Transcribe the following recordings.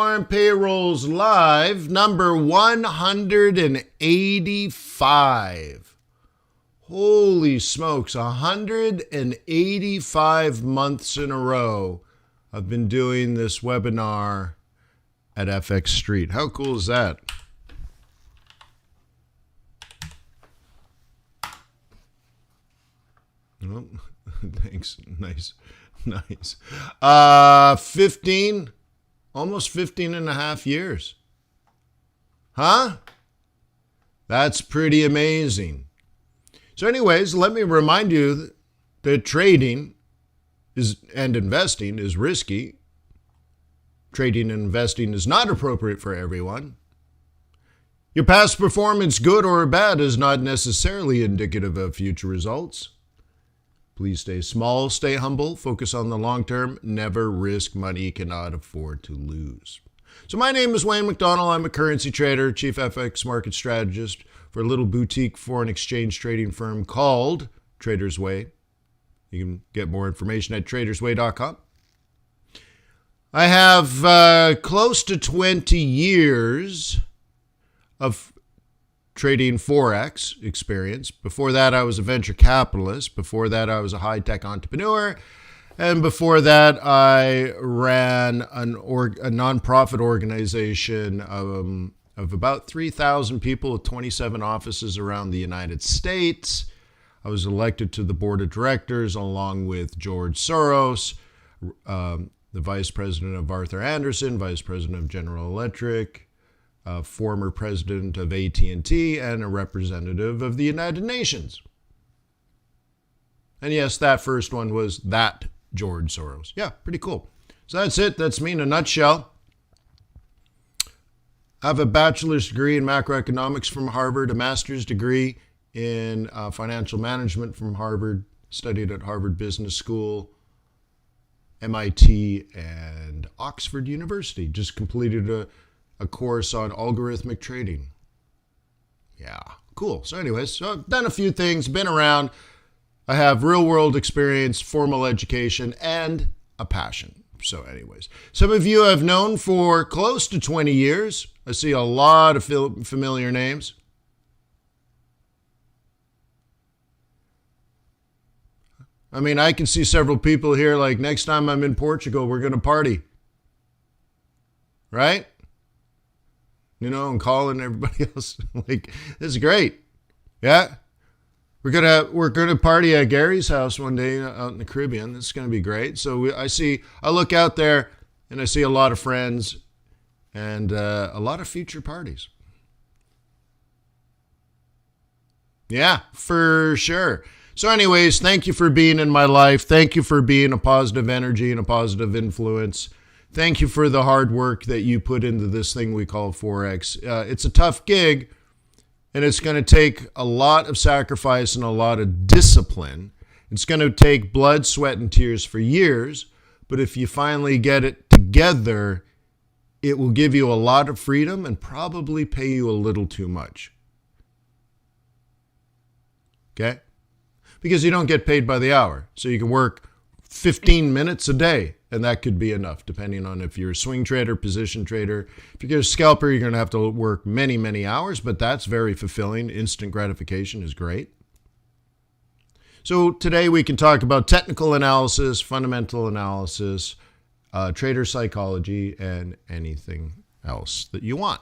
Non-Farm Payrolls Live, number 185. Holy smokes, 185 months in a row I've been doing this webinar at FX Street. How cool is that? Oh, thanks. Nice. 15, almost 15 and a half years. Huh? That's pretty amazing. So anyways, let me remind you that trading and investing is risky. Trading and investing is not appropriate for everyone. Your past performance, good or bad, is not necessarily indicative of future results. Please stay small, stay humble, focus on the long term, never risk money you cannot afford to lose. So my name is Wayne McDonell. I'm a currency trader, chief FX market strategist for a little boutique foreign exchange trading firm called Trader's Way. You can get more information at tradersway.com. I have close to 20 years of trading Forex experience. Before that, I was a venture capitalist. Before that, I was a high-tech entrepreneur. And before that, I ran a nonprofit organization of about 3,000 people with 27 offices around the United States. I was elected to the board of directors along with George Soros, the vice president of Arthur Andersen, vice president of General Electric, former president of AT&T, and a representative of the United Nations. And yes, that first one was that George Soros. Yeah, pretty cool. So that's it. That's me in a nutshell. I have a bachelor's degree in macroeconomics from Harvard, a master's degree in financial management from Harvard, studied at Harvard Business School, MIT, and Oxford University. Just completed a course on algorithmic trading. Yeah, cool. So anyways, so I've done a few things, been around. I have real world experience, formal education, and a passion. So anyways, some of you I've known for close to 20 years. I see a lot of familiar names. I mean, I can see several people here, like next time I'm in Portugal, we're going to party. Right? You know, and calling everybody else. Like, this is great. Yeah. We're gonna party at Gary's house one day out in the Caribbean. This is gonna be great. So I look out there and I see a lot of friends and a lot of future parties. Yeah, for sure. So anyways, thank you for being in my life. Thank you for being a positive energy and a positive influence. Thank you for the hard work that you put into this thing we call Forex. It's a tough gig, and it's going to take a lot of sacrifice and a lot of discipline. It's going to take blood, sweat, and tears for years, but if you finally get it together, it will give you a lot of freedom and probably pay you a little too much. Okay? Because you don't get paid by the hour, so you can work 15 minutes a day. And that could be enough, depending on if you're a swing trader, position trader. If you're a scalper, you're going to have to work many, many hours, but that's very fulfilling. Instant gratification is great. So today we can talk about technical analysis, fundamental analysis, trader psychology, and anything else that you want.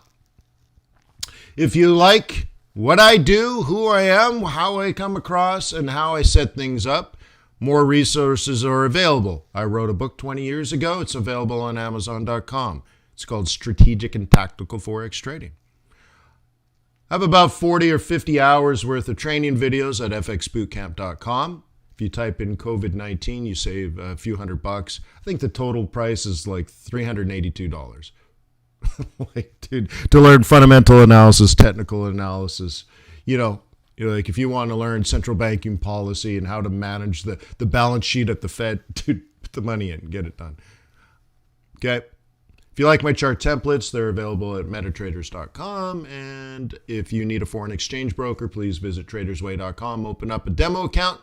If you like what I do, who I am, how I come across, and how I set things up, more resources are available. I wrote a book 20 years ago. It's available on Amazon.com. It's called Strategic and Tactical Forex Trading. I have about 40 or 50 hours worth of training videos at FXBootcamp.com. If you type in COVID-19, you save a few $100. I think the total price is like $382. Like, dude, to learn fundamental analysis, technical analysis, like if you want to learn central banking policy and how to manage the balance sheet at the Fed, dude, put the money in, get it done. Okay. If you like my chart templates, they're available at metatraders.com. And if you need a foreign exchange broker, please visit tradersway.com. Open up a demo account.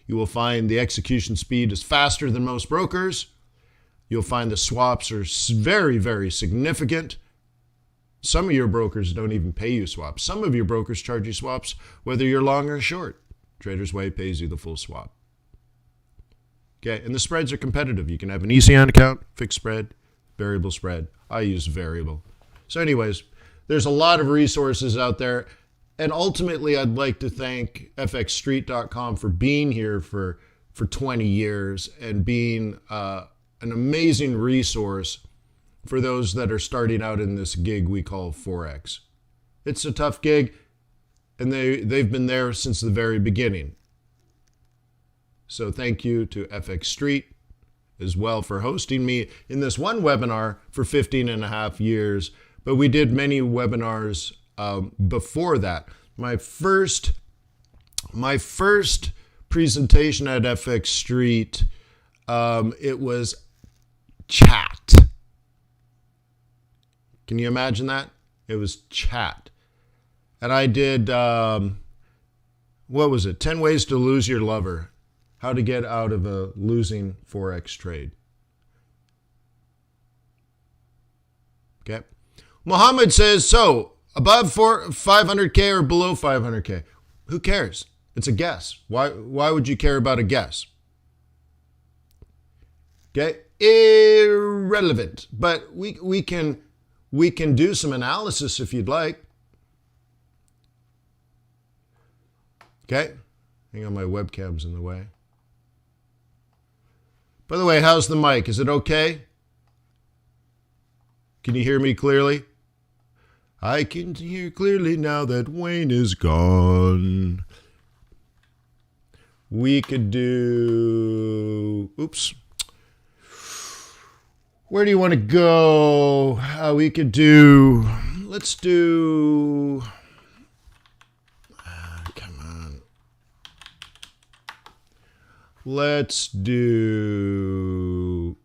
You will find the execution speed is faster than most brokers. you'll find the swaps are very, very significant. Some of your brokers don't even pay you swaps. Some of your brokers charge you swaps whether you're long or short. Trader's Way pays you the full swap. Okay, and the spreads are competitive. You can have an ECN account, fixed spread, variable spread. I use variable. So anyways, there's a lot of resources out there. And ultimately, I'd like to thank FXStreet.com for being here for 20 years and being an amazing resource for those that are starting out in this gig we call Forex. It's a tough gig, and they've been there since the very beginning. So thank you to FX Street as well for hosting me in this one webinar for 15 and a half years. But we did many webinars before that. My first presentation at FX Street, it was chat. Can you imagine that? It was chat. And I did, what was it? 10 ways to lose your lover. How to get out of a losing Forex trade. Okay. Muhammad says, so above 500K or below 500K? Who cares? It's a guess. Why would you care about a guess? Okay. Irrelevant. But we can do some analysis if you'd like. Okay. Hang on, my webcam's in the way. By the way, how's the mic? Is it okay? Can you hear me clearly? I can hear clearly now that Wayne is gone. We could do... Oops. Where do you want to go? We could do... Let's do... Come on. Let's do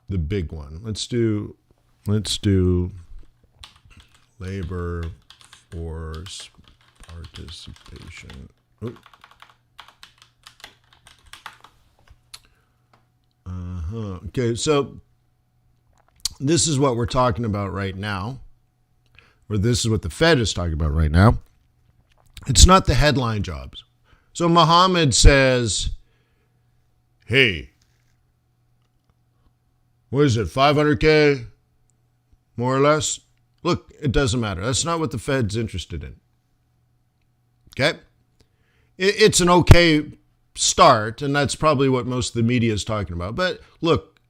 the big one. Let's do labor force participation. Ooh. Okay, so this is what we're talking about right now, or this is what the Fed is talking about right now. It's not the headline jobs. So Mohammed says, hey, what is it, 500K, more or less? Look, it doesn't matter. That's not what the Fed's interested in. Okay? It's an okay start, and that's probably what most of the media is talking about. But look,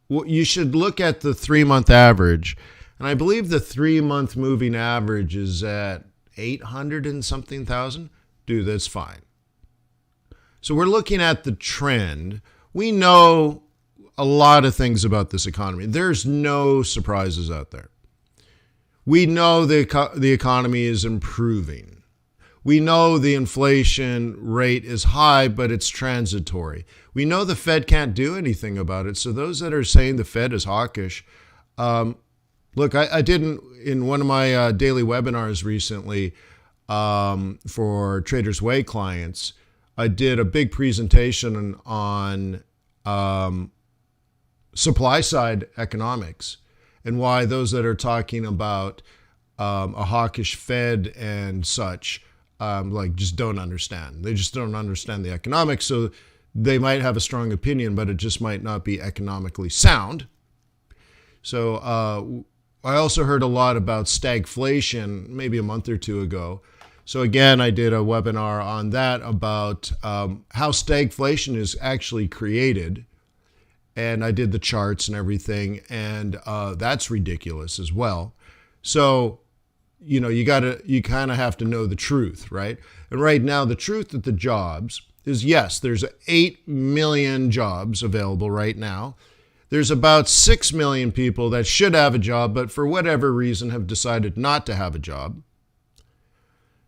you should look at the 3-month average, and I believe the 3-month moving average is at 800 and something thousand. Dude, that's fine. So we're looking at the trend. We know a lot of things about this economy. There's no surprises out there. We know the economy is improving. We know the inflation rate is high, but it's transitory. We know the Fed can't do anything about it. So those that are saying the Fed is hawkish, look, I did in one of my daily webinars recently for Trader's Way clients, I did a big presentation on supply side economics and why those that are talking about a hawkish Fed and such just don't understand. They just don't understand the economics. So they might have a strong opinion, but it just might not be economically sound. So I also heard a lot about stagflation maybe a month or two ago. So again, I did a webinar on that about how stagflation is actually created. And I did the charts and everything. And that's ridiculous as well. So, you know, you kind of have to know the truth, right? And right now, the truth of the jobs is, yes, there's 8 million jobs available right now. There's about 6 million people that should have a job, but for whatever reason have decided not to have a job.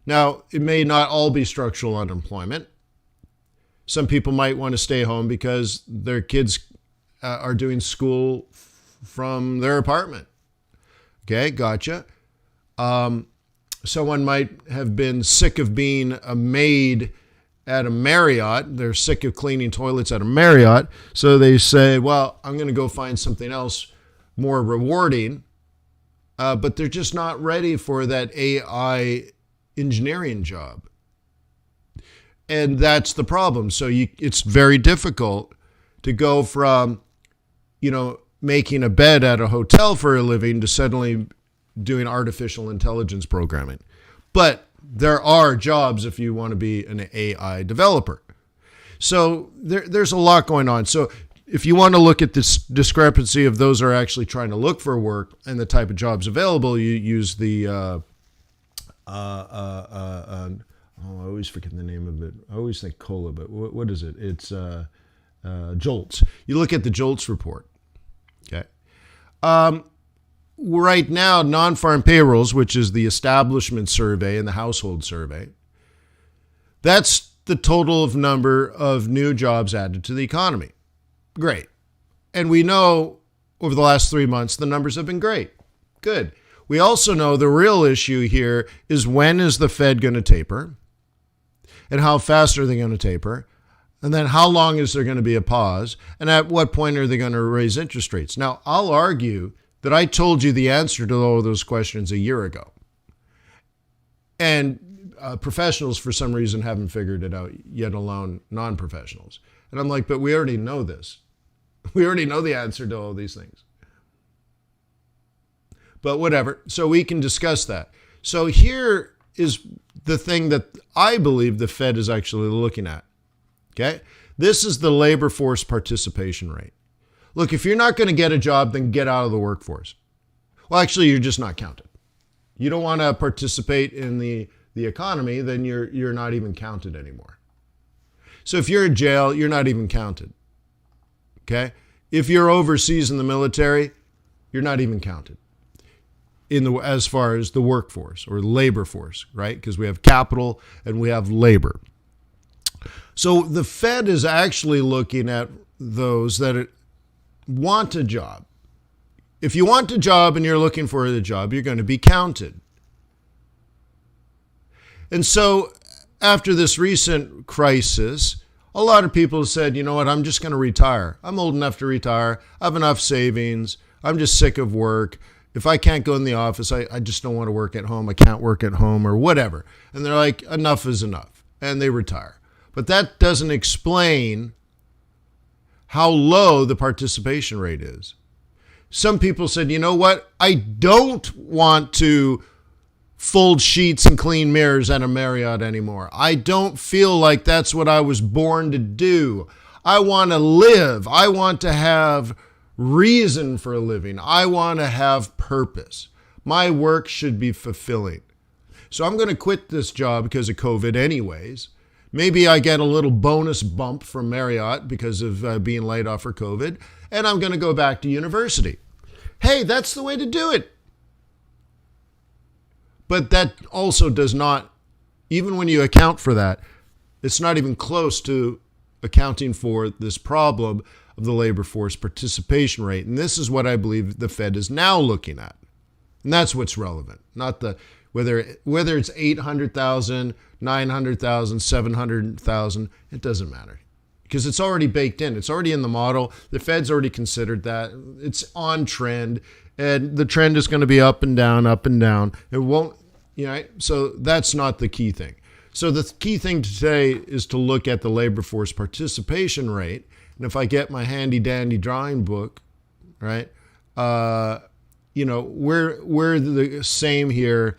Now, it may not all be structural unemployment. Some people might want to stay home because their kids are doing school from their apartment. Okay, gotcha. Someone might have been sick of being a maid at a Marriott. They're sick of cleaning toilets at a Marriott. So they say, well, I'm going to go find something else more rewarding. But they're just not ready for that AI engineering job. And that's the problem. So it's very difficult to go from, making a bed at a hotel for a living to suddenly doing artificial intelligence programming. But there are jobs if you want to be an AI developer. So there's a lot going on. So if you want to look at this discrepancy of those who are actually trying to look for work and the type of jobs available, you use the, I always forget the name of it. I always think COLA, but what is it? It's JOLTS. You look at the JOLTS report. Okay. Right now, Non-Farm Payrolls, which is the establishment survey and the household survey, that's the total of number of new jobs added to the economy. Great. And we know over the last 3 months, the numbers have been great. Good. We also know the real issue here is when is the Fed going to taper? And how fast are they going to taper? And then how long is there going to be a pause? And at what point are they going to raise interest rates? Now, I'll argue that I told you the answer to all those questions a year ago. And professionals, for some reason, haven't figured it out, yet alone non-professionals. And I'm like, but we already know this. We already know the answer to all these things. But whatever. So we can discuss that. So here is the thing that I believe the Fed is actually looking at. Okay? This is the labor force participation rate. Look, if you're not going to get a job, then get out of the workforce. Well, actually, you're just not counted. You don't want to participate in the economy, then you're not even counted anymore. So if you're in jail, you're not even counted. Okay? If you're overseas in the military, you're not even counted as far as the workforce or labor force, right? Because we have capital and we have labor. So the Fed is actually looking at those that want a job. If you want a job and you're looking for a job, you're going to be counted. And so after this recent crisis, a lot of people said, you know what, I'm just going to retire. I'm old enough to retire. I have enough savings. I'm just sick of work. If I can't go in the office, I just don't want to work at home. I can't work at home or whatever. And they're like, enough is enough. And they retire. But that doesn't explain how low the participation rate is. Some people said, you know what? I don't want to fold sheets and clean mirrors at a Marriott anymore. I don't feel like that's what I was born to do. I want to live. I want to have reason for a living. I want to have purpose. My work should be fulfilling. So I'm going to quit this job because of COVID anyways. Maybe I get a little bonus bump from Marriott because of being laid off for COVID, and I'm going to go back to university. Hey, that's the way to do it. But that also does not, even when you account for that, it's not even close to accounting for this problem of the labor force participation rate. And this is what I believe the Fed is now looking at. And that's what's relevant, not the whether it's 800,000, 900,000, 700,000, it doesn't matter. Because it's already baked in. It's already in the model. The Fed's already considered that. It's on trend. And the trend is going to be up and down, up and down. It won't, so that's not the key thing. So the key thing today is to look at the labor force participation rate. And if I get my handy dandy drawing book, right, we're the same here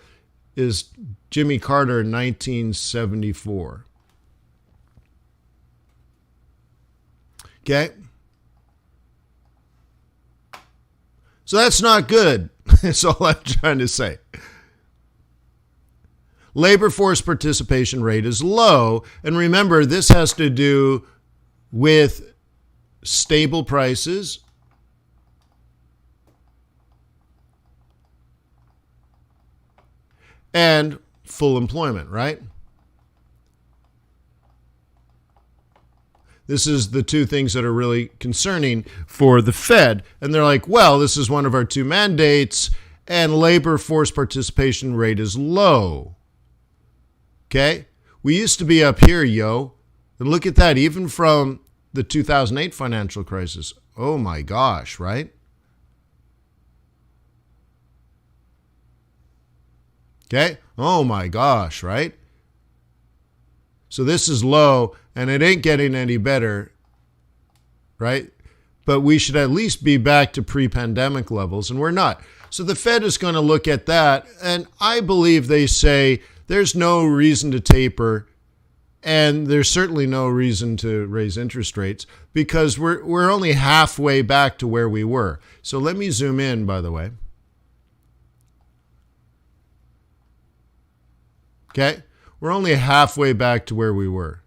is Jimmy Carter in 1974. Okay? So that's not good. That's all I'm trying to say. Labor force participation rate is low. And remember, this has to do with stable prices, and full employment, right? This is the two things that are really concerning for the Fed. And they're like, well, this is one of our two mandates, and labor force participation rate is low. Okay? We used to be up here, And look at that, even from the 2008 financial crisis. Oh my gosh, right? Okay? Oh my gosh, right? So this is low, and it ain't getting any better, right? But we should at least be back to pre-pandemic levels, and we're not. So the Fed is going to look at that, and I believe they say there's no reason to taper, and there's certainly no reason to raise interest rates because we're only halfway back to where we were. So let me zoom in, by the way. Okay? We're only halfway back to where we were.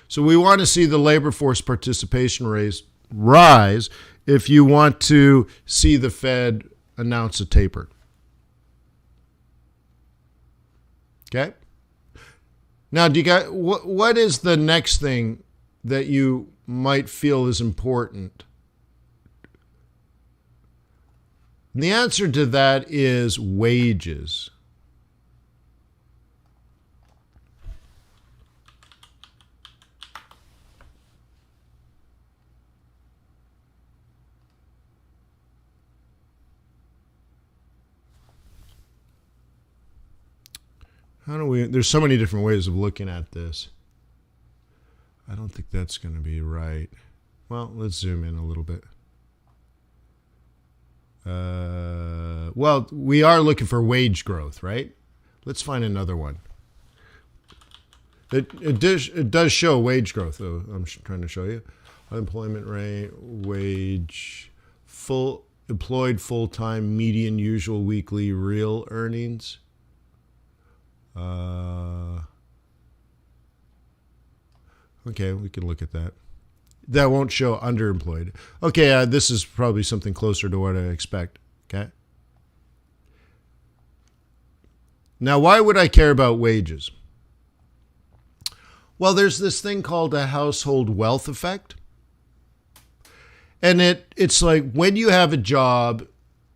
So we want to see the labor force participation rate rise if you want to see the Fed announce a taper. Okay? Now, do you guys, what is the next thing that you might feel is important? And the answer to that is wages. There's so many different ways of looking at this. I don't think that's going to be right. Well, let's zoom in a little bit. Well, we are looking for wage growth, right? Let's find another one. It does show wage growth, though. I'm trying to show you. Unemployment rate, wage, employed full-time, median usual weekly real earnings. Okay, we can look at that. That won't show underemployed. Okay, this is probably something closer to what I expect. Okay. Now, why would I care about wages? Well, there's this thing called a household wealth effect. And it's like when you have a job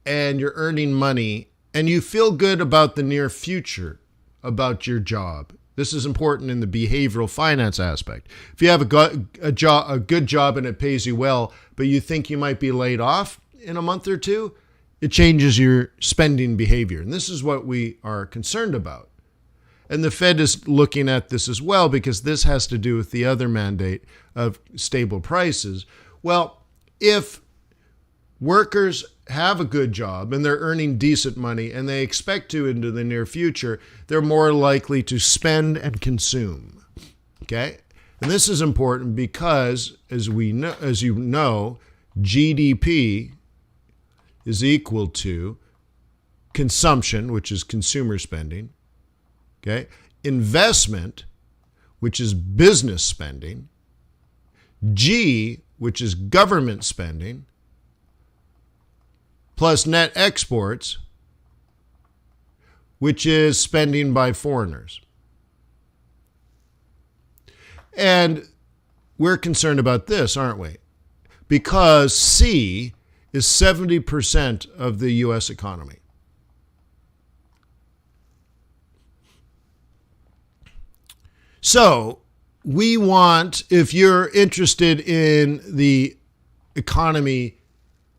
and you're earning money and you feel good about the near future about your job. This is important in the behavioral finance aspect. If you have a good job and it pays you well, but you think you might be laid off in a month or two, it changes your spending behavior. And this is what we are concerned about. And the Fed is looking at this as well because this has to do with the other mandate of stable prices. Well, if workers have a good job and they're earning decent money and they expect to into the near future, they're more likely to spend and consume. Okay? And this is important because as you know, GDP is equal to consumption, which is consumer spending. Okay? Investment, which is business spending. G, which is government spending. Plus net exports, which is spending by foreigners. And we're concerned about this, aren't we? Because C is 70% of the U.S. economy. So we want, if you're interested in the economy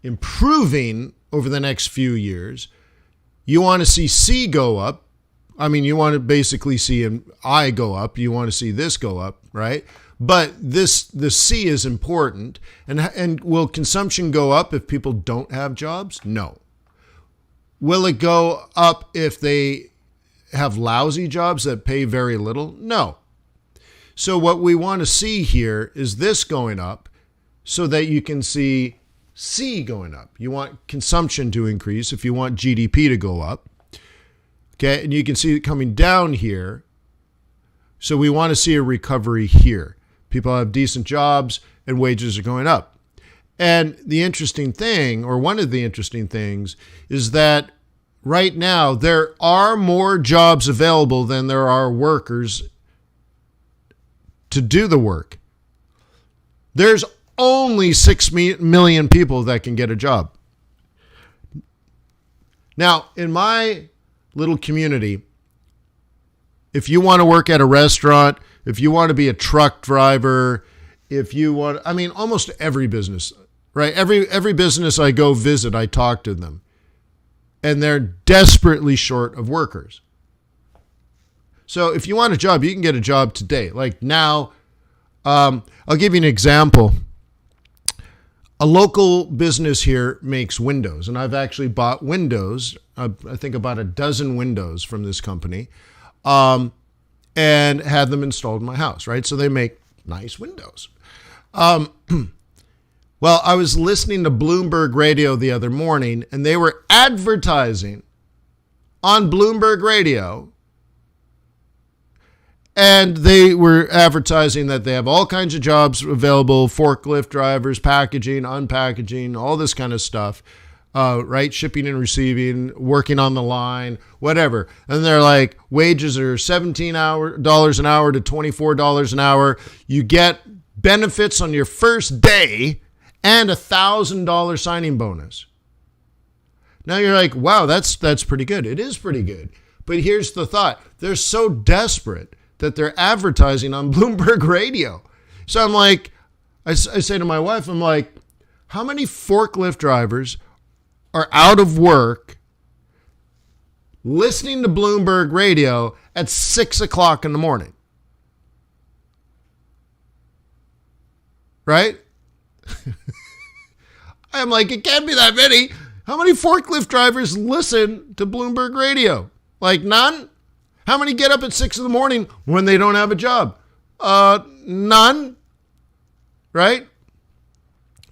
improving over the next few years, you want to see C go up. I mean, you want to basically see an I go up. You want to see this go up, right? But the C is important. And will consumption go up if people don't have jobs? No. Will it go up if they have lousy jobs that pay very little? No. So what we want to see here is this going up so that you can see C going up. You want consumption to increase if you want GDP to go up. Okay, and you can see it coming down here. So we want to see a recovery here. People have decent jobs and wages are going up. And the interesting thing, or one of the interesting things, is that right now there are more jobs available than there are workers to do the work. There's only 6 million people that can get a job. Now, in my little community, if you want to work at a restaurant, if you want to be a truck driver, if you want, I mean, almost every business, right? Every business I go visit, I talk to them, and they're desperately short of workers. So if you want a job, you can get a job today. Like now, I'll give you an example. A local business here makes windows, and I've actually bought windows. I think about a dozen windows from this company, and had them installed in my house, right? So they make nice windows. Well, I was listening to Bloomberg Radio the other morning, and they were advertising on Bloomberg Radio. And they were advertising that they have all kinds of jobs available, forklift drivers, packaging, unpackaging, all this kind of stuff, right? Shipping and receiving, working on the line, whatever. And they're like, wages are $17 an hour to $24 an hour. You get benefits on your first day and $1,000 signing bonus. Now you're like, wow, that's pretty good. It is pretty good. But here's the thought. They're so desperate that they're advertising on Bloomberg Radio. So I'm like, I say to my wife, I'm like, how many forklift drivers are out of work listening to Bloomberg Radio at 6 o'clock in the morning? Right? I'm like, it can't be that many. How many forklift drivers listen to Bloomberg Radio? Like none? How many get up at 6 in the morning when they don't have a job? None. Right?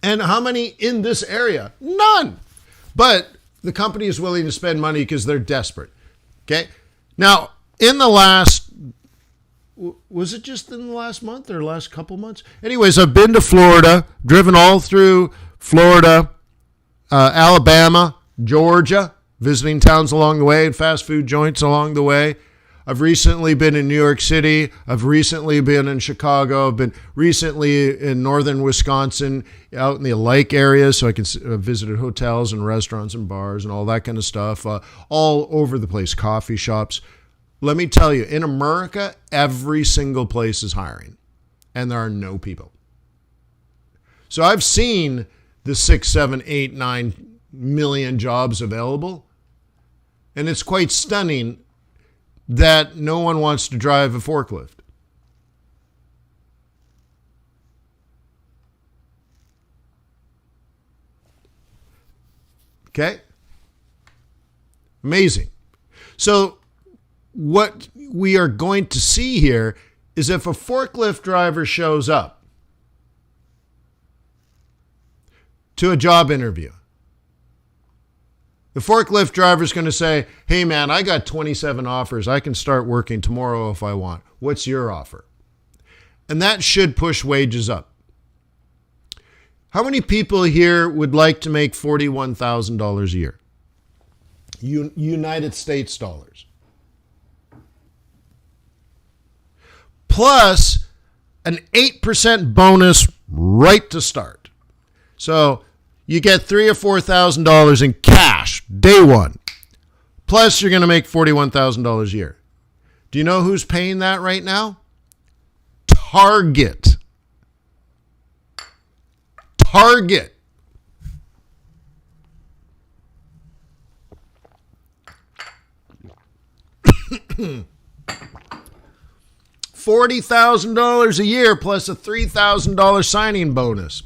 And how many in this area? None. But the company is willing to spend money because they're desperate. Okay? Now, in the last, was it just in the last month or last couple months? Anyways, I've been to Florida, driven all through Florida, Alabama, Georgia, visiting towns along the way and fast food joints along the way. I've recently been in New York City. I've recently been in Chicago. I've been recently in northern Wisconsin, out in the Lake area, so I can visit hotels and restaurants and bars and all that kind of stuff, all over the place, coffee shops. Let me tell you, in America, every single place is hiring, and there are no people. So I've seen the 6, 7, 8, 9 million jobs available, and it's quite stunning that no one wants to drive a forklift. Okay? Amazing. So what we are going to see here is if a forklift driver shows up to a job interview, the forklift driver is going to say, hey man, I got 27 offers. I can start working tomorrow if I want. What's your offer? And that should push wages up. How many people here would like to make $41,000 a year? United States dollars. Plus an 8% bonus right to start. So you get $3,000 or $4,000 in cash day one. Plus, you're going to make $41,000 a year. Do you know who's paying that right now? Target. Target. $40,000 a year plus a $3,000 signing bonus.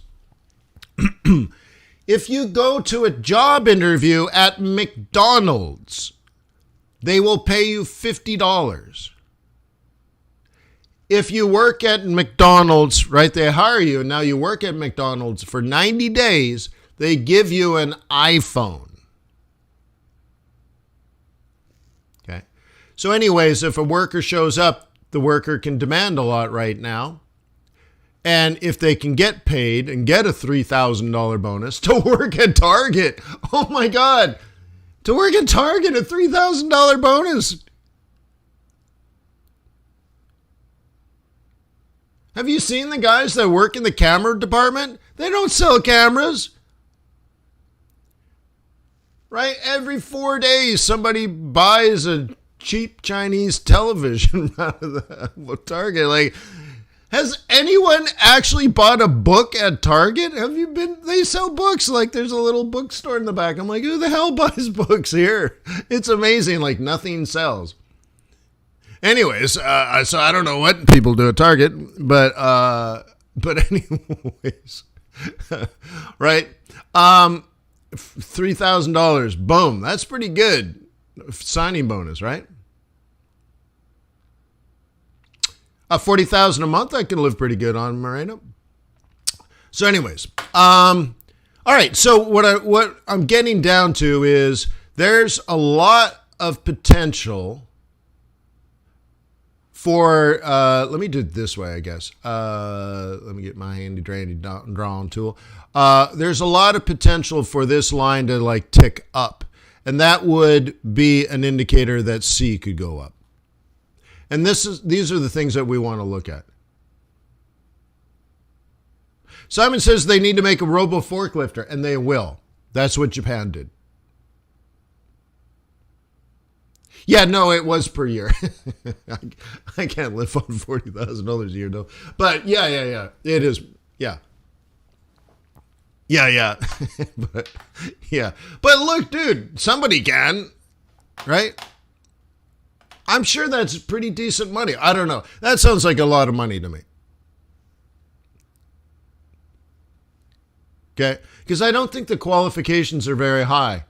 If you go to a job interview at McDonald's, they will pay you $50. If you work at McDonald's, right, they hire you, and now you work at McDonald's for 90 days, they give you an iPhone. Okay. So anyways, if a worker shows up, the worker can demand a lot right now. And if they can get paid and get a $3,000 bonus to work at Target, oh my God, to work at Target, a $3,000 bonus. Have you seen the guys that work in the camera department? They don't sell cameras. Right? Every 4 days, somebody buys a cheap Chinese television out of the Target. Like, has anyone actually bought a book at Target? Have you been? They sell books. Like, there's a little bookstore in the back. I'm like, who the hell buys books here? It's amazing. Like, nothing sells. Anyways, so I don't know what people do at Target, but anyways, right? $3,000. Boom. That's pretty good. Signing bonus, right? $40,000 a month, I can live pretty good on, Moreno. So anyways, all right. So what I'm getting down to is there's a lot of potential for, let me do it this way, I guess. Let me get my handy dandy drawing tool. There's a lot of potential for this line to like tick up, and that would be an indicator that C could go up. And these are the things that we want to look at. Simon says they need to make a robo forklifter, and they will. That's what Japan did. Yeah, no, it was per year. I can't live on $40,000 a year, though. But yeah, it is. Yeah. but look, dude, somebody can, right? I'm sure that's pretty decent money. I don't know. That sounds like a lot of money to me. Okay? Because I don't think the qualifications are very high.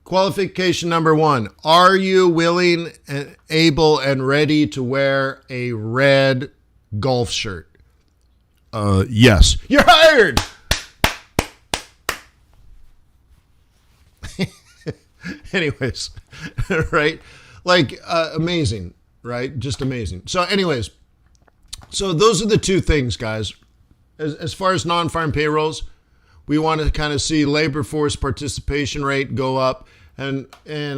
Qualification number 1, are you willing and able and ready to wear a red golf shirt? Yes. You're hired! Anyways, right? Like, amazing, right? Just amazing. So anyways, so those are the two things, guys. As far as non-farm payrolls, we want to kind of see labor force participation rate go up and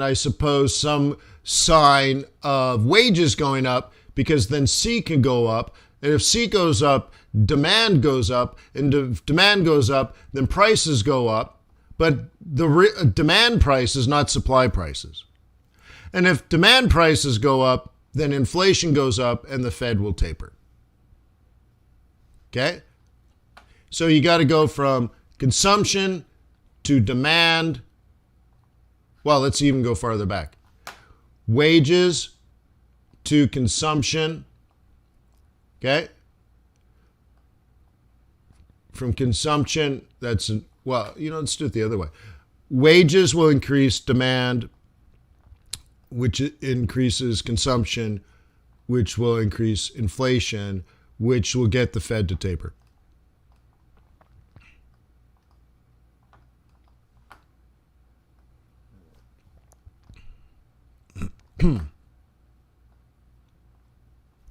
I suppose some sign of wages going up, because then C can go up. And if C goes up, demand goes up. And if demand goes up, then prices go up. But the demand price is not supply prices. And if demand prices go up, then inflation goes up and the Fed will taper. Okay? So you got to go from consumption to demand. Well, let's even go farther back. Wages to consumption. Okay? From consumption, let's do it the other way. Wages will increase demand, which increases consumption, which will increase inflation, which will get the Fed to taper.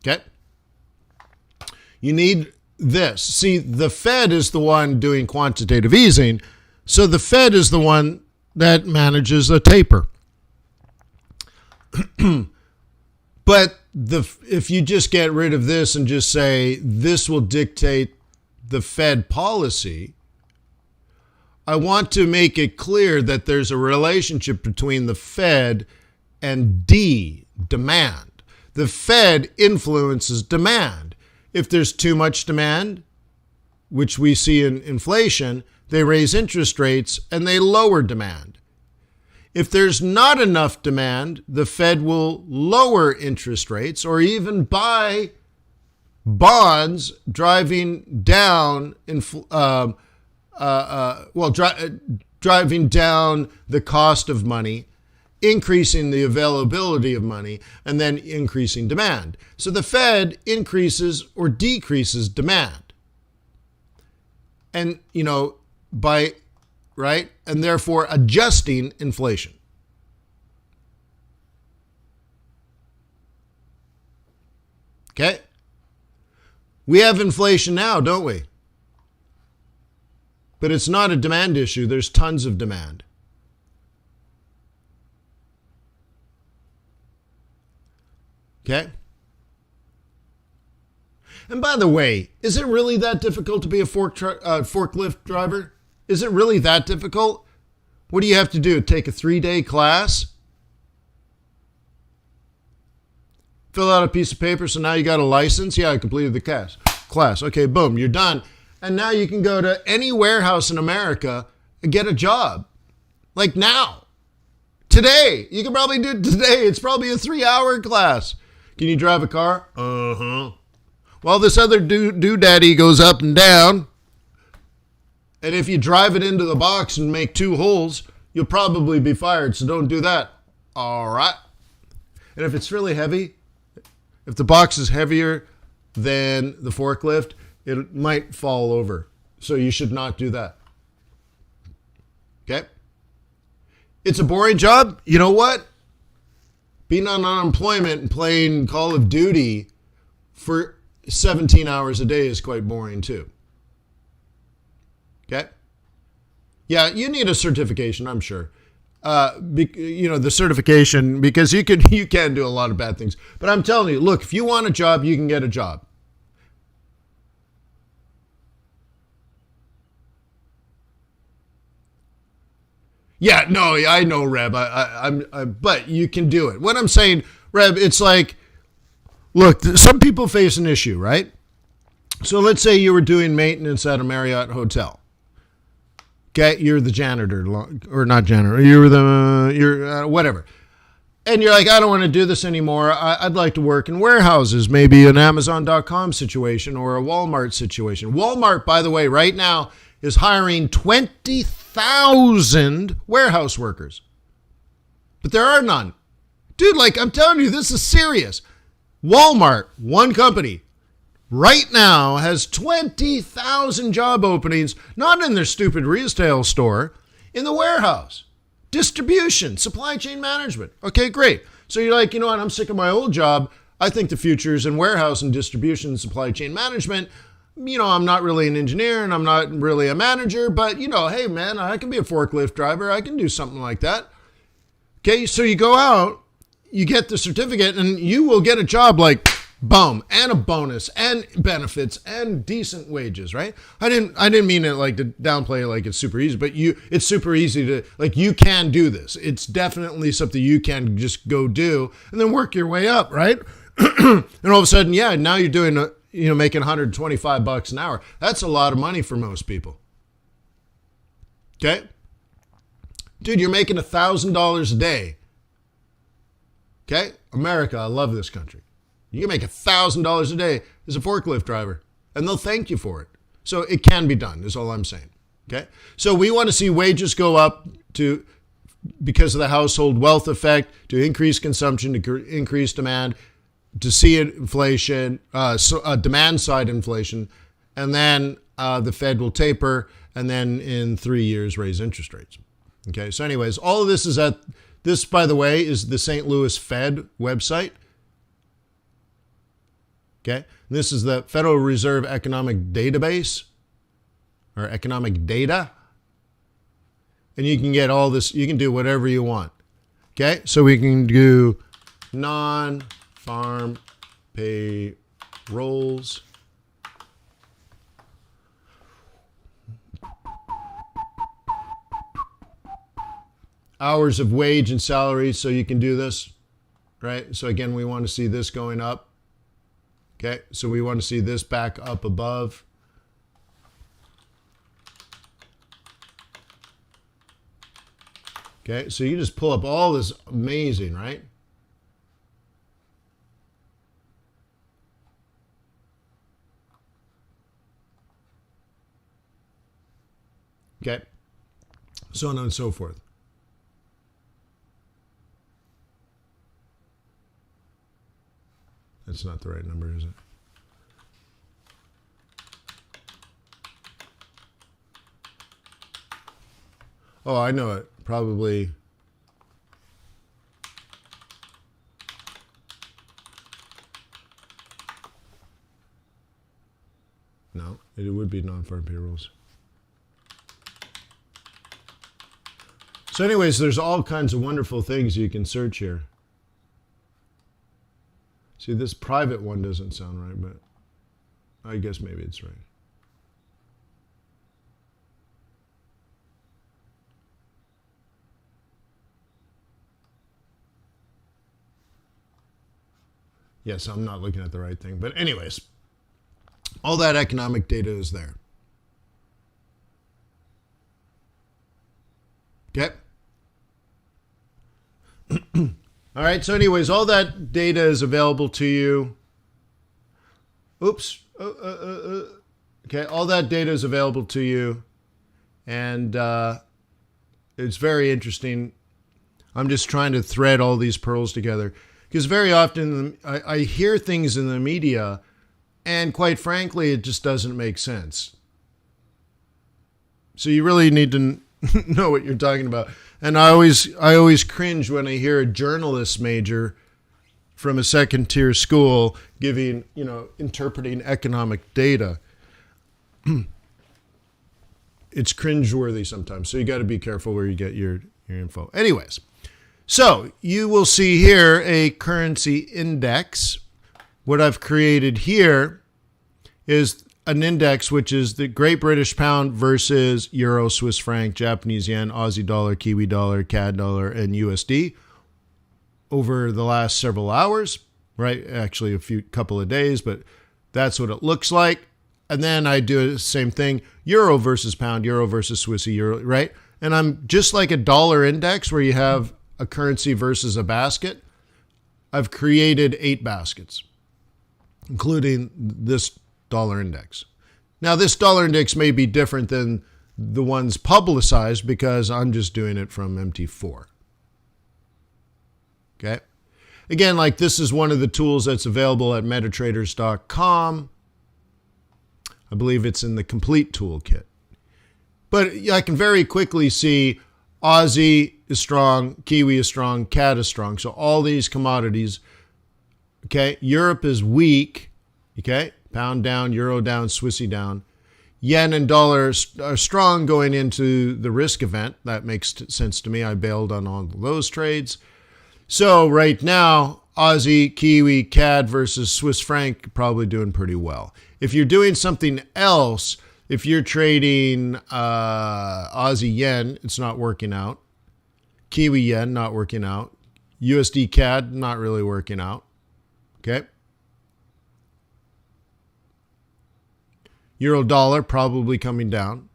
Okay? You need this. See, the Fed is the one doing quantitative easing, so the Fed is the one that manages a taper. But if you just get rid of this and just say this will dictate the Fed policy, I want to make it clear that there's a relationship between the Fed and demand. The Fed influences demand. If there's too much demand, which we see in inflation, they raise interest rates and they lower demand. If there's not enough demand, the Fed will lower interest rates or even buy bonds, driving down driving down the cost of money, increasing the availability of money, and then increasing demand. So the Fed increases or decreases demand. And, and therefore adjusting inflation. Okay? We have inflation now, don't we? But it's not a demand issue. There's tons of demand. Okay? And by the way, is it really that difficult to be a forklift driver? Is it really that difficult? What do you have to do? Take a 3-day class? Fill out a piece of paper, so now you got a license. Yeah, I completed the class. Okay, boom, you're done. And now you can go to any warehouse in America and get a job. Like now. Today. You can probably do it today. It's probably a 3-hour class. Can you drive a car? Uh-huh. Well, this other doodaddy goes up and down. And if you drive it into the box and make 2 holes, you'll probably be fired. So don't do that. All right. And if it's really heavy, if the box is heavier than the forklift, it might fall over. So you should not do that. Okay? It's a boring job. You know what? Being on unemployment and playing Call of Duty for 17 hours a day is quite boring too. Okay? Yeah, you need a certification, I'm sure. The certification, because you can do a lot of bad things. But I'm telling you, look, if you want a job, you can get a job. Yeah, no, I know, Reb. But you can do it. What I'm saying, Reb, it's like, look, some people face an issue, right? So let's say you were doing maintenance at a Marriott hotel. Okay, you're the janitor, or not janitor. You're whatever. And you're like, I don't want to do this anymore. I'd like to work in warehouses, maybe an Amazon.com situation or a Walmart situation. Walmart, by the way, right now is hiring 20,000 warehouse workers. But there are none. Dude, like, I'm telling you, this is serious. Walmart, one company, right now has 20,000 job openings, not in their stupid retail store, in the warehouse. Distribution, supply chain management. Okay, great. So you're like, you know what, I'm sick of my old job. I think the future is in warehouse and distribution and supply chain management. You know, I'm not really an engineer and I'm not really a manager, but, you know, hey, man, I can be a forklift driver. I can do something like that. Okay, so you go out, you get the certificate, and you will get a job like, boom, and a bonus, and benefits, and decent wages, right? I didn't mean it like to downplay it like it's super easy, but it's super easy to, like, you can do this. It's definitely something you can just go do and then work your way up, right? And all of a sudden, yeah, now you're doing, making $125 an hour. That's a lot of money for most people. Okay? Dude, you're making $1,000 a day. Okay? America, I love this country. You can make $1,000 a day as a forklift driver, and they'll thank you for it. So it can be done, is all I'm saying. Okay? So we want to see wages go up because of the household wealth effect, to increase consumption, to increase demand, to see inflation, demand side inflation, and then the Fed will taper, and then in 3 years raise interest rates. Okay? So anyways, all of this is this, by the way, is the St. Louis Fed website. Okay, this is the Federal Reserve Economic Database, or economic data. And you can get all this, you can do whatever you want. Okay, so we can do non-farm payrolls. Hours of wage and salary, so you can do this, right? So again, we want to see this going up. Okay, so we want to see this back up above. Okay, so you just pull up all this amazing, right? Okay, so on and so forth. That's not the right number, is it? Oh, I know it. Probably. No, it would be non-farm payrolls. So anyways, there's all kinds of wonderful things you can search here. See, this private one doesn't sound right, but I guess maybe it's right. Yes, I'm not looking at the right thing. But anyways, all that economic data is there. Okay. All right. So anyways, all that data is available to you. Oops. Okay. All that data is available to you. And it's very interesting. I'm just trying to thread all these pearls together. Because very often I hear things in the media, and quite frankly, it just doesn't make sense. So you really need to know what you're talking about. And I always cringe when I hear a journalist major from a second-tier school interpreting economic data. It's cringeworthy sometimes. So you got to be careful where you get your info. Anyways. So you will see here a currency index. What I've created here is an index which is the Great British Pound versus Euro, Swiss franc, Japanese yen, Aussie dollar, Kiwi dollar, CAD dollar, and USD over the last several hours, right? Actually a couple of days, but that's what it looks like. And then I do the same thing, Euro versus Pound, Euro versus Swissy, Euro, right? And I'm just like a dollar index where you have a currency versus a basket. I've created 8 baskets, including this dollar index. Now, this dollar index may be different than the ones publicized because I'm just doing it from MT4. Okay. Again, like this is one of the tools that's available at metatraders.com. I believe it's in the complete toolkit. But I can very quickly see Aussie is strong, Kiwi is strong, CAD is strong. So all these commodities, okay, Europe is weak, okay, pound down, euro down, Swissy down. Yen and dollar are strong going into the risk event. That makes sense to me. I bailed on all those trades. So right now, Aussie, Kiwi, CAD versus Swiss franc probably doing pretty well. If you're doing something else, if you're trading Aussie yen, it's not working out. Kiwi yen, not working out. USD CAD, not really working out. Okay. Euro dollar, probably coming down.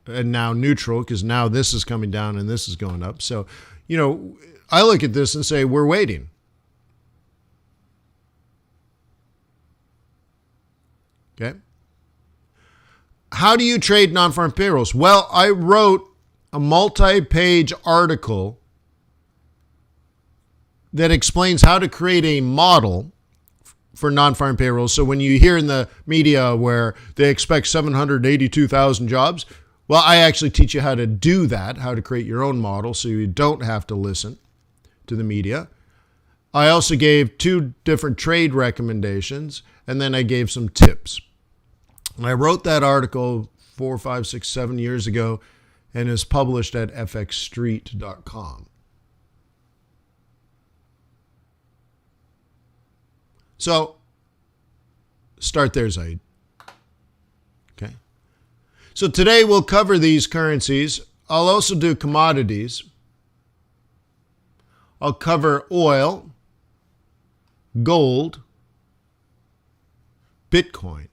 And now neutral, because now this is coming down and this is going up. So, I look at this and say, we're waiting. Okay. How do you trade non-farm payrolls? Well, I wrote a multi-page article that explains how to create a model for non-farm payrolls. So when you hear in the media where they expect 782,000 jobs, well, I actually teach you how to do that, how to create your own model so you don't have to listen to the media. I also gave 2 different trade recommendations, and then I gave some tips. And I wrote that article 4, 5, 6, 7 years ago and is published at FXStreet.com. So, start there, Zaid. Okay. So today we'll cover these currencies. I'll also do commodities. I'll cover oil, gold, Bitcoin.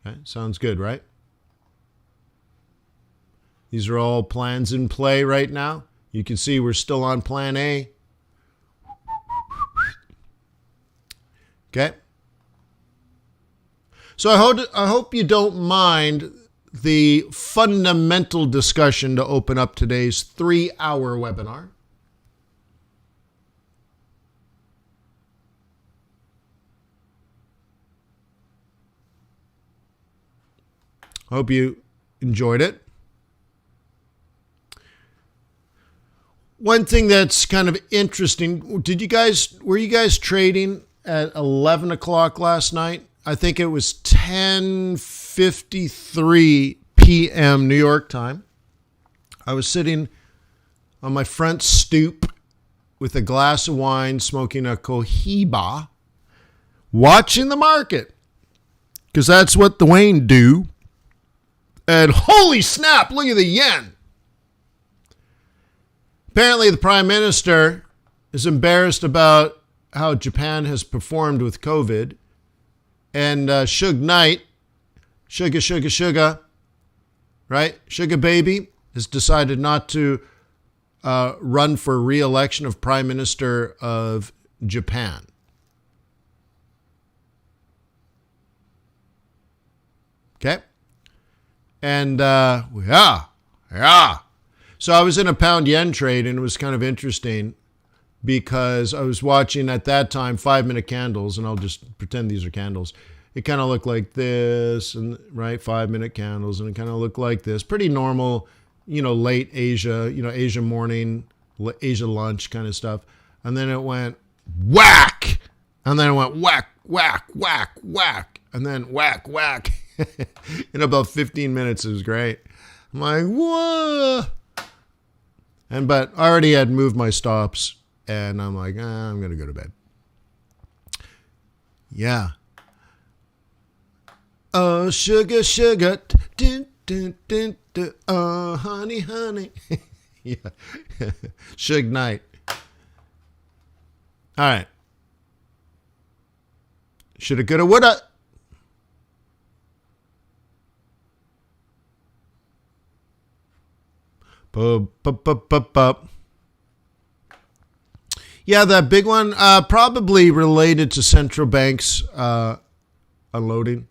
Okay, sounds good, right? These are all plans in play right now. You can see we're still on plan A. Okay. So I hope you don't mind the fundamental discussion to open up today's 3-hour webinar. Hope you enjoyed it. One thing that's kind of interesting, were you guys trading at 11 o'clock last night? I think it was 10:53 p.m. New York time. I was sitting on my front stoop with a glass of wine, smoking a Cohiba, watching the market, because that's what the Wayne do. And holy snap, look at the yen. Apparently the prime minister is embarrassed about how Japan has performed with COVID. And Suge Knight, Suga, right? Sugar Baby has decided not to run for re-election of Prime Minister of Japan. Okay? And yeah. So I was in a pound yen trade, and it was kind of interesting because I was watching at that time 5-minute candles, and I'll just pretend these are candles. It kind of looked like this, and right, 5-minute candles, and it kind of looked like this. Pretty normal, late Asia, Asia morning, Asia lunch kind of stuff. And then it went whack, and then it went whack, whack, whack, whack, and then whack, whack. In about 15 minutes, it was great. I'm like, whoa. But I already had moved my stops, and I'm like, I'm going to go to bed. Yeah. Oh, sugar, dun, dun, dun, dun. Oh, honey. Yeah. Suge Knight. All right. Shoulda, coulda, woulda. Yeah, that big one, probably related to central banks unloading.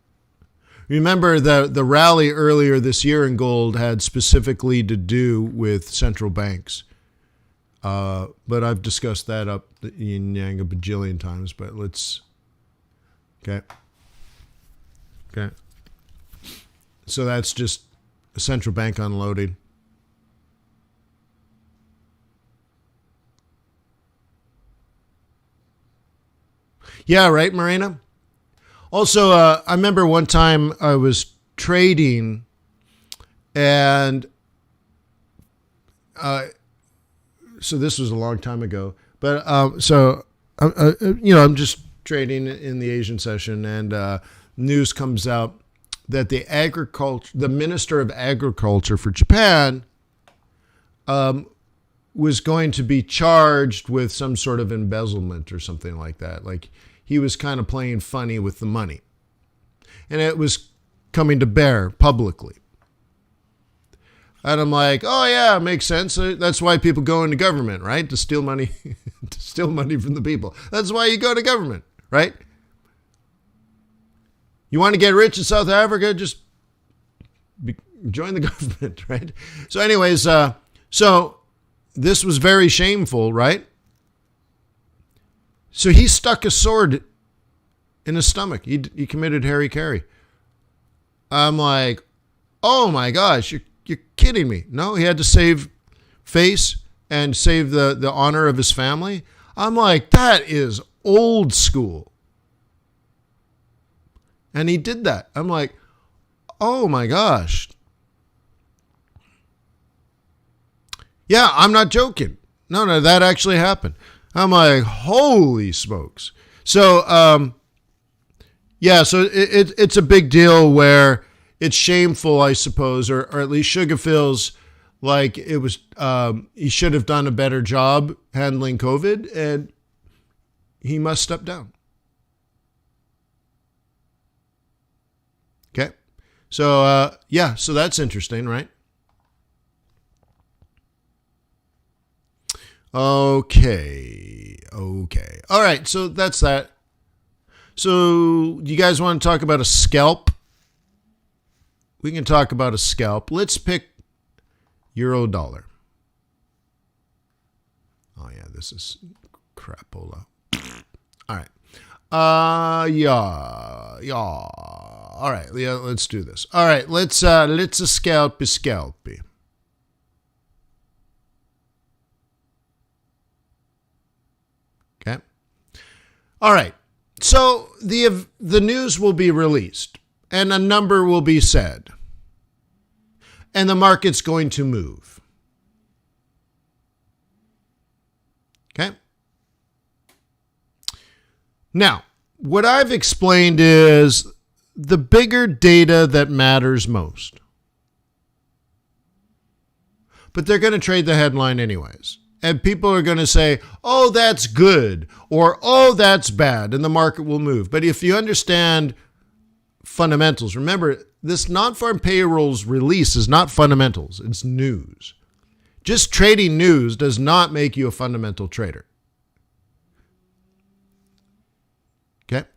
Remember, the rally earlier this year in gold had specifically to do with central banks. But I've discussed that up the yin yang a bajillion times, but let's... Okay. So that's just a central bank unloading. Yeah, right, Marina? Also, I remember one time I was trading, and so this was a long time ago. But I'm just trading in the Asian session, and news comes out that the Minister of Agriculture for Japan was going to be charged with some sort of embezzlement or something like that. Like, he was kind of playing funny with the money. And it was coming to bear publicly. And I'm like, oh yeah, it makes sense. That's why people go into government, right? To steal money, to steal money from the people. That's why you go to government, right? You want to get rich in South Africa? Just join the government, right? So anyways, so this was very shameful, right? So he stuck a sword in his stomach. He committed hara-kiri. I'm like, oh my gosh, you're kidding me. No, he had to save face and save the honor of his family. I'm like, that is old school. And he did that. I'm like, oh my gosh. Yeah, I'm not joking. No, that actually happened. I'm like, holy smokes. So, so it's a big deal where it's shameful, I suppose, or at least Sugar feels like it was, he should have done a better job handling COVID, and he must step down. Okay. So, so that's interesting, right? Okay. All right, so that's that. So, do you guys want to talk about a scalp? We can talk about a scalp. Let's pick euro dollar. Oh, yeah, this is crapola. All right. Yeah. All right, yeah, let's do this. All right, let's scalpy. Okay. All right. So the news will be released, and a number will be said, and the market's going to move. Okay. Now, what I've explained is the bigger data that matters most. But they're going to trade the headline anyways. And people are going to say, oh, that's good, or oh, that's bad, and the market will move. But if you understand fundamentals, remember, this non-farm payrolls release is not fundamentals, it's news. Just trading news does not make you a fundamental trader. Okay?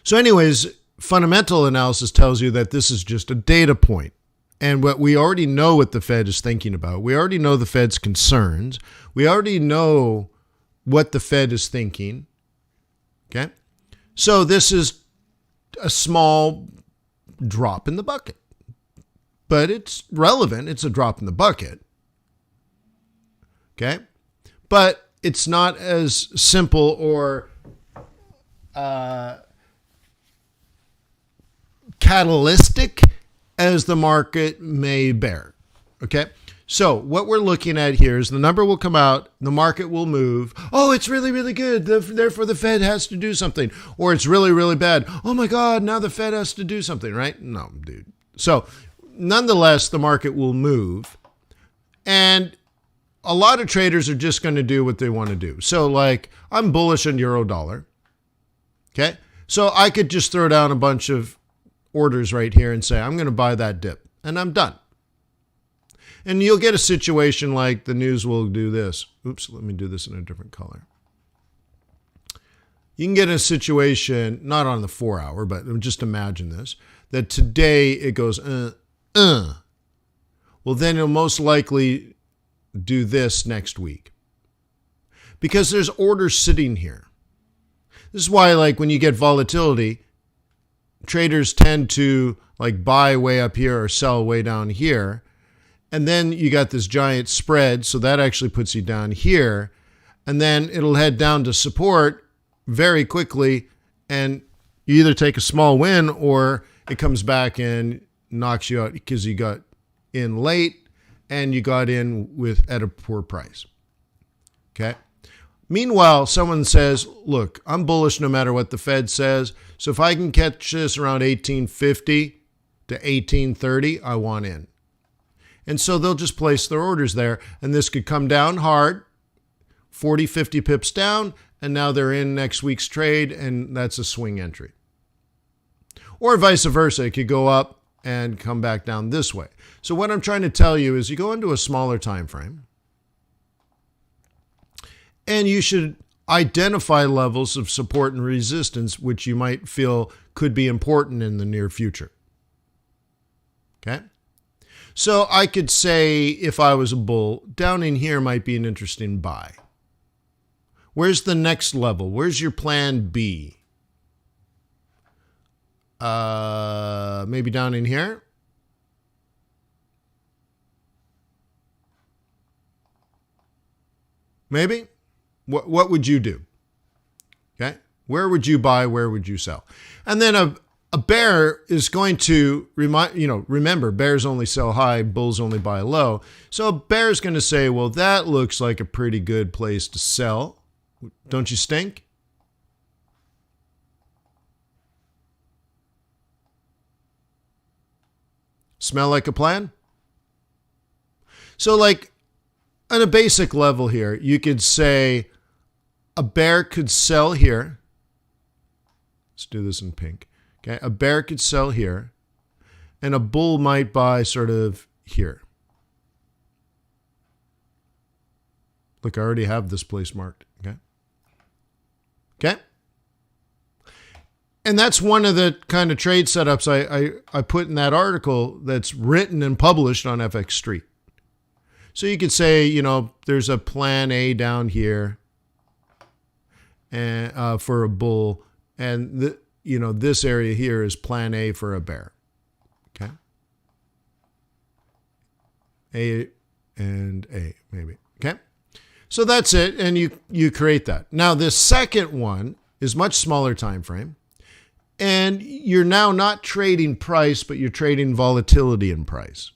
So anyways, fundamental analysis tells you that this is just a data point. And what we already know what the Fed is thinking about. We already know the Fed's concerns. We already know what the Fed is thinking. Okay? So this is a small drop in the bucket. But it's relevant. It's a drop in the bucket. Okay? But it's not as simple or catalytic as the market may bear. Okay? So what we're looking at here is the number will come out, the market will move. Oh, it's really, really good. Therefore, the Fed has to do something. Or it's really, really bad. Oh my God, now the Fed has to do something, right? No, dude. So nonetheless, the market will move. And a lot of traders are just going to do what they want to do. So like, I'm bullish on euro dollar. Okay? So I could just throw down a bunch of orders right here and say, I'm going to buy that dip. And I'm done. And you'll get a situation like the news will do this. Oops, let me do this in a different color. You can get a situation, not on the 4 hour, but just imagine this, that today it goes, Well, then it'll most likely do this next week. Because there's orders sitting here. This is why, like, when you get volatility, traders tend to like buy way up here or sell way down here. And then you got this giant spread. So that actually puts you down here. And then it'll head down to support very quickly. And you either take a small win or it comes back and knocks you out because you got in late and you got in at a poor price. Okay. Meanwhile, someone says, look, I'm bullish no matter what the Fed says. So if I can catch this around 1850 to 1830, I want in. And so they'll just place their orders there. And this could come down hard, 40, 50 pips down. And now they're in next week's trade. And that's a swing entry. Or vice versa. It could go up and come back down this way. So what I'm trying to tell you is you go into a smaller time frame. And you should identify levels of support and resistance, which you might feel could be important in the near future. Okay? So I could say, if I was a bull, down in here might be an interesting buy. Where's the next level? Where's your plan B? Maybe down in here? Maybe? What would you do? Okay? Where would you buy? Where would you sell? And then a bear is going to remember, bears only sell high, bulls only buy low. So a bear is going to say, well, that looks like a pretty good place to sell. Don't you stink? Smell like a plan? So like on a basic level here, you could say a bear could sell here. Let's do this in pink. Okay, a bear could sell here, and a bull might buy sort of here. Look, I already have this place marked. Okay. Okay. And that's one of the kind of trade setups I put in that article that's written and published on FXStreet. So you could say, there's a plan A down here and for a bull, and this area here is plan A for a bear. Okay. A and A, maybe. Okay. So that's it, and you create that. Now this second one is much smaller time frame, and you're now not trading price, but you're trading volatility in price.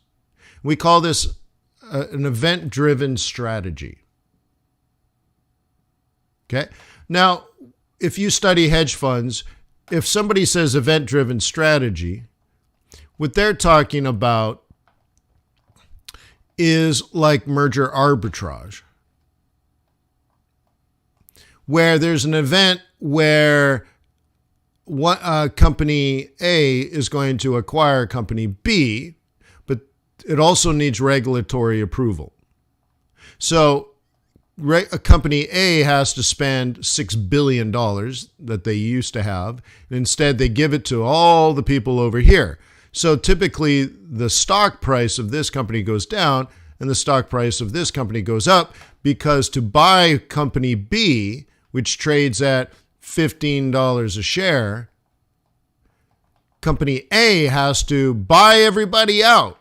We call this an event-driven strategy. Okay. Now, if you study hedge funds, if somebody says event-driven strategy, what they're talking about is like merger arbitrage. where there's an event where company A is going to acquire company B, but it also needs regulatory approval. So company A has to spend $6 billion that they used to have. And instead, they give it to all the people over here. So typically, the stock price of this company goes down and the stock price of this company goes up, because to buy company B, which trades at $15 a share, company A has to buy everybody out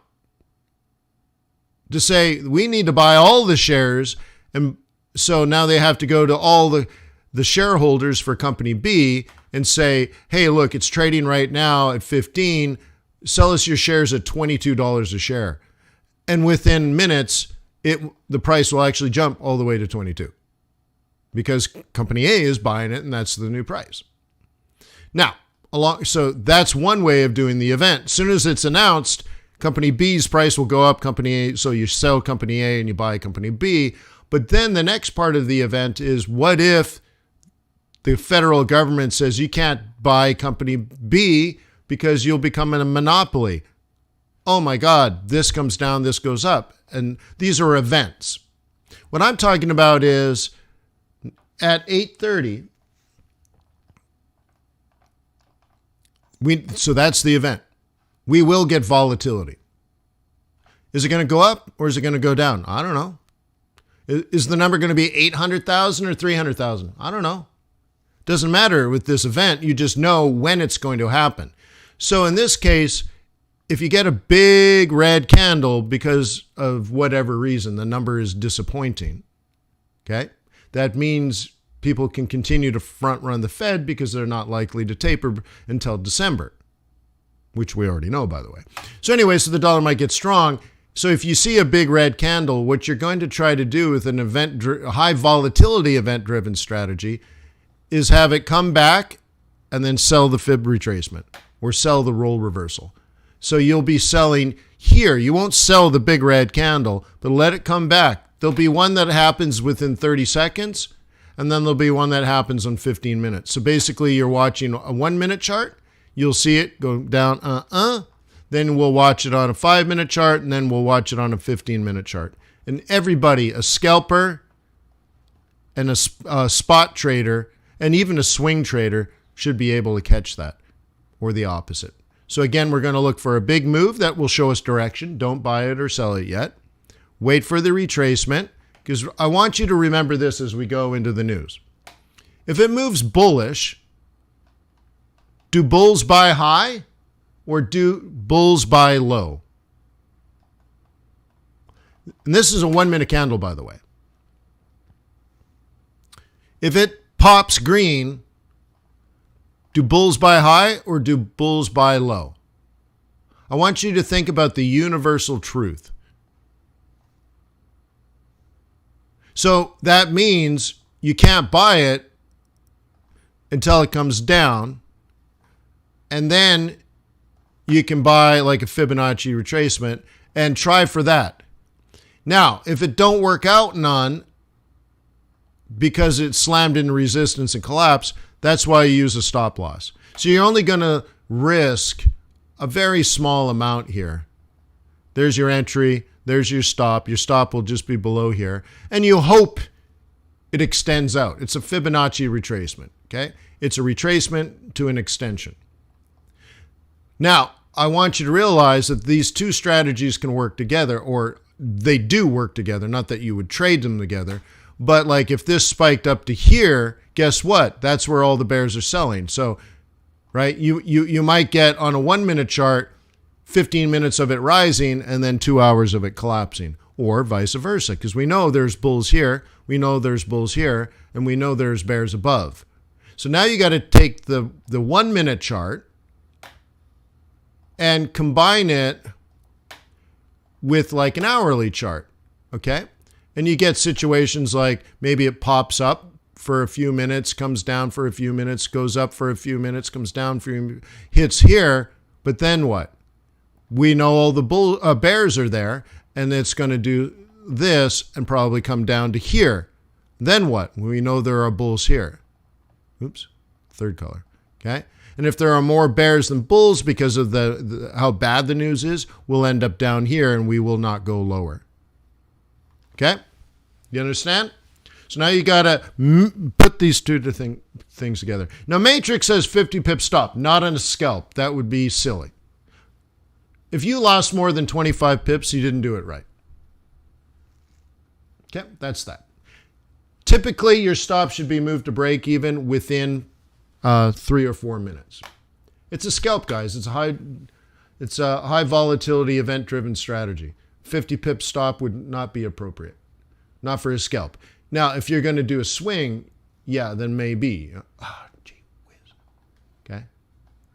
to say, we need to buy all the shares. And so now they have to go to all the shareholders for company B and say, hey, look, it's trading right now at 15. Sell us your shares at $22 a share. And within minutes, the price will actually jump all the way to 22 because company A is buying it and that's the new price. Now, so that's one way of doing the event. As soon as it's announced, company B's price will go up, company A, so you sell company A and you buy company B. But then the next part of the event is, what if the federal government says you can't buy company B because you'll become a monopoly? Oh my God, this comes down, this goes up. And these are events. What I'm talking about is at 8:30, so that's the event. We will get volatility. Is it going to go up or is it going to go down? I don't know. Is the number going to be 800,000 or 300,000? I don't know. Doesn't matter with this event. You just know when it's going to happen. So in this case, if you get a big red candle because of whatever reason, the number is disappointing, okay? That means people can continue to front run the Fed because they're not likely to taper until December, which we already know, by the way. So anyway, so the dollar might get strong. So if you see a big red candle, what you're going to try to do with an a high volatility event-driven strategy is have it come back and then sell the fib retracement or sell the roll reversal. So you'll be selling here. You won't sell the big red candle, but let it come back. There'll be one that happens within 30 seconds, and then there'll be one that happens in 15 minutes. So basically, you're watching a 1 minute chart. You'll see it go down, Then we'll watch it on a 5 minute chart, and then we'll watch it on a 15-minute chart. And everybody, a scalper and a spot trader, and even a swing trader should be able to catch that, or the opposite. So again, we're going to look for a big move that will show us direction. Don't buy it or sell it yet. Wait for the retracement, because I want you to remember this as we go into the news. If it moves bullish, do bulls buy high or do bulls buy low? And this is a 1 minute candle, by the way. If it pops green, do bulls buy high or do bulls buy low? I want you to think about the universal truth. So that means you can't buy it until it comes down, and then you can buy like a Fibonacci retracement and try for that. Now, if it don't work out none because it slammed into resistance and collapsed, that's why you use a stop loss. So you're only going to risk a very small amount here. There's your entry. There's your stop. Your stop will just be below here. And you hope it extends out. It's a Fibonacci retracement, okay? It's a retracement to an extension. Now, I want you to realize that these two strategies can work together, or they do work together, not that you would trade them together. But like if this spiked up to here, guess what? That's where all the bears are selling. So, right, you might get on a 1 minute chart 15 minutes of it rising and then 2 hours of it collapsing, or vice versa, because we know there's bulls here, we know there's bulls here, and we know there's bears above. So now you got to take the 1 minute chart and combine it with like an hourly chart, okay? And you get situations like maybe it pops up for a few minutes, comes down for a few minutes, goes up for a few minutes, comes down for a few, hits here, but then what? We know all the bears are there, and it's going to do this and probably come down to here Then what? We know there are bulls here. Oops, third color. Okay. And if there are more bears than bulls because of how bad the news is, we'll end up down here and we will not go lower. Okay? You understand? So now you got to put these two things together. Now, Matrix says 50 pip stop, not on a scalp. That would be silly. If you lost more than 25 pips, you didn't do it right. Okay, that's that. Typically, your stop should be moved to break even within 3 or 4 minutes. It's a scalp, guys. It's a high volatility event driven strategy. 50 pip stop would not be appropriate. Not for a scalp. Now, if you're going to do a swing, yeah, then maybe. Gee whiz. Okay.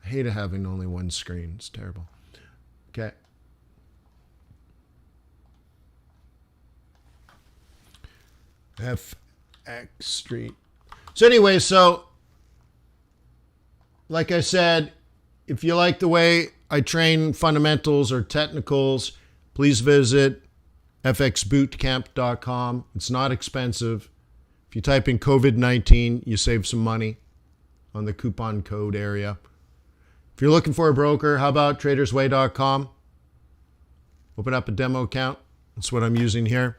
I hate having only one screen. It's terrible. Okay. FXStreet. So anyway, like I said, if you like the way I train fundamentals or technicals, please visit FXBootcamp.com. It's not expensive. If you type in COVID-19, you save some money on the coupon code area. If you're looking for a broker, how about tradersway.com? Open up a demo account. That's what I'm using here.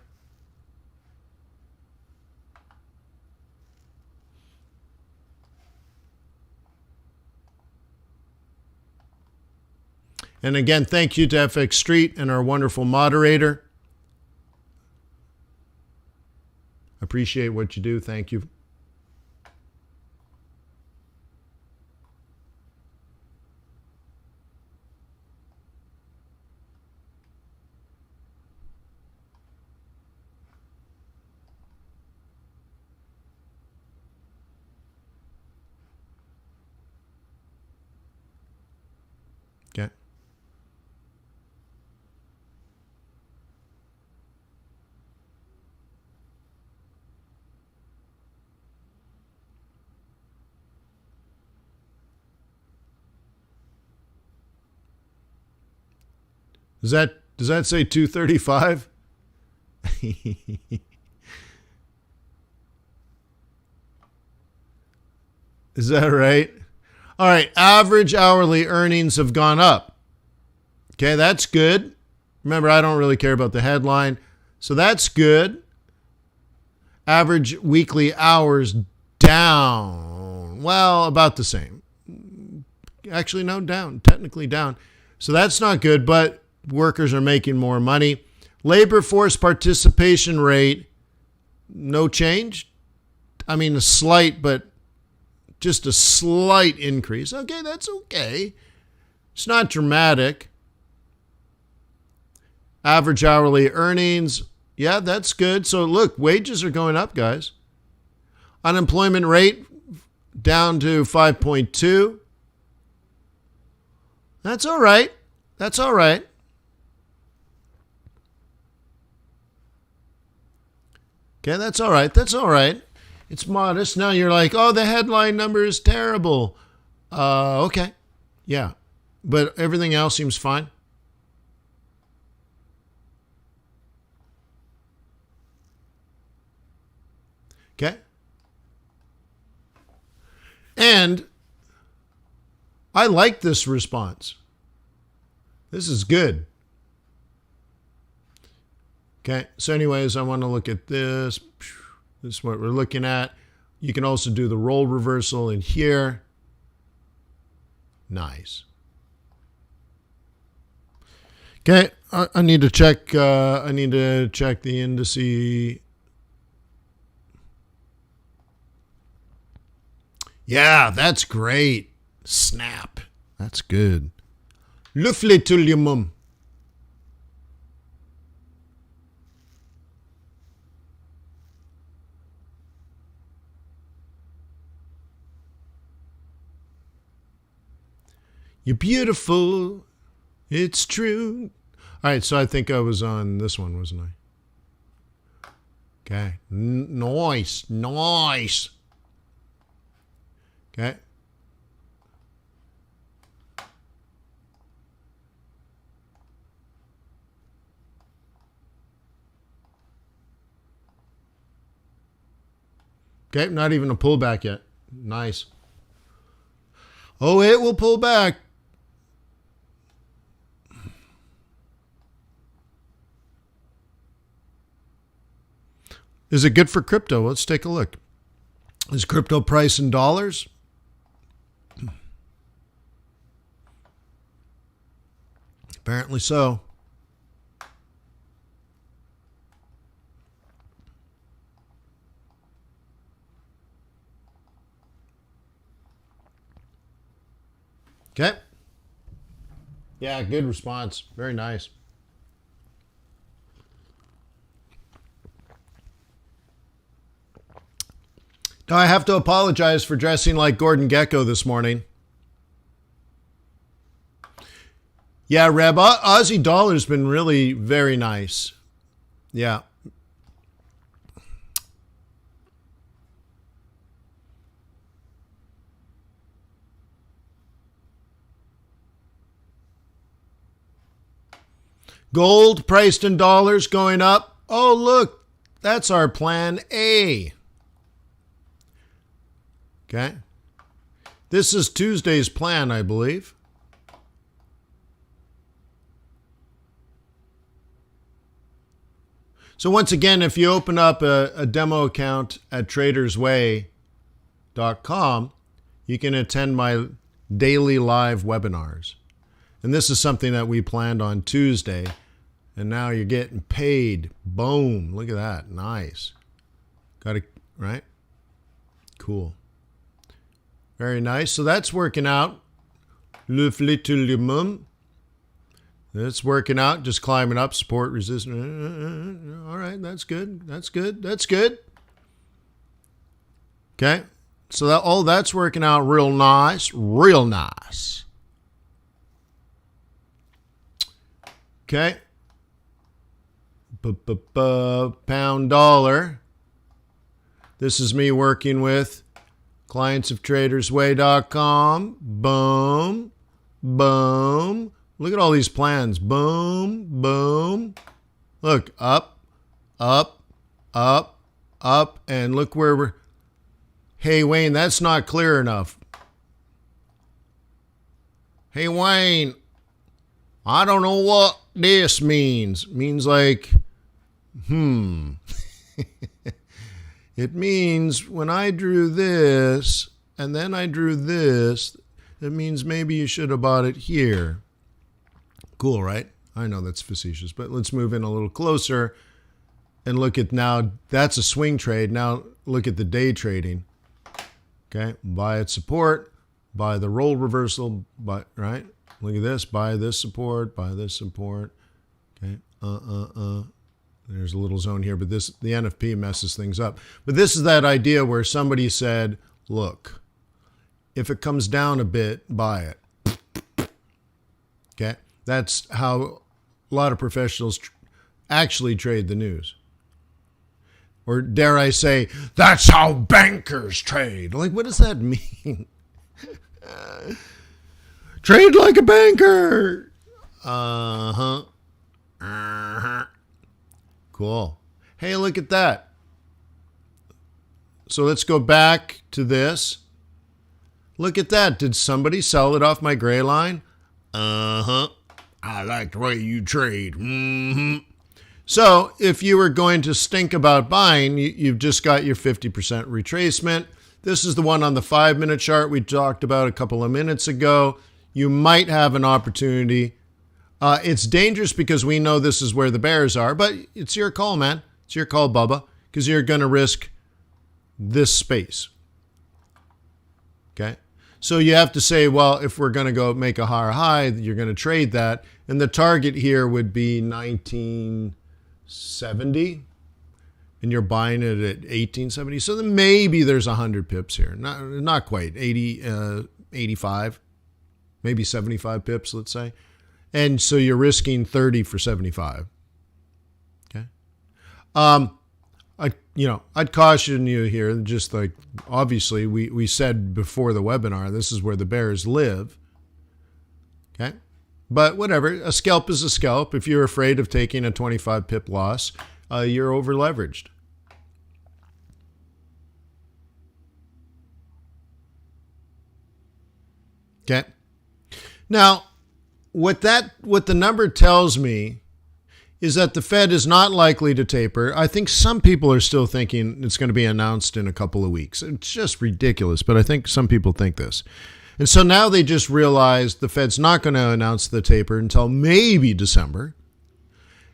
And again, thank you to FX Street and our wonderful moderator. Appreciate what you do. Thank you. Okay. Does that say 235? Is that right? All right, average hourly earnings have gone up. Okay, that's good. Remember, I don't really care about the headline, so that's good. Average weekly hours down. Well, about the same. Actually, no, down. Technically down. So that's not good, but workers are making more money. Labor force participation rate, no change. I mean, a slight, but just a slight increase. Okay, that's okay. It's not dramatic. Average hourly earnings, yeah, that's good. So look, wages are going up, guys. Unemployment rate down to 5.2. That's all right. That's all right. Okay, that's all right. That's all right. It's modest. Now you're like, oh, the headline number is terrible. Okay. Yeah. But everything else seems fine. Okay. And I like this response. This is good. Okay, so anyways, I want to look at this. This is what we're looking at. You can also do the role reversal in here. Nice. Okay, I need to check. The indice. Yeah, that's great. Snap. That's good. Le flétulium. You're beautiful. It's true. All right, so I think I was on this one, wasn't I? Okay. Nice. Nice. Okay. Okay, not even a pullback yet. Nice. Oh, it will pull back. Is it good for crypto? Let's take a look. Is crypto price in dollars? Apparently so. Okay. Yeah, good response. Very nice. Now I have to apologize for dressing like Gordon Gekko this morning. Yeah, Reb, Aussie dollar's been really very nice. Yeah. Gold priced in dollars going up. Oh, look, that's our plan A. Okay. This is Tuesday's plan, I believe. So once again, if you open up a demo account at tradersway.com, you can attend my daily live webinars. And this is something that we planned on Tuesday. And now you're getting paid. Boom. Look at that. Nice. Got it, right? Cool. Very nice. So that's working out. Le flitulumum. It's working out. Just climbing up. Support, resistance. All right. That's good. That's good. That's good. Okay. So that's working out real nice. Real nice. Okay. Pound dollar. This is me working with clients of tradersway.com. Boom. Boom. Look at all these plans. Boom. Boom. Look, up, up, up, up. And look where we're. Hey, Wayne, that's not clear enough. Hey, Wayne, I don't know what this means. It means like, It means when I drew this and then I drew this, it means maybe you should have bought it here. Cool, right? I know that's facetious, but let's move in a little closer and look at now. That's a swing trade. Now look at the day trading. Okay, buy at support, buy the roll reversal, buy, right? Look at this, buy this support, buy this support. Okay, There's a little zone here, but the NFP messes things up. But this is that idea where somebody said, look, if it comes down a bit, buy it. Okay, that's how a lot of professionals actually trade the news. Or dare I say, that's how bankers trade. Like, what does that mean? Trade like a banker. Cool. Hey, look at that. So let's go back to this. Look at that. Did somebody sell it off my gray line? I like the way you trade. So if you were going to stink about buying, you've just got your 50% retracement. This is the one on the 5-minute chart we talked about a couple of minutes ago. You might have an opportunity. It's dangerous because we know this is where the bears are, but it's your call, man. It's your call, Bubba, because you're going to risk this space. Okay? So you have to say, well, if we're going to go make a higher high, you're going to trade that. And the target here would be 1970, and you're buying it at 1870. So then maybe there's 100 pips here. Not quite, 80, 85, maybe 75 pips, let's say. And so you're risking 30 for 75. Okay. I'd caution you here, just like, obviously we said before the webinar, this is where the bears live. Okay. But whatever, a scalp is a scalp. If you're afraid of taking a 25 pip loss, you're over leveraged. Okay. Now, what the number tells me is that the Fed is not likely to taper. I think some people are still thinking it's going to be announced in a couple of weeks. It's just ridiculous, but I think some people think this. And so now they just realized the Fed's not going to announce the taper until maybe December.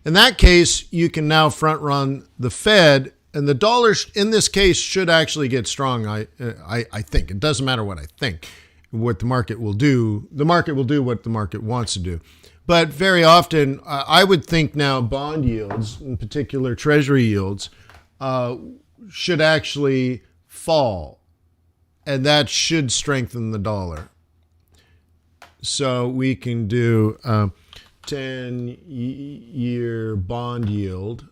In that case, you can now front run the Fed, and the dollar in this case should actually get strong. I think it doesn't matter what I think, what the market will do. The market will do what the market wants to do. But very often, I would think now bond yields, in particular Treasury yields, should actually fall, and that should strengthen the dollar. So we can do 10-year bond yield,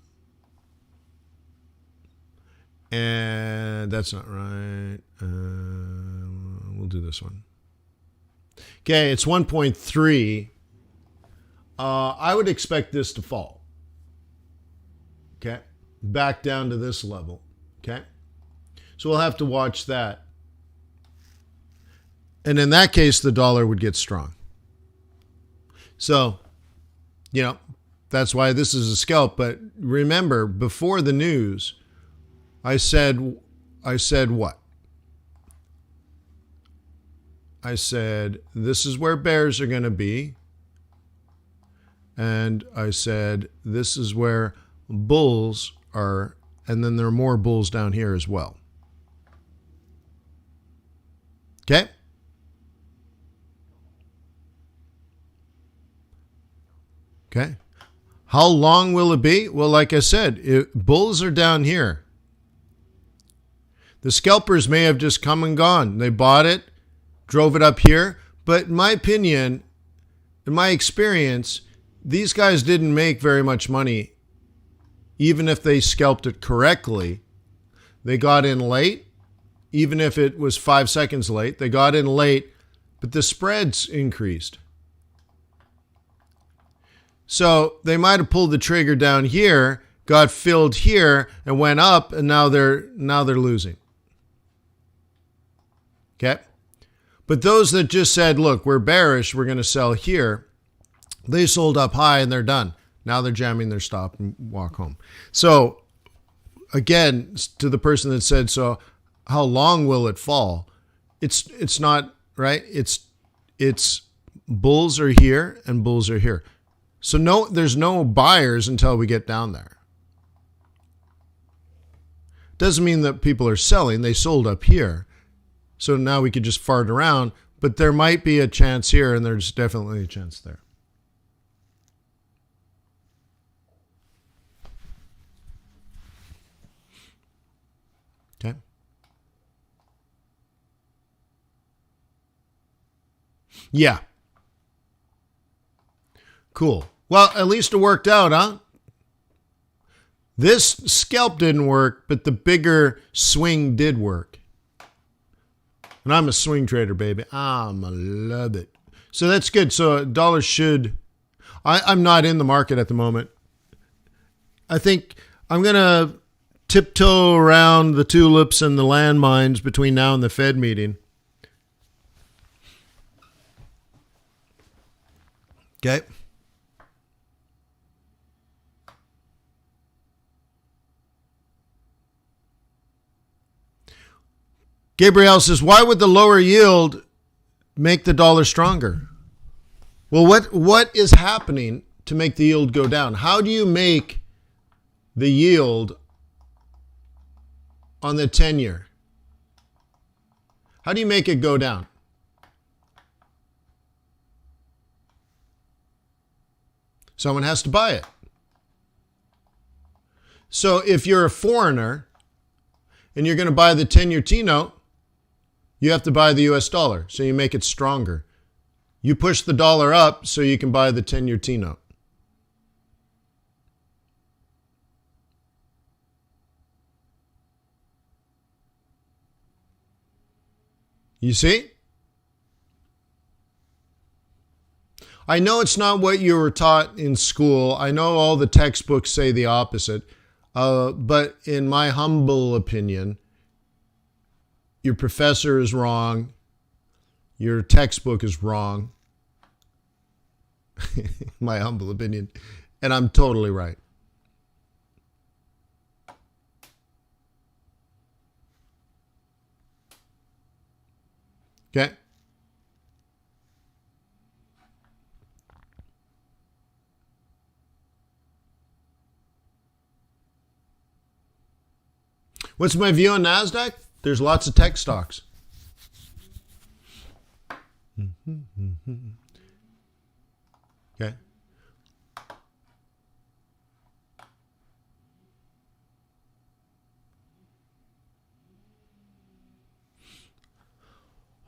and that's not right. We'll do this one. Okay, it's 1.3. I would expect this to fall. Okay, back down to this level. Okay, so we'll have to watch that. And in that case, the dollar would get strong. So, that's why this is a scalp. But remember, before the news, I said what? I said, this is where bears are going to be. And I said, this is where bulls are. And then there are more bulls down here as well. Okay? Okay. How long will it be? Well, like I said, bulls are down here. The scalpers may have just come and gone. They bought it, drove it up here. But in my opinion, in my experience, these guys didn't make very much money, even if they scalped it correctly. They got in late, even if it was 5 seconds late. They got in late, but the spreads increased. So they might have pulled the trigger down here, got filled here, and went up, and now they're losing. Okay? But those that just said, look, we're bearish, we're going to sell here, they sold up high and they're done. Now they're jamming their stop and walk home. So again, to the person that said, so how long will it fall? It's not, right? It's bulls are here and bulls are here. So there's no buyers until we get down there. Doesn't mean that people are selling. They sold up here. So now we could just fart around, but there might be a chance here and there's definitely a chance there. Okay. Yeah. Cool. Well, at least it worked out, huh? This scalp didn't work, but the bigger swing did work. And I'm a swing trader, baby. I love it. So that's good. So dollar should... I'm not in the market at the moment. I think I'm going to tiptoe around the tulips and the landmines between now and the Fed meeting. Okay. Gabriel says, why would the lower yield make the dollar stronger? Well, what is happening to make the yield go down? How do you make the yield on the 10-year? How do you make it go down? Someone has to buy it. So if you're a foreigner and you're going to buy the 10-year T-note, you have to buy the US dollar, so you make it stronger. You push the dollar up so you can buy the 10-year T-note. You see? I know it's not what you were taught in school. I know all the textbooks say the opposite. But in my humble opinion, your professor is wrong. your textbook is wrong. My humble opinion. And I'm totally right. Okay? What's my view on NASDAQ? There's lots of tech stocks. Okay.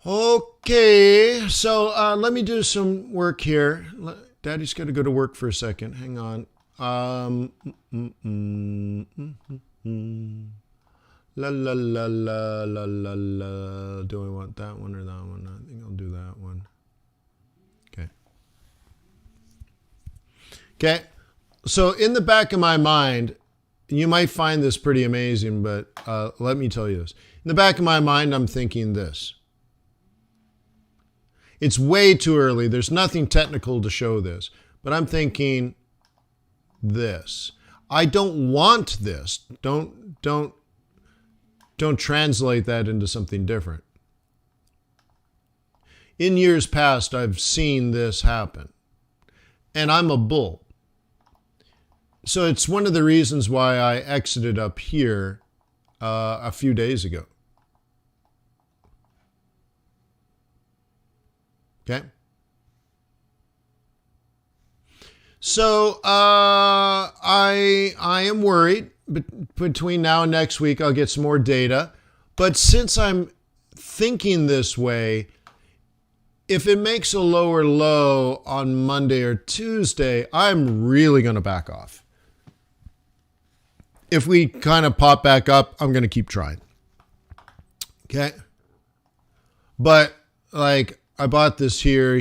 Okay, so let me do some work here. Daddy's got to go to work for a second. Hang on. La la la la la la la. Do I want that one or that one? I think I'll do that one. Okay. Okay. So in the back of my mind, you might find this pretty amazing, but let me tell you this. In the back of my mind, I'm thinking this. It's way too early. There's nothing technical to show this, but I'm thinking this. I don't want this. Don't translate that into something different. In years past, I've seen this happen, and I'm a bull. So it's one of the reasons why I exited up here a few days ago. Okay. So I am worried. But between now and next week, I'll get some more data. But since I'm thinking this way, if it makes a lower low on Monday or Tuesday, I'm really going to back off. If we kind of pop back up, I'm going to keep trying. Okay. But like I bought this here,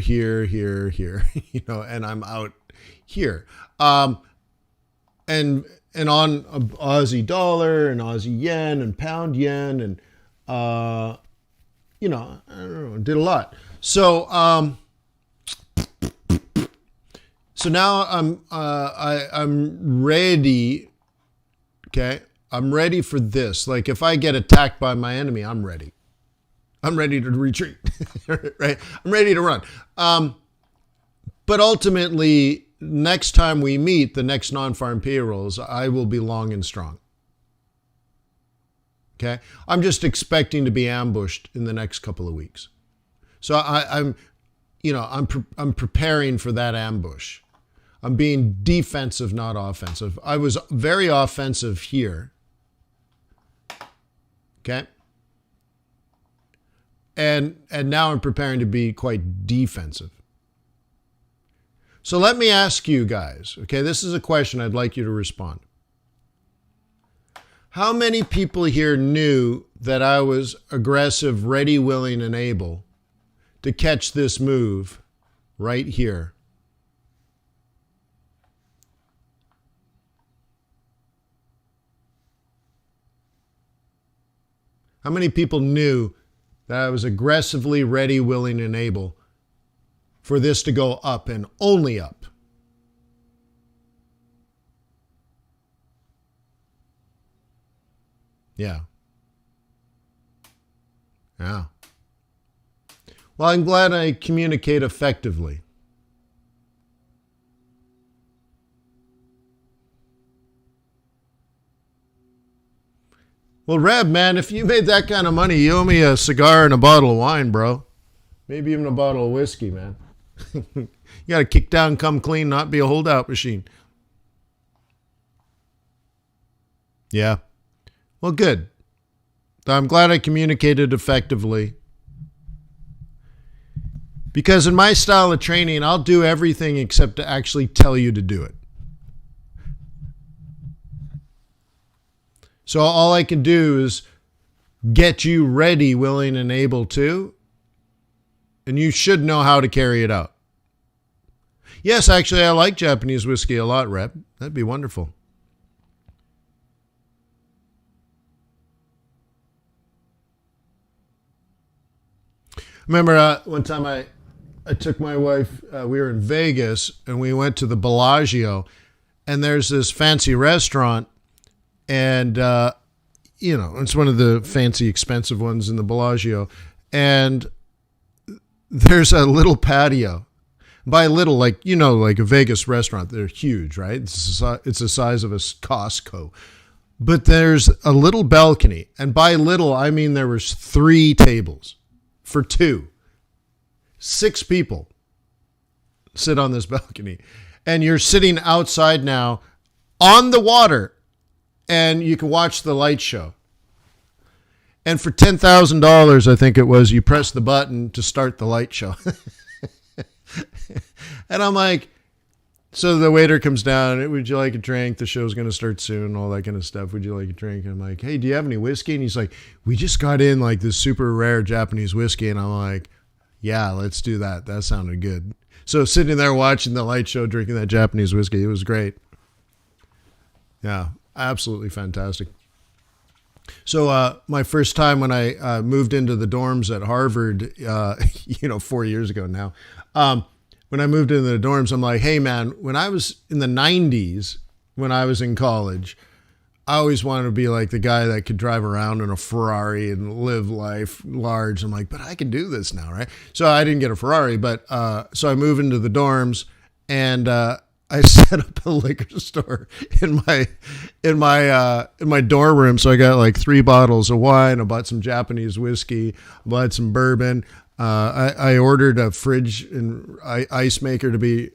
and I'm out here. And on Aussie dollar and Aussie yen and pound yen and, I don't know, did a lot. So, so now I'm ready. Okay. I'm ready for this. Like if I get attacked by my enemy, I'm ready. I'm ready to retreat, right? I'm ready to run. But ultimately, next time we meet, the next non-farm payrolls, I will be long and strong. Okay? I'm just expecting to be ambushed in the next couple of weeks. So I'm preparing for that ambush. I'm being defensive, not offensive. I was very offensive here. Okay? And now I'm preparing to be quite defensive. So let me ask you guys, okay, this is a question I'd like you to respond. How many people here knew that I was aggressive, ready, willing, and able to catch this move right here? How many people knew that I was aggressively ready, willing, and able for this to go up and only up? Yeah. Yeah. Well, I'm glad I communicate effectively. Well, Reb, man, if you made that kind of money, you owe me a cigar and a bottle of wine, bro. Maybe even a bottle of whiskey, man. You got to kick down, come clean, not be a holdout machine. Yeah. Well, good. I'm glad I communicated effectively. Because in my style of training, I'll do everything except to actually tell you to do it. So all I can do is get you ready, willing, and able to. And you should know how to carry it out. Yes, actually, I like Japanese whiskey a lot, Rep. That'd be wonderful. Remember one time I took my wife, we were in Vegas, and we went to the Bellagio, and there's this fancy restaurant, and, it's one of the fancy, expensive ones in the Bellagio, and there's a little patio. By little, like a Vegas restaurant, they're huge, right? It's the size of a Costco. But there's a little balcony. And by little, I mean there was 3 tables for 2. 6 people sit on this balcony. And you're sitting outside now on the water, and you can watch the light show. And for $10,000, I think it was, you press the button to start the light show. And I'm like, so the waiter comes down, would you like a drink? The show's going to start soon, all that kind of stuff. Would you like a drink? And I'm like, hey, do you have any whiskey? And he's like, we just got in like this super rare Japanese whiskey. And I'm like, yeah, let's do that. That sounded good. So sitting there watching the light show, drinking that Japanese whiskey, it was great. Yeah, absolutely fantastic. So my first time when I moved into the dorms at Harvard, 4 years ago now, when I moved into the dorms, I'm like, hey, man, when I was in the 90s, when I was in college, I always wanted to be like the guy that could drive around in a Ferrari and live life large. I'm like, but I can do this now, right? So I didn't get a Ferrari, but so I moved into the dorms, and I set up a liquor store in my dorm room. So I got like 3 bottles of wine. I bought some Japanese whiskey, bought some bourbon. I ordered a fridge and ice maker to be,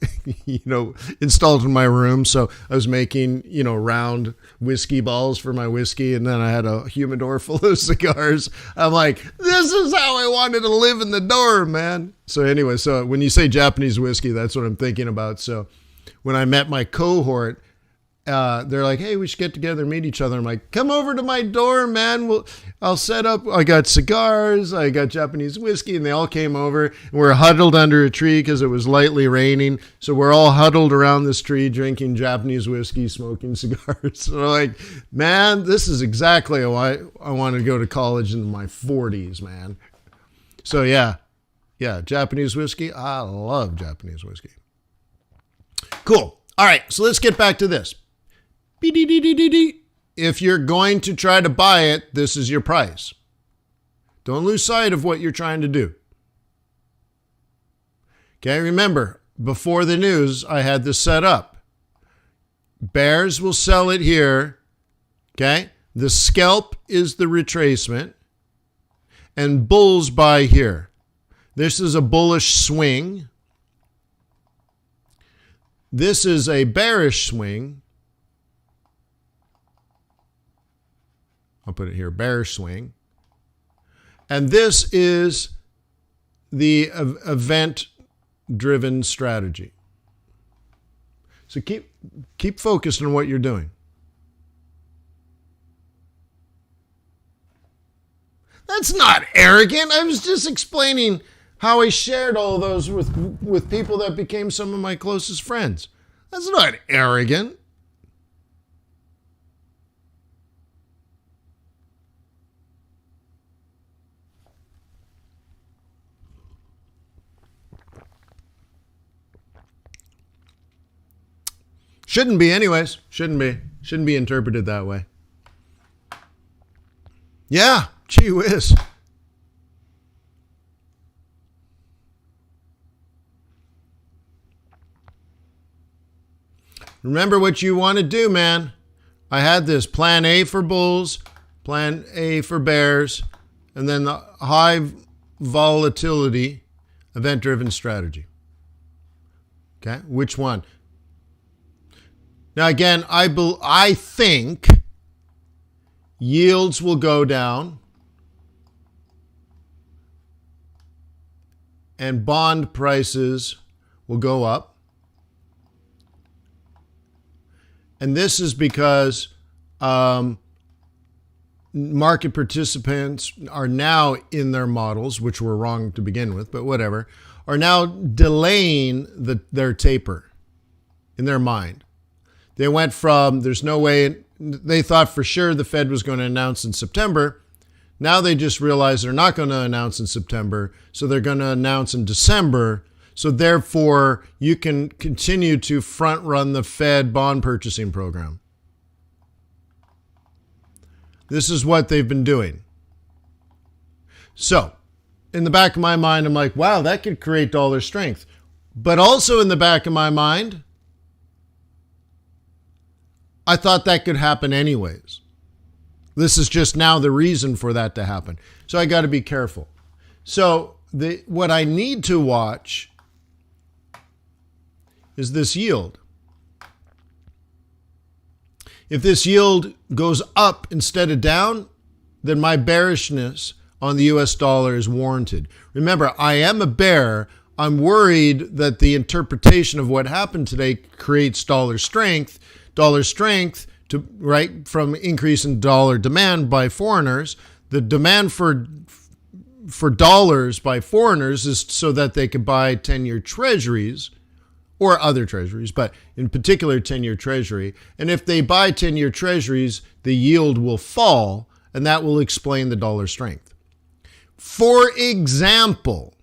installed in my room. So I was making, round whiskey balls for my whiskey. And then I had a humidor full of cigars. I'm like, this is how I wanted to live in the dorm, man. So anyway, so when you say Japanese whiskey, that's what I'm thinking about. So when I met my cohort, they're like, hey, we should get together and meet each other. I'm like, come over to my dorm, man. I'll set up. I got cigars. I got Japanese whiskey. And they all came over. And we're huddled under a tree because it was lightly raining. So we're all huddled around this tree drinking Japanese whiskey, smoking cigars. So like, man, this is exactly why I wanted to go to college in my 40s, man. So yeah, Japanese whiskey. I love Japanese whiskey. Cool. All right, so let's get back to this. If you're going to try to buy it, this is your price. Don't lose sight of what you're trying to do. Okay, remember, before the news, I had this set up. Bears will sell it here. Okay, the scalp is the retracement, and bulls buy here. This is a bullish swing. This is a bearish swing. I'll put it here, bearish swing. And this is the event-driven strategy. So keep focused on what you're doing. That's not arrogant. I was just explaining how I shared all those with people that became some of my closest friends. That's not arrogant. Shouldn't be anyways. Shouldn't be. Shouldn't be interpreted that way. Yeah, gee whiz. Remember what you want to do, man. I had this plan A for bulls, plan A for bears, and then the high volatility event-driven strategy. Okay, which one? Now, again, I think yields will go down and bond prices will go up. And this is because market participants are now in their models, which were wrong to begin with, but whatever, are now delaying their taper in their mind. They went from, there's no way, they thought for sure the Fed was going to announce in September. Now they just realize they're not going to announce in September, so they're going to announce in December. So therefore, you can continue to front run the Fed bond purchasing program. This is what they've been doing. So in the back of my mind, I'm like, wow, that could create dollar strength. But also in the back of my mind, I thought that could happen anyways. This is just now the reason for that to happen. So I got to be careful. So what I need to watch is this yield. If this yield goes up instead of down, then my bearishness on the US dollar is warranted. Remember, I am a bear. I'm worried that the interpretation of what happened today creates dollar strength to right from increase in dollar demand by foreigners. The demand for dollars by foreigners is so that they could buy 10-year treasuries or other treasuries, but in particular 10-year treasury. And if they buy 10-year treasuries, the yield will fall, and that will explain the dollar strength. For example,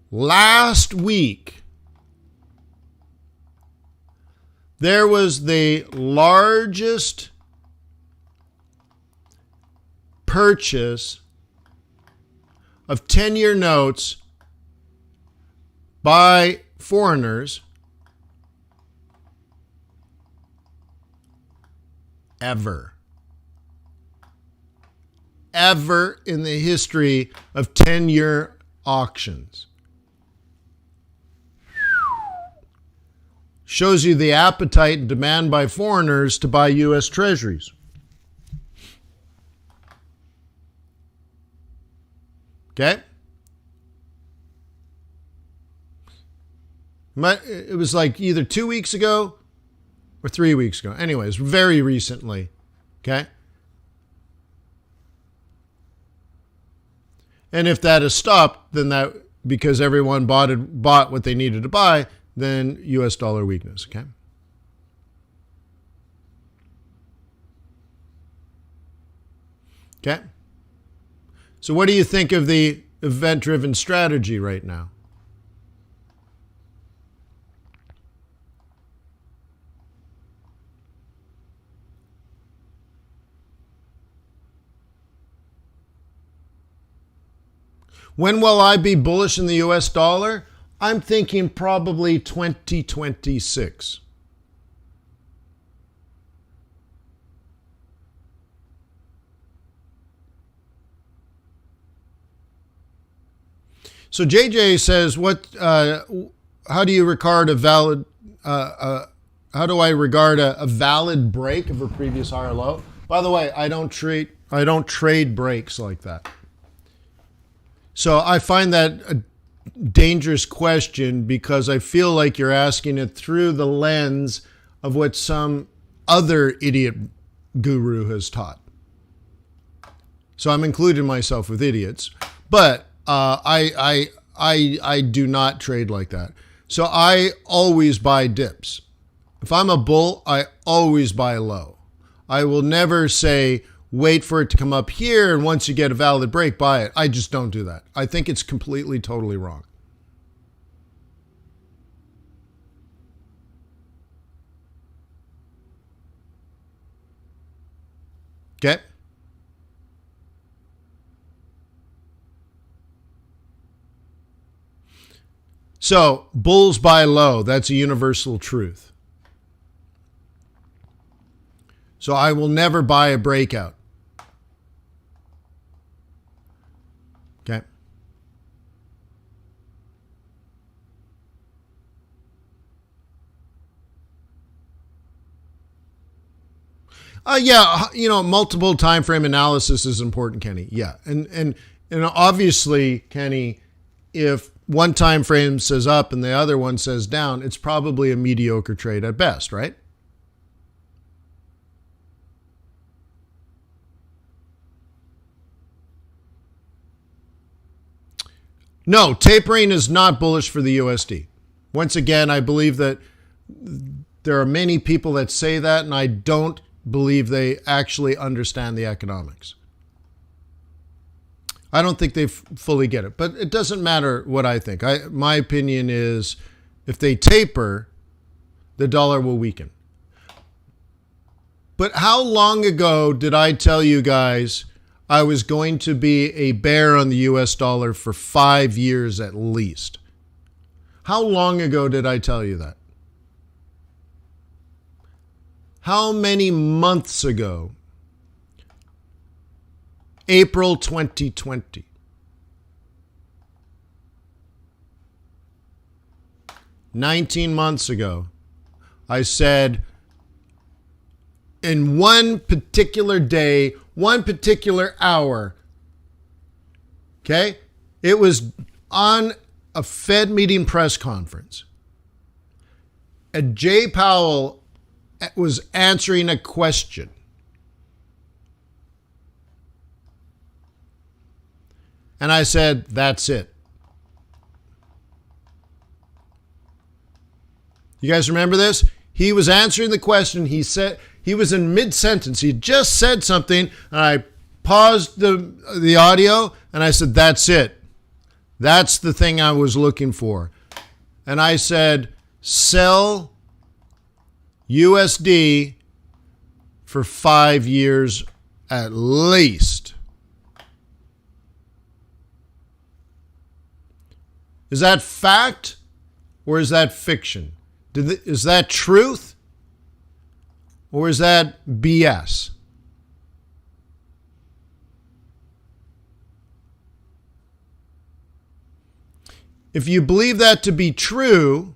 last week, there was the largest purchase of 10-year notes by foreigners ever in the history of 10-year auctions. Shows you the appetite and demand by foreigners to buy U.S. treasuries. Okay? It was like either 2 weeks ago or 3 weeks ago. Anyways, very recently. Okay? And if that has stopped, then that, because everyone bought what they needed to buy, then US dollar weakness, okay? Okay? So what do you think of the event-driven strategy right now? When will I be bullish in the US dollar? I'm thinking probably 2026. So JJ says, how do you regard a valid, how do I regard a valid break of a previous higher low? By the way, I don't trade breaks like that. So I find that a dangerous question because I feel like you're asking it through the lens of what some other idiot guru has taught. So I'm including myself with idiots, but I do not trade like that. So I always buy dips. If I'm a bull, I always buy low. I will never say, wait for it to come up here, and once you get a valid break, buy it. I just don't do that. I think it's completely, totally wrong. Okay? So, bulls buy low. That's a universal truth. So I will never buy a breakout. Okay. Yeah, multiple time frame analysis is important, Kenny. Yeah. And obviously, Kenny, if one time frame says up and the other one says down, it's probably a mediocre trade at best, right? No, tapering is not bullish for the USD. Once again, I believe that there are many people that say that, and I don't believe they actually understand the economics. I don't think they fully get it, but it doesn't matter what I think. My opinion is if they taper, the dollar will weaken. But how long ago did I tell you guys I was going to be a bear on the US dollar for 5 years at least? How long ago did I tell you that? How many months ago? April 2020. "19 months ago, I said in one particular day, one particular hour, okay? It was on a Fed meeting press conference. And Jay Powell was answering a question. And I said, that's it. You guys remember this? He was answering the question. He said, he was in mid-sentence. He just said something, and I paused the audio, and I said, that's it. That's the thing I was looking for. And I said, sell USD for 5 years at least. Is that fact or is that fiction? Is that truth or is that BS? If you believe that to be true,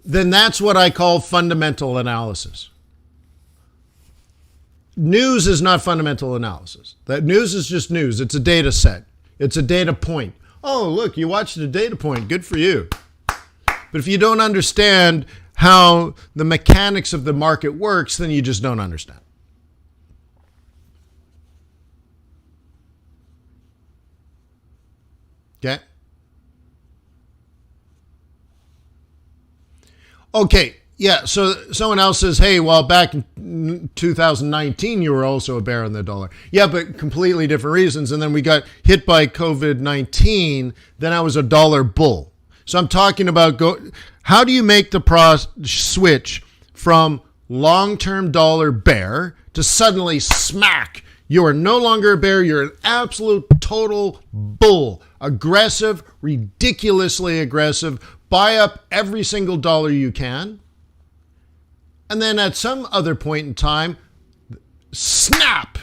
then that's what I call fundamental analysis. News is not fundamental analysis. That news is just news. It's a data set. It's a data point. Oh, look, you watched a data point. Good for you. But if you don't understand how the mechanics of the market works, then you just don't understand. Okay? Okay, yeah, so someone else says, hey, well, back in 2019, you were also a bear on the dollar. Yeah, but completely different reasons. And then we got hit by COVID-19. Then I was a dollar bull. So I'm talking about how do you make the switch from long-term dollar bear to suddenly smack? You are no longer a bear. You're an absolute total bull. Aggressive, ridiculously aggressive. Buy up every single dollar you can. And then at some other point in time, snap,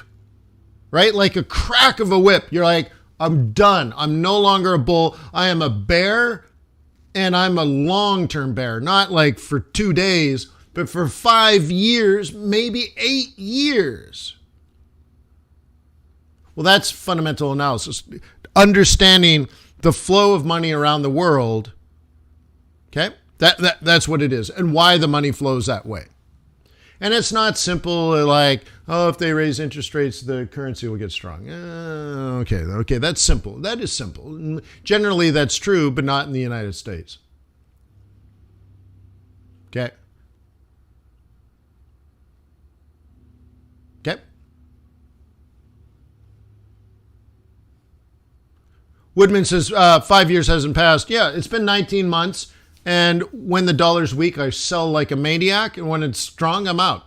right? Like a crack of a whip. You're like, I'm done. I'm no longer a bull. I am a bear, and I'm a long-term bear. Not like for 2 days, but for 5 years, maybe 8 years. Well, that's fundamental analysis. Understanding the flow of money around the world, okay? That's what it is, and why the money flows that way. And it's not simple like, oh, if they raise interest rates, the currency will get strong. Okay, that's simple. That is simple. Generally, that's true, but not in the United States. Okay. Okay. Woodman says 5 years hasn't passed. Yeah, it's been 19 months. And when the dollar's weak, I sell like a maniac. And when it's strong, I'm out.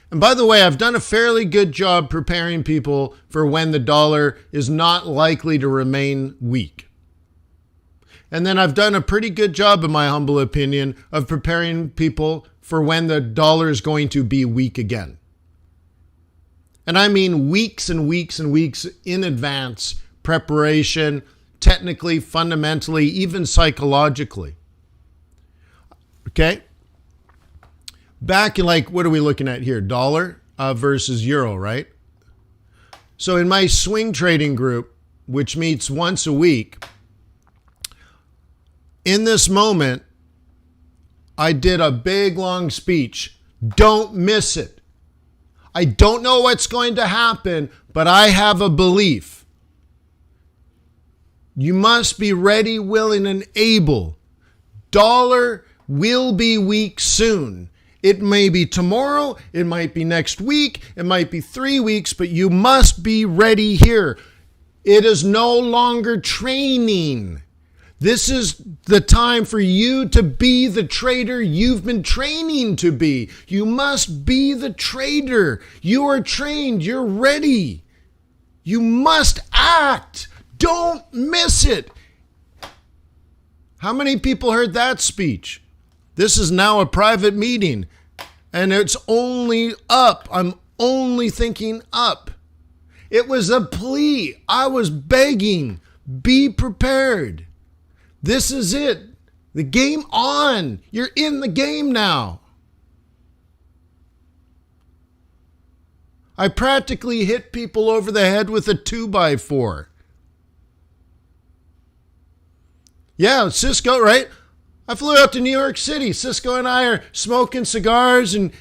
And by the way, I've done a fairly good job preparing people for when the dollar is not likely to remain weak. And then I've done a pretty good job, in my humble opinion, of preparing people for when the dollar is going to be weak again. And I mean weeks and weeks and weeks in advance, preparation, technically, fundamentally, even psychologically. Okay? Back in what are we looking at here? Dollar versus euro, right? So in my swing trading group, which meets once a week, in this moment, I did a big, long speech. Don't miss it. I don't know what's going to happen, but I have a belief. You must be ready, willing, and able. Dollar will be weak soon. It may be tomorrow, it might be next week, it might be 3 weeks, but you must be ready here. It is no longer training. This is the time for you to be the trader you've been training to be. You must be the trader. You are trained. You're ready. You must act. Don't miss it. How many people heard that speech? This is now a private meeting, and it's only up. I'm only thinking up. It was a plea. I was begging. Be prepared. This is it. The game on. You're in the game now. I practically hit people over the head with a 2x4. Yeah, Cisco, right? I flew out to New York City. Cisco and I are smoking cigars and,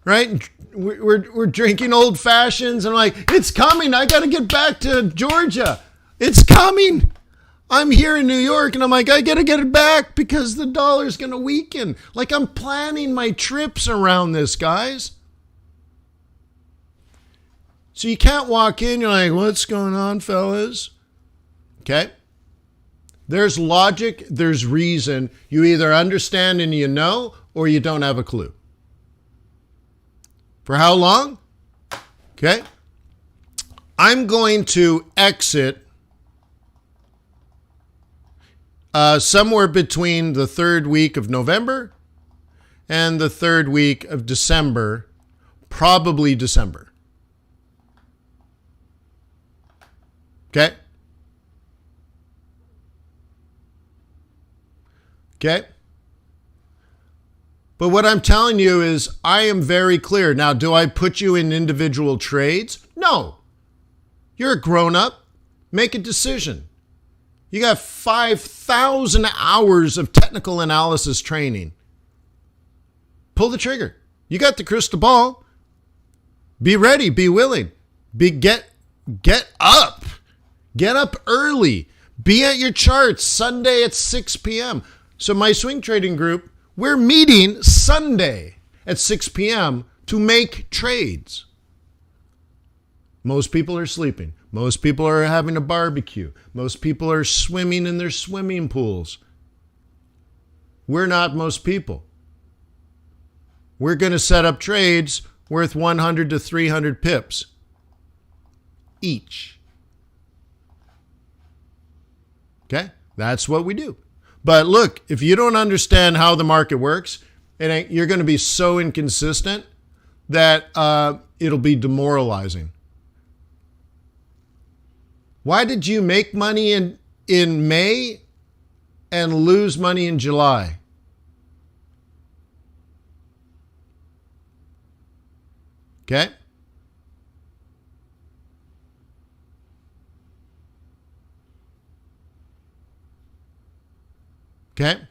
right? We're drinking old fashions. And I'm like, it's coming. I got to get back to Georgia. It's coming. I'm here in New York and I'm like, I got to get it back because the dollar's going to weaken. Like, I'm planning my trips around this, guys. So you can't walk in, you're like, what's going on, fellas? Okay. There's logic, there's reason. You either understand and you know, or you don't have a clue. For how long? Okay. I'm going to exit somewhere between the 3rd week of November and the 3rd week of December, probably December. Okay? Okay? But what I'm telling you is I am very clear. Now, do I put you in individual trades? No. You're a grown-up. Make a decision. You got 5,000 hours of technical analysis training. Pull the trigger. You got the crystal ball. Be ready. Be willing. Get up. Get up early. Be at your charts Sunday at 6 p.m. So my swing trading group, we're meeting Sunday at 6 p.m. to make trades. Most people are sleeping. Most people are having a barbecue. Most people are swimming in their swimming pools. We're not most people. We're going to set up trades worth 100 to 300 pips each. Okay? That's what we do. But look, if you don't understand how the market works, you're going to be so inconsistent that it'll be demoralizing. Why did you make money in May and lose money in July? Okay? Okay?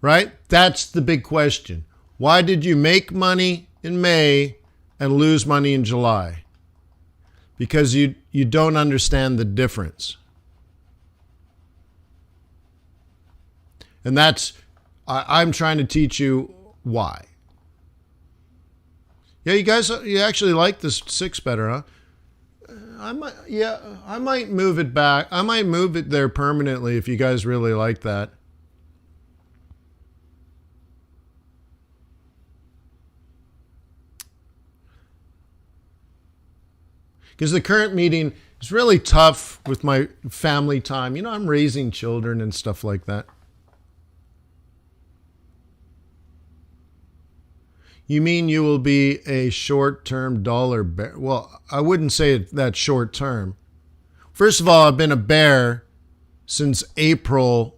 Right? That's the big question. Why did you make money in May and lose money in July? Because you don't understand the difference. And I'm trying to teach you why. Yeah, you actually like this 6 better, huh? I might move it back. I might move it there permanently if you guys really like that. Because the current meeting is really tough with my family time. You know, I'm raising children and stuff like that. You mean you will be a short-term dollar bear? Well, I wouldn't say that short-term. First of all, I've been a bear since April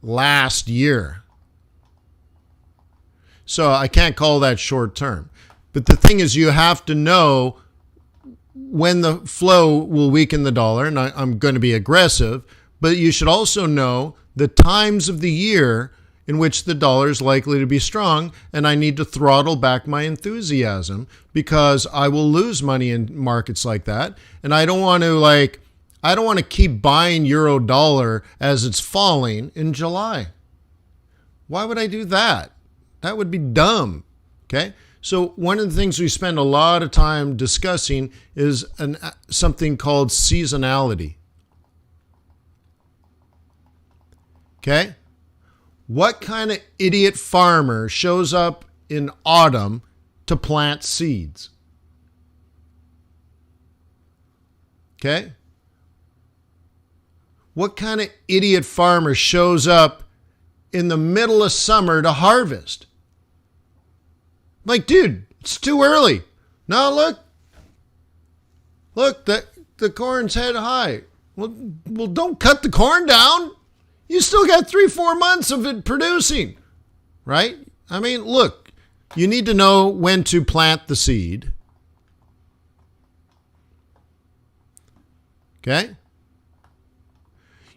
last year. So I can't call that short-term. But the thing is, you have to know when the flow will weaken the dollar, and I'm going to be aggressive, but you should also know the times of the year in which the dollar is likely to be strong, and I need to throttle back my enthusiasm because I will lose money in markets like that, and I don't want to keep buying euro dollar as it's falling in July. Why would I do that? That would be dumb. Okay? So one of the things we spend a lot of time discussing is something called seasonality. Okay? What kind of idiot farmer shows up in autumn to plant seeds? Okay? What kind of idiot farmer shows up in the middle of summer to harvest? Like, dude, it's too early. No, look, the corn's head high. Well, don't cut the corn down. You still got 3-4 months of it producing, right? I mean, look, you need to know when to plant the seed. Okay?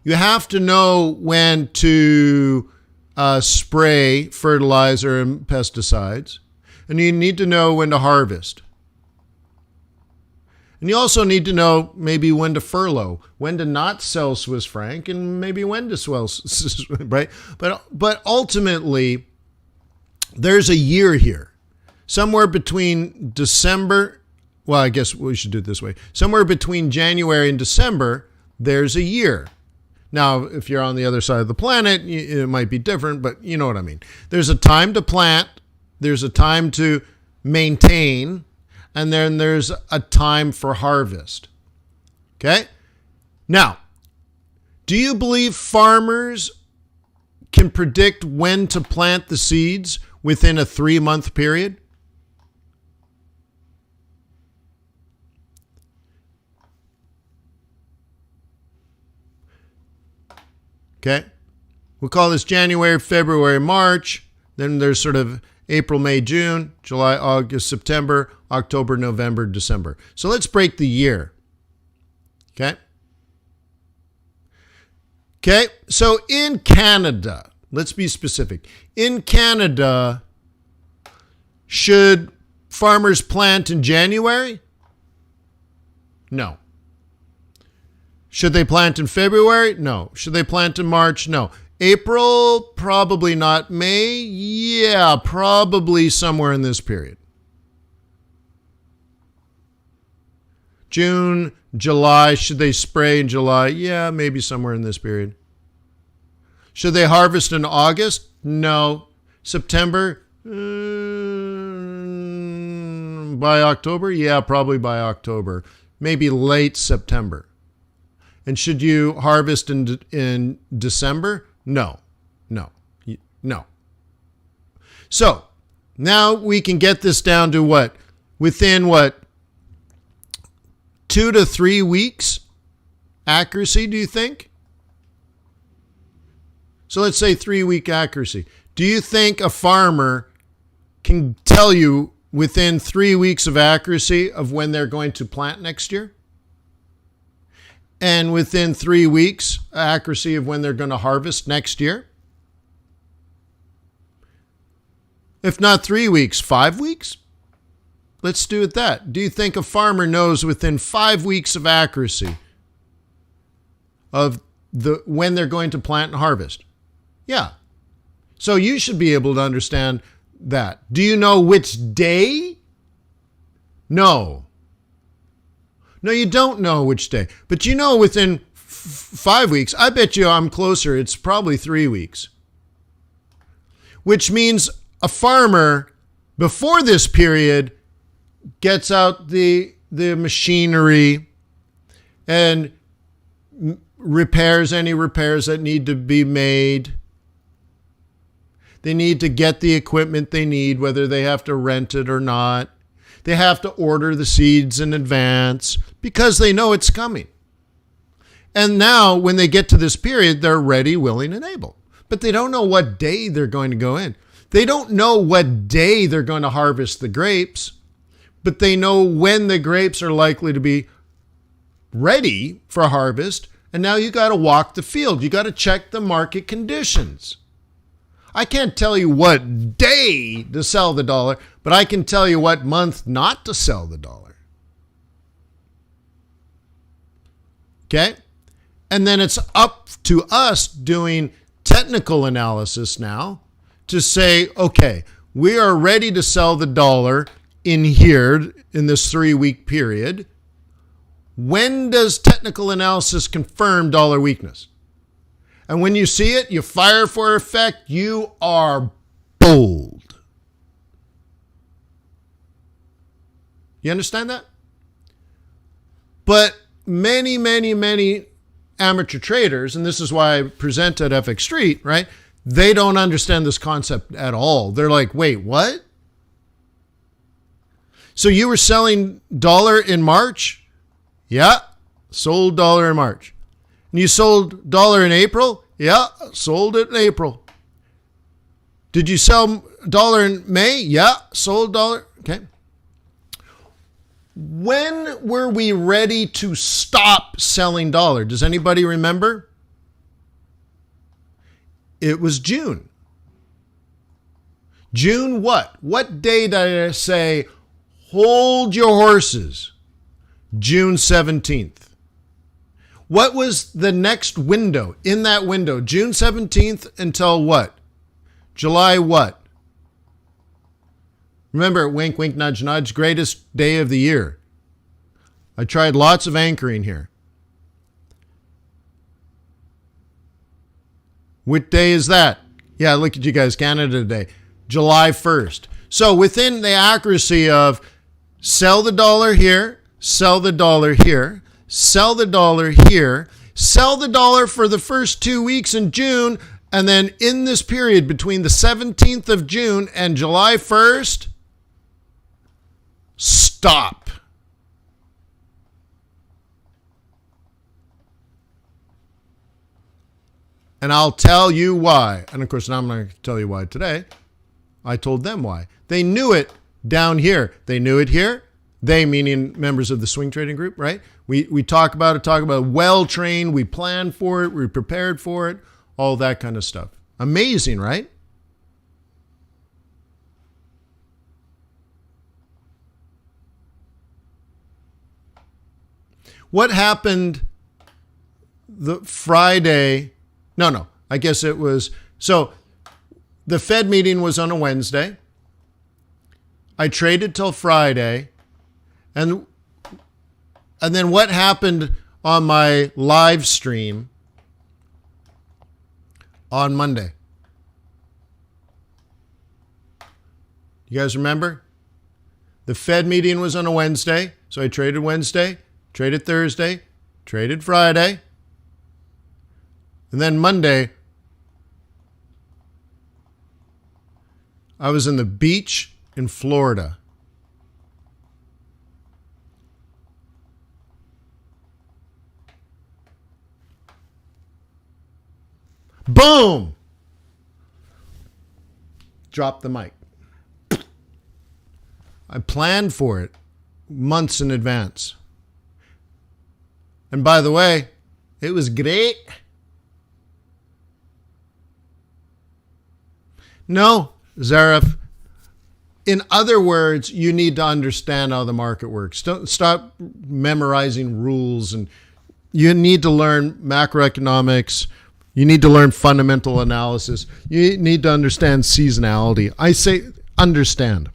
You have to know when to spray fertilizer and pesticides. And you need to know when to harvest. And you also need to know maybe when to furlough, when to not sell Swiss franc, and maybe when to sell, right? But ultimately, there's a year here. Somewhere between December, well, I guess we should do it this way. Somewhere between January and December, there's a year. Now, if you're on the other side of the planet, it might be different, but you know what I mean. There's a time to plant, there's a time to maintain, and then there's a time for harvest. Okay? Now, do you believe farmers can predict when to plant the seeds within a 3-month period? Okay? We'll call this January, February, March. Then there's sort of April, May, June, July, August, September, October, November, December. So let's break the year. Okay? Okay, so in Canada, let's be specific. In Canada, should farmers plant in January? No. Should they plant in February? No. Should they plant in March? No. April, probably not. May, yeah, probably somewhere in this period. June, July, should they spray in July? Yeah, maybe somewhere in this period. Should they harvest in August? No. September? By October? Yeah, probably by October. Maybe late September. And should you harvest in December? No. So now we can get this down to what? Within what? 2 to 3 weeks accuracy, do you think? So let's say 3-week accuracy. Do you think a farmer can tell you within 3 weeks of accuracy of when they're going to plant next year? And within 3 weeks, accuracy of when they're going to harvest next year? If not 3 weeks, 5 weeks? Let's do it that. Do you think a farmer knows within 5 weeks of accuracy of when they're going to plant and harvest? Yeah. So you should be able to understand that. Do you know which day? No. No, you don't know which day. But you know within 5 weeks. I bet you I'm closer. It's probably 3 weeks. Which means a farmer before this period gets out the machinery and repairs any repairs that need to be made. They need to get the equipment they need, whether they have to rent it or not. They have to order the seeds in advance because they know it's coming. And now when they get to this period, they're ready, willing, and able. But they don't know what day they're going to go in. They don't know what day they're going to harvest the grapes, but they know when the grapes are likely to be ready for harvest. And now you got to walk the field. You got to check the market conditions. I can't tell you what day to sell the dollar, but I can tell you what month not to sell the dollar. Okay? And then it's up to us doing technical analysis now to say, okay, we are ready to sell the dollar in here in this 3-week period. When does technical analysis confirm dollar weakness? And when you see it, you fire for effect, you are bold. You understand that? But many amateur traders, and this is why I present at FX Street, right? They don't understand this concept at all. They're like, wait, what? So you were selling dollar in March? Yeah, sold dollar in March. And you sold dollar in April? Yeah, sold it in April. Did you sell dollar in May? Yeah, sold dollar. Okay. When were we ready to stop selling dollar? Does anybody remember? It was June. June what? What day did I say, hold your horses? June 17th. What was the next window? In that window, June 17th until what? July what? Remember, wink, wink, nudge, nudge, greatest day of the year. I tried lots of anchoring here. What day is that? Yeah, look at you guys, Canada Day. July 1st. So within the accuracy of sell the dollar here, sell the dollar here, sell the dollar here, sell the dollar for the first 2 weeks in June, and then in this period between the 17th of June and July 1st, stop. And I'll tell you why. And of course, now I'm not going to tell you why today. I told them why. They knew it down here. They knew it here. They, meaning members of the swing trading group, right? We talk about it, well-trained. We planned for it. We prepared for it. All that kind of stuff. Amazing, right? What happened the Friday? No, I guess it was, so the Fed meeting was on a Wednesday. I traded till Friday. And then what happened on my live stream on Monday? You guys remember? The Fed meeting was on a Wednesday. So I traded Wednesday, traded Thursday, traded Friday. And then Monday, I was in the beach in Florida. Boom! Drop the mic. I planned for it months in advance. And by the way, it was great. No, Zaref. In other words, you need to understand how the market works. Don't stop memorizing rules, and you need to learn macroeconomics. You need to learn fundamental analysis. You need to understand seasonality. I say understand.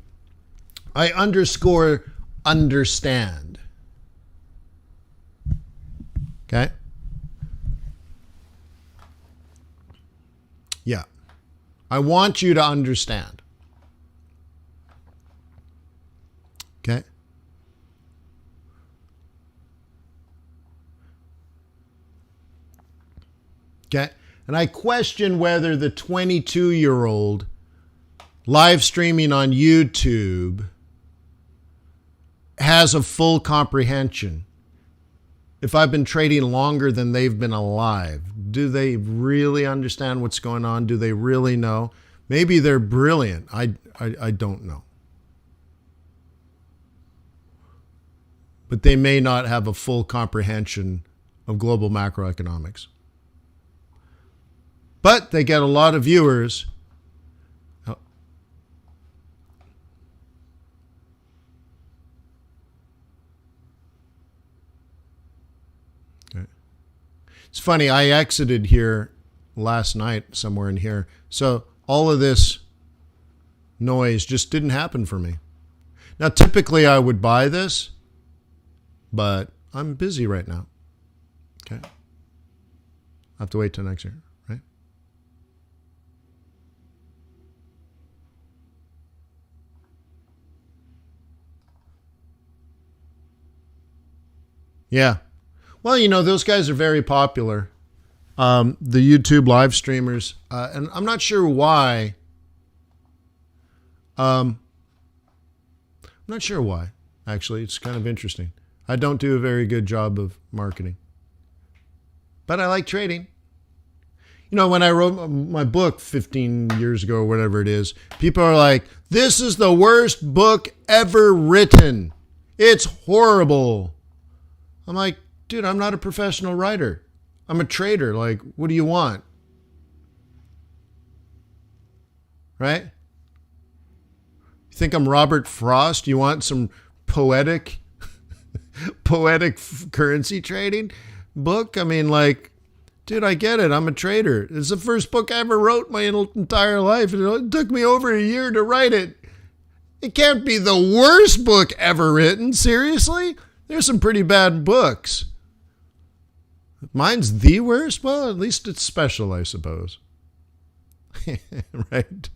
I underscore understand. Okay? Yeah. I want you to understand. Okay? Okay? And I question whether the 22-year-old live streaming on YouTube has a full comprehension. If I've been trading longer than they've been alive, do they really understand what's going on? Do they really know? Maybe they're brilliant. I don't know. But they may not have a full comprehension of global macroeconomics. But they get a lot of viewers. Okay. It's funny, I exited here last night, somewhere in here. So all of this noise just didn't happen for me. Now, typically I would buy this, but I'm busy right now. Okay. I have to wait till next year, right? Yeah. Well, you know, those guys are very popular. The YouTube live streamers. And I'm not sure why. I'm not sure why, actually. It's kind of interesting. I don't do a very good job of marketing. But I like trading. You know, when I wrote my book 15 years ago or whatever it is, people are like, this is the worst book ever written. It's horrible. I'm like, dude, I'm not a professional writer. I'm a trader. Like, what do you want? Right? You think I'm Robert Frost? You want some poetic currency trading book? I mean, like, dude, I get it. I'm a trader. It's the first book I ever wrote my entire life. It took me over a year to write it. It can't be the worst book ever written. Seriously? There's some pretty bad books. Mine's the worst? Well, at least it's special, I suppose. Right?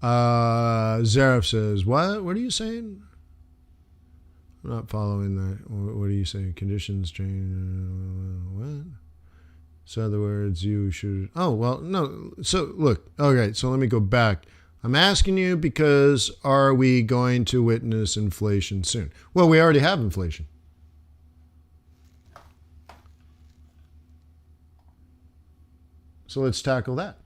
Zaref says, what? What are you saying? I'm not following that. What are you saying? Conditions change. What? So in other words, you should... Oh, well, no. So look. Okay, so let me go back. I'm asking you because are we going to witness inflation soon? Well, we already have inflation. So let's tackle that.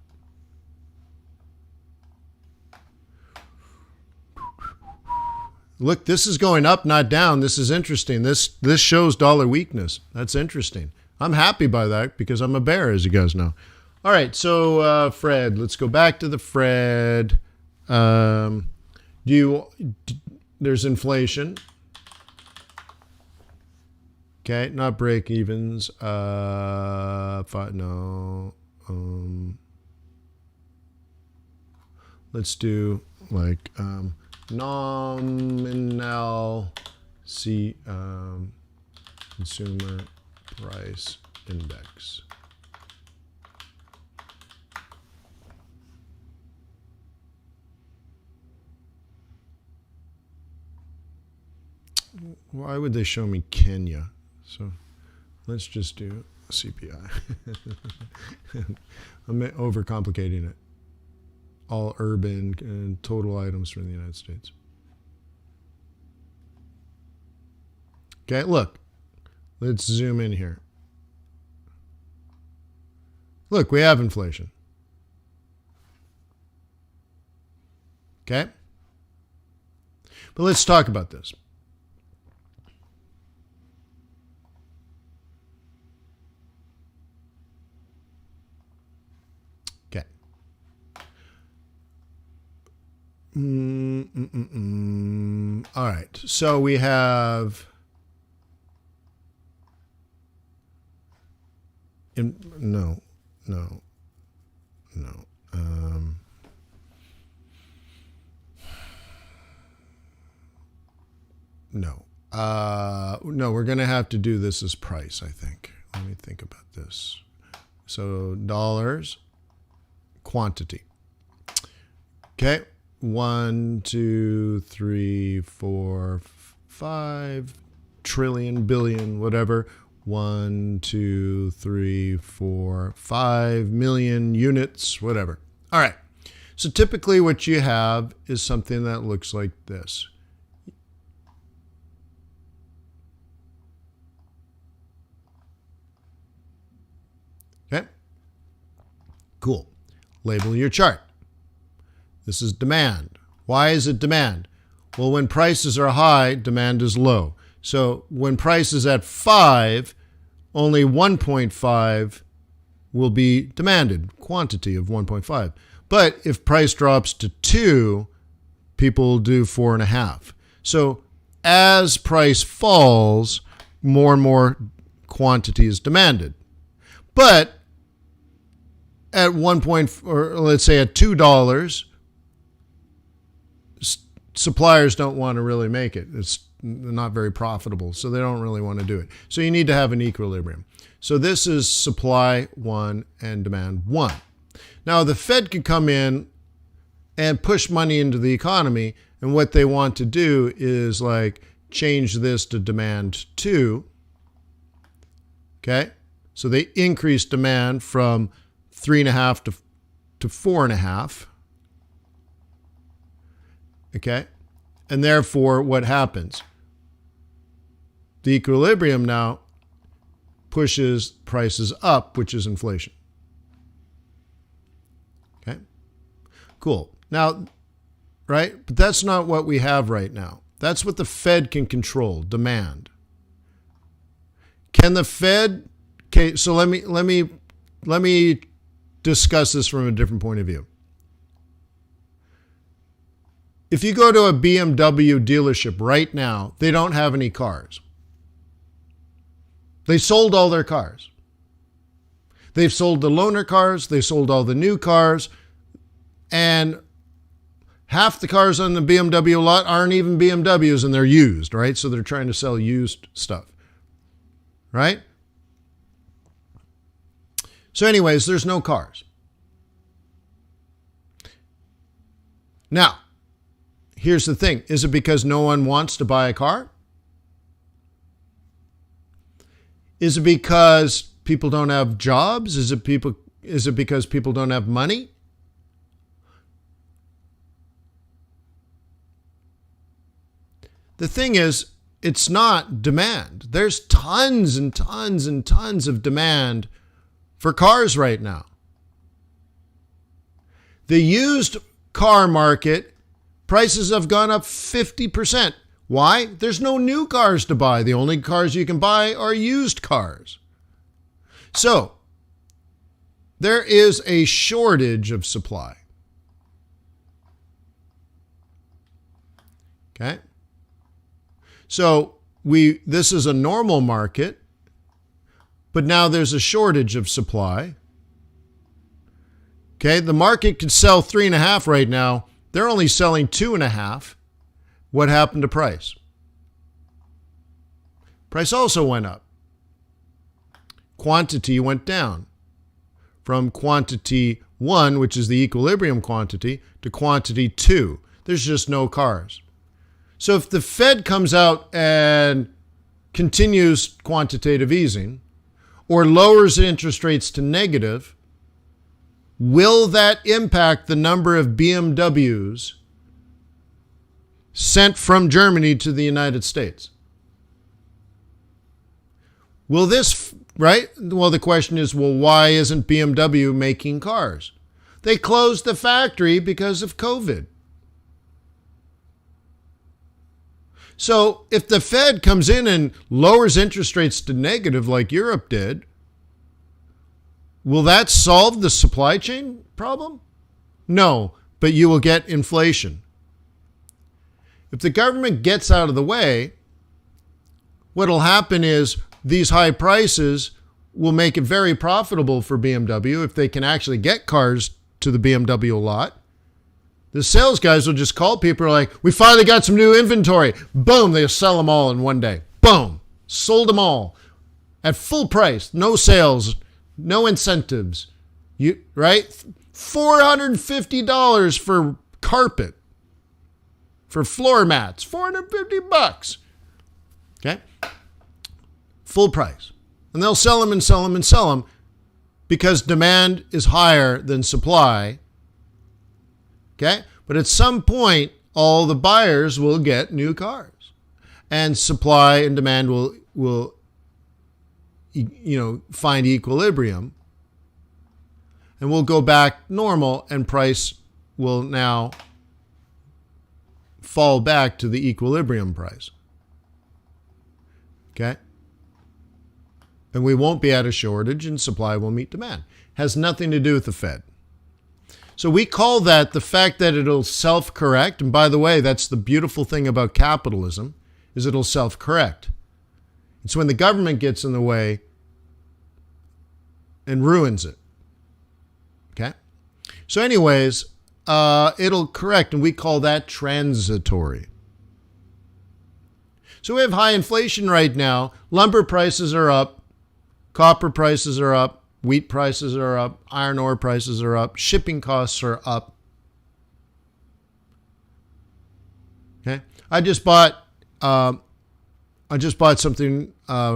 Look, this is going up, not down. This is interesting. This shows dollar weakness. That's interesting. I'm happy by that because I'm a bear, as you guys know. All right, so Fred, let's go back to the Fred. There's inflation. Okay, not break evens. No. Let's do like nominal consumer price index. Why would they show me Kenya? So let's just do CPI. I'm overcomplicating it. All urban and total items from the United States. Okay, look. Let's zoom in here. Look, we have inflation. Okay? But let's talk about this. Okay. All right. So we have... No. No, we're going to have to do this as price, I think. Let me think about this. So dollars, quantity. Okay. 1, 2, 3, 4, 5 trillion, billion, whatever. 1, 2, 3, 4, 5 million units, whatever. All right. So typically what you have is something that looks like this. Okay. Cool. Label your chart. This is demand. Why is it demand? Well, when prices are high, demand is low. So when price is at 5, only 1.5 will be demanded, quantity of 1.5. But if price drops to 2, people will do 4.5. So as price falls, more and more quantity is demanded. But at one point, or let's say at $2, suppliers don't want to really make it. It's not very profitable, so they don't really want to do it. So you need to have an equilibrium. So this is supply 1 and demand 1. Now the Fed could come in and push money into the economy, and what they want to do is like change this to demand 2. Okay? So they increase demand from 3.5 to 4.5. Okay? And therefore, what happens? The equilibrium now pushes prices up, which is inflation. Okay? Cool. Now, right? But that's not what we have right now. That's what the Fed can control, demand. Can the Fed, okay, so let me discuss this from a different point of view. If you go to a BMW dealership right now, they don't have any cars. They sold all their cars. They've sold the loaner cars, they sold all the new cars, and half the cars on the BMW lot aren't even BMWs and they're used, right? So they're trying to sell used stuff, right? So anyways, there's no cars. Now, here's the thing. Is it because no one wants to buy a car? Is it because people don't have jobs? Is it because people don't have money? The thing is, it's not demand. There's tons and tons and tons of demand for cars right now. The used car market, prices have gone up 50%. Why? There's no new cars to buy. The only cars you can buy are used cars. So, there is a shortage of supply. Okay? So, this is a normal market, but now there's a shortage of supply. Okay? The market could sell 3.5 right now. They're only selling 2.5. What happened to price? Price also went up. Quantity went down from quantity 1, which is the equilibrium quantity, to quantity 2. There's just no cars. So if the Fed comes out and continues quantitative easing or lowers interest rates to negative, will that impact the number of BMWs sent from Germany to the United States? Will this, right? Well, the question is, well, why isn't BMW making cars? They closed the factory because of COVID. So if the Fed comes in and lowers interest rates to negative like Europe did, will that solve the supply chain problem? No, but you will get inflation. If the government gets out of the way, what will happen is these high prices will make it very profitable for BMW if they can actually get cars to the BMW lot. The sales guys will just call people like, we finally got some new inventory. Boom, they'll sell them all in one day. Boom, sold them all at full price. No sales, no incentives. Right? $450 for carpet. For floor mats, $450. Okay? Full price. And they'll sell them and sell them and sell them because demand is higher than supply. Okay? But at some point, all the buyers will get new cars. And supply and demand will find equilibrium. And we'll go back normal and price will now fall back to the equilibrium price. Okay? And we won't be at a shortage and supply will meet demand. Has nothing to do with the Fed. So we call that the fact that it'll self-correct. And by the way, that's the beautiful thing about capitalism, is it'll self-correct. It's when the government gets in the way and ruins it. Okay? So anyways, it'll correct, and we call that transitory. So we have high inflation right now. Lumber prices are up. Copper prices are up. Wheat prices are up. Iron ore prices are up. Shipping costs are up. Okay. I just bought something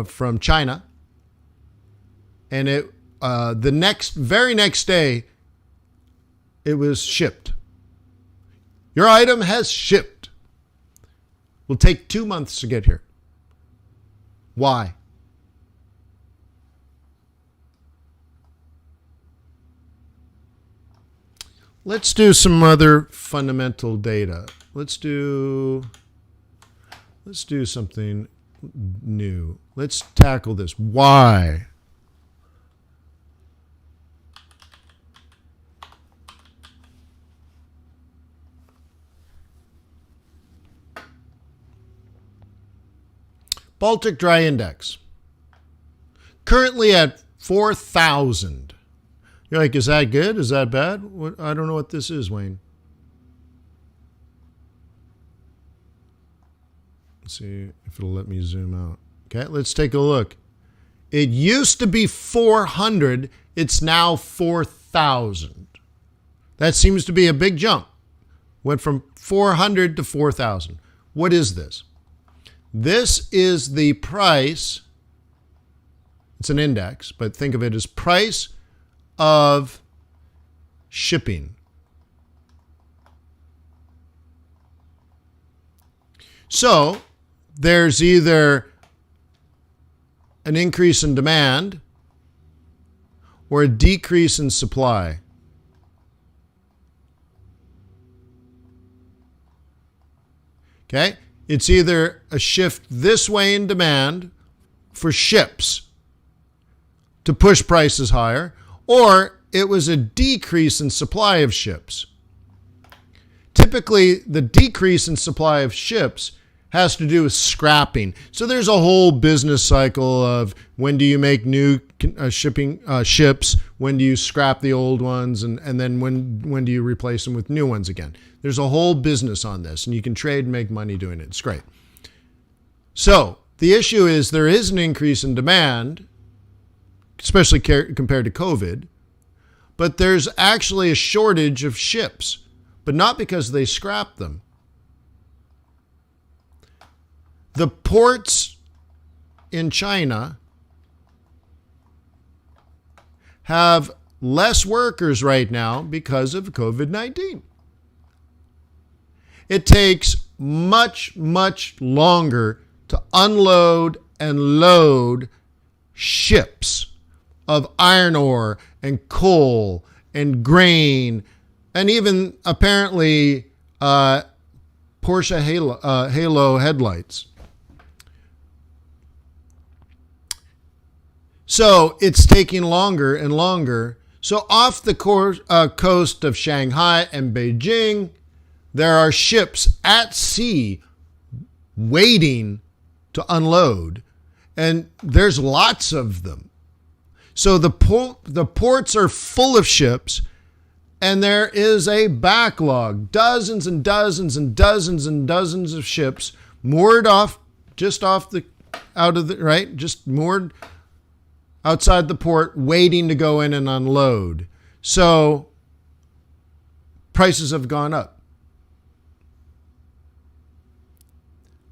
from China, and it the very next day it was shipped. Your item has shipped. Will take 2 months to get here. Why? Let's do some other fundamental data. Let's do something new. Let's tackle this. Why? Baltic Dry Index. Currently at 4,000. You're like, is that good? Is that bad? I don't know what this is, Wayne. Let's see if it'll let me zoom out. Okay, let's take a look. It used to be 400. It's now 4,000. That seems to be a big jump. Went from 400 to 4,000. What is this? This is the price. It's an index, but think of it as price of shipping. So there's either an increase in demand or a decrease in supply. Okay? It's either a shift this way in demand for ships to push prices higher, or it was a decrease in supply of ships. Typically, the decrease in supply of ships has to do with scrapping. So there's a whole business cycle of when do you make new ships, when do you scrap the old ones, and then when do you replace them with new ones again. There's a whole business on this, and you can trade and make money doing it. It's great. So the issue is there is an increase in demand, especially compared to COVID, but there's actually a shortage of ships, but not because they scrap them. The ports in China have less workers right now because of COVID-19. It takes much, much longer to unload and load ships of iron ore and coal and grain and even apparently Porsche Halo headlights. So it's taking longer and longer. So off the coast of Shanghai and Beijing, there are ships at sea waiting to unload, and there's lots of them. So the ports are full of ships, and there is a backlog, dozens and dozens and dozens and dozens of ships moored just moored outside the port, waiting to go in and unload. So prices have gone up.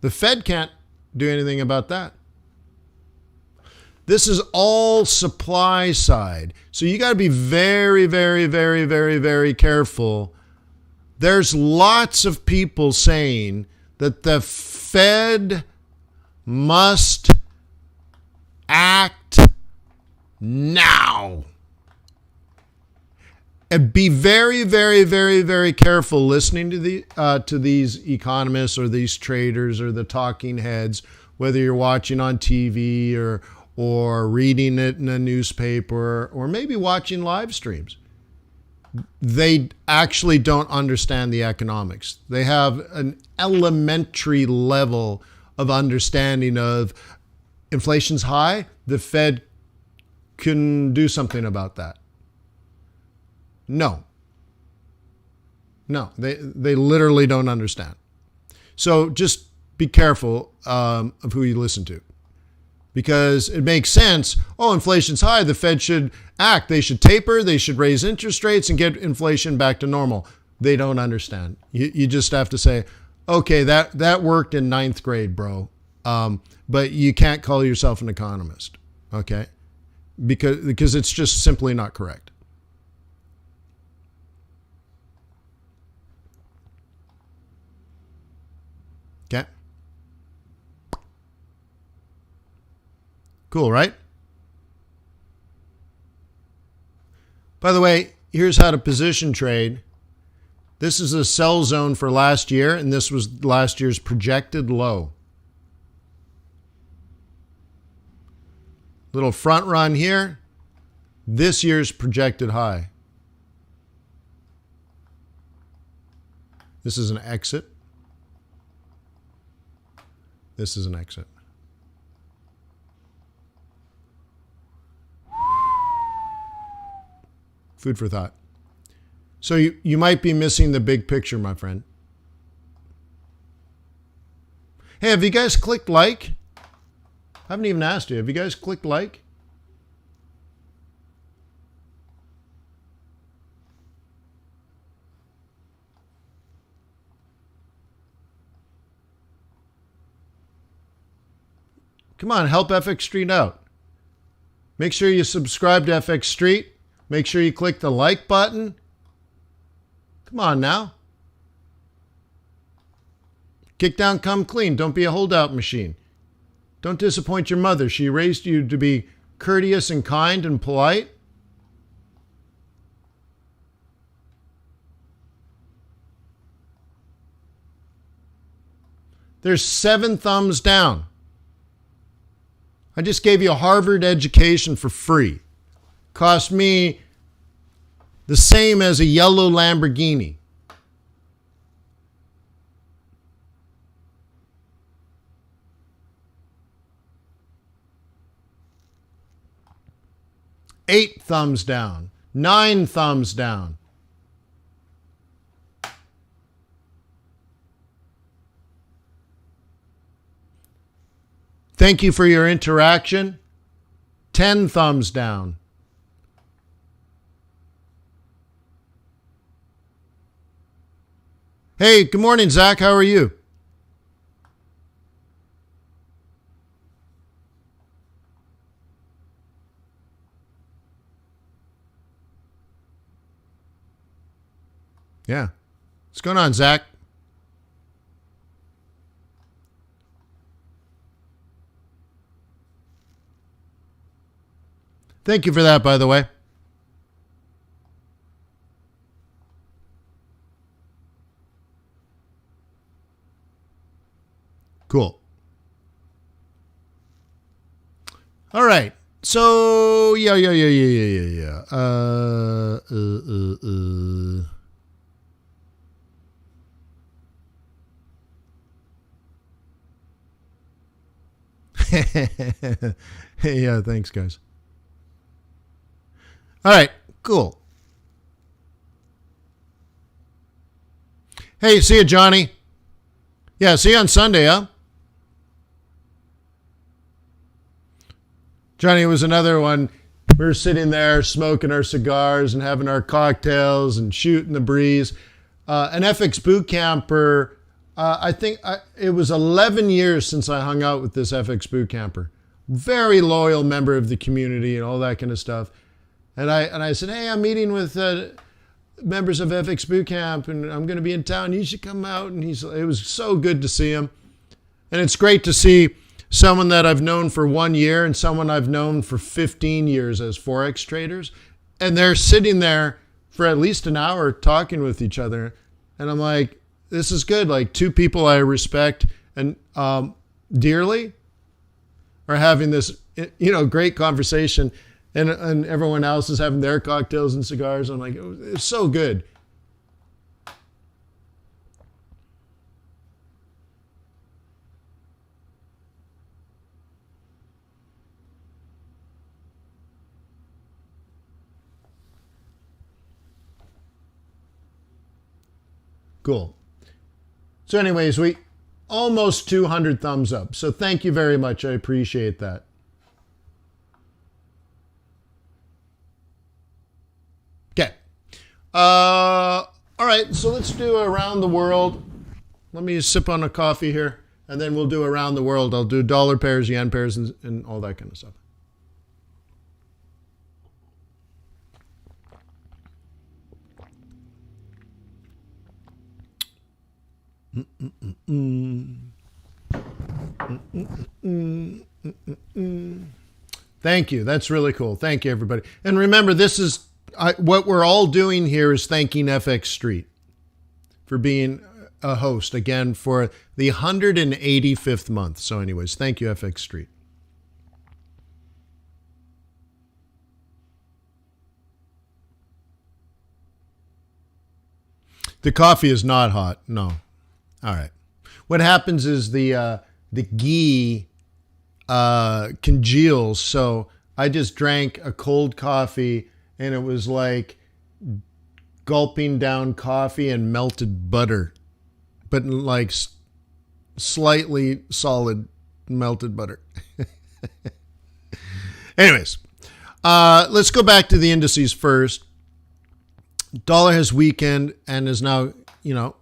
The Fed can't do anything about that. This is all supply side. So you got to be very, very, very, very, very careful. There's lots of people saying that the Fed must act now. And be very, very, very, very careful listening to these economists or these traders or the talking heads, whether you're watching on TV or reading it in a newspaper or maybe watching live streams. they actually don't understand the economics. They have an elementary level of understanding of inflation's high, the Fed can do something about that. No, they literally don't understand. So just be careful of who you listen to, because it makes sense. Oh, inflation's high, the Fed should act. They should taper, they should raise interest rates and get inflation back to normal. They don't understand. You just have to say, okay, that worked in 9th grade, bro. But you can't call yourself an economist, okay? Because it's just simply not correct. Okay? Cool, right? By the way, here's how to position trade. This is a sell zone for last year, and this was last year's projected low. Little front run here. This year's projected high. This is an exit. This is an exit. Food for thought. So you might be missing the big picture, my friend. Hey, have you guys clicked like? I haven't even asked you. Have you guys clicked like? Come on, help FX Street out. Make sure you subscribe to FX Street. Make sure you click the like button. Come on now. Kick down, come clean. Don't be a holdout machine. Don't disappoint your mother. She raised you to be courteous and kind and polite. There's 7 thumbs down. I just gave you a Harvard education for free. Cost me the same as a yellow Lamborghini. Eight thumbs down. 9 thumbs down. Thank you for your interaction. 10 thumbs down. Hey, good morning, Zach. How are you? Yeah. What's going on, Zach? Thank you for that, by the way. Cool. All right. So, yeah. Yeah, thanks, guys. All right, cool. Hey, see you, Johnny. Yeah, see you on Sunday, huh? Johnny was another one. We were sitting there smoking our cigars and having our cocktails and shooting the breeze. An FX Bootcamper, I think it was 11 years since I hung out with this FX Bootcamper. Very loyal member of the community and all that kind of stuff. And I said, hey, I'm meeting with members of FX Bootcamp, and I'm going to be in town. You should come out. And it was so good to see him. And it's great to see someone that I've known for 1 year and someone I've known for 15 years as Forex traders. And they're sitting there for at least an hour talking with each other. And I'm like, this is good. Like, 2 people I respect and dearly are having this, great conversation. and everyone else is having their cocktails and cigars. I'm like, it's so good. Cool. So anyways, we almost 200 thumbs up. So thank you very much. I appreciate that. Okay. All right. So let's do around the world. Let me sip on a coffee here, and then we'll do around the world. I'll do dollar pairs, yen pairs, and all that kind of stuff. Thank you. That's really cool. Thank you, everybody. And remember, this is what we're all doing here is thanking FX Street for being a host again for the 185th month. So anyways, thank you, FX Street. The coffee is not hot. No. All right. What happens is the ghee congeals. So I just drank a cold coffee, and it was like gulping down coffee and melted butter, but like slightly solid melted butter. Anyways, let's go back to the indices first. Dollar has weakened and is now,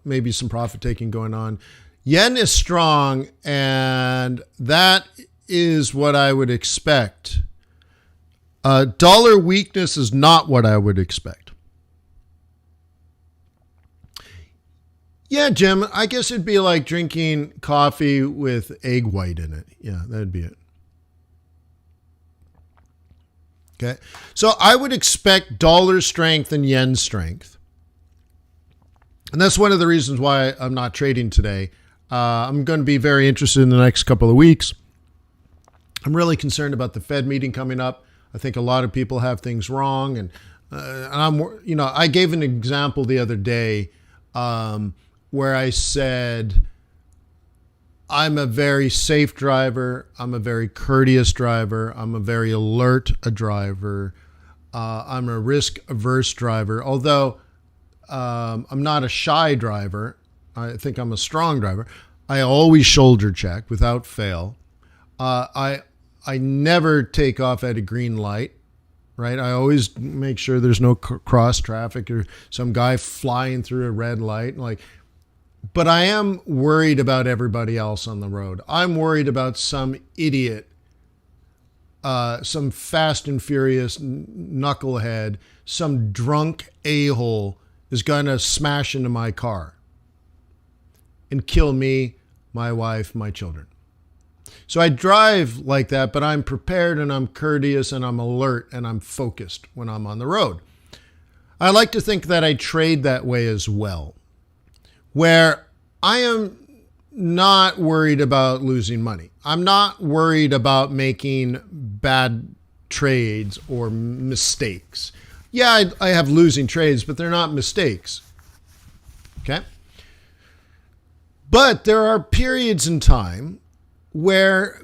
maybe some profit taking going on. Yen is strong, and that is what I would expect. Dollar weakness is not what I would expect. Yeah, Jim, I guess it'd be like drinking coffee with egg white in it. Yeah, that'd be it. Okay, so I would expect dollar strength and yen strength. And that's one of the reasons why I'm not trading today. I'm going to be very interested in the next couple of weeks. I'm really concerned about the Fed meeting coming up. I think a lot of people have things wrong. And I gave an example the other day where I said, I'm a very safe driver. I'm a very courteous driver. I'm a very alert driver. I'm a risk-averse driver. Although I'm not a shy driver, I think I'm a strong driver. I always shoulder check without fail. I never take off at a green light, right? I always make sure there's no cross traffic or some guy flying through a red light. But I am worried about everybody else on the road. I'm worried about some idiot, some fast and furious knucklehead, some drunk a-hole is going to smash into my car and kill me, my wife, my children. So I drive like that, but I'm prepared and I'm courteous and I'm alert and I'm focused when I'm on the road. I like to think that I trade that way as well, where I am not worried about losing money. I'm not worried about making bad trades or mistakes. Yeah, I have losing trades, but they're not mistakes. Okay? But there are periods in time where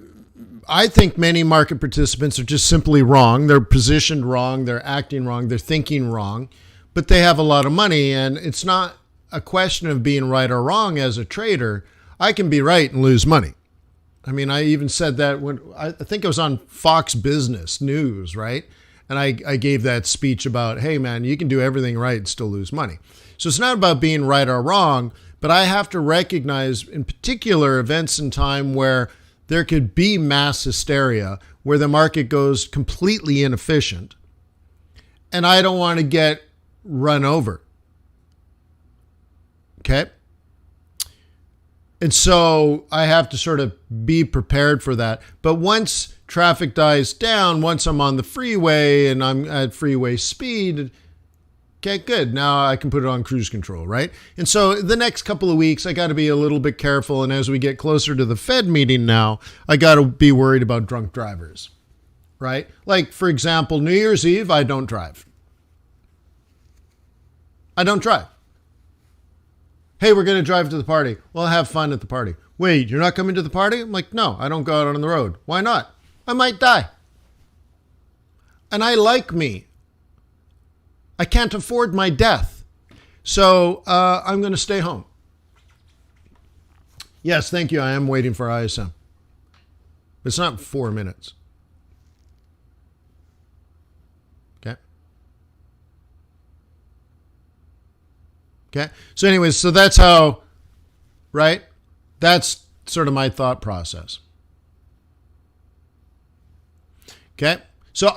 I think many market participants are just simply wrong. They're positioned wrong. They're acting wrong. They're thinking wrong, but they have a lot of money, and it's not a question of being right or wrong. As a trader, I can be right and lose money. I mean, I even said that when I think it was on Fox Business News, right? And I gave that speech about, hey man, you can do everything right and still lose money. So it's not about being right or wrong, but I have to recognize in particular events in time where there could be mass hysteria, where the market goes completely inefficient, and I don't want to get run over. Okay? And so I have to sort of be prepared for that. But once traffic dies down, once I'm on the freeway and I'm at freeway speed, okay, good. Now I can put it on cruise control, right? And so the next couple of weeks, I got to be a little bit careful. And as we get closer to the Fed meeting now, I got to be worried about drunk drivers. right? Like, for example, New Year's Eve, I don't drive. I don't drive. Hey, we're going to drive to the party. Well, have fun at the party. Wait, you're not coming to the party? I'm like, no, I don't go out on the road. Why not? I might die. And I like me. I can't afford my death. So I'm going to stay home. Yes, thank you. I am waiting for ISM. It's not 4 minutes. Okay. Okay. So anyways, so that's how, right? That's sort of my thought process. Okay. So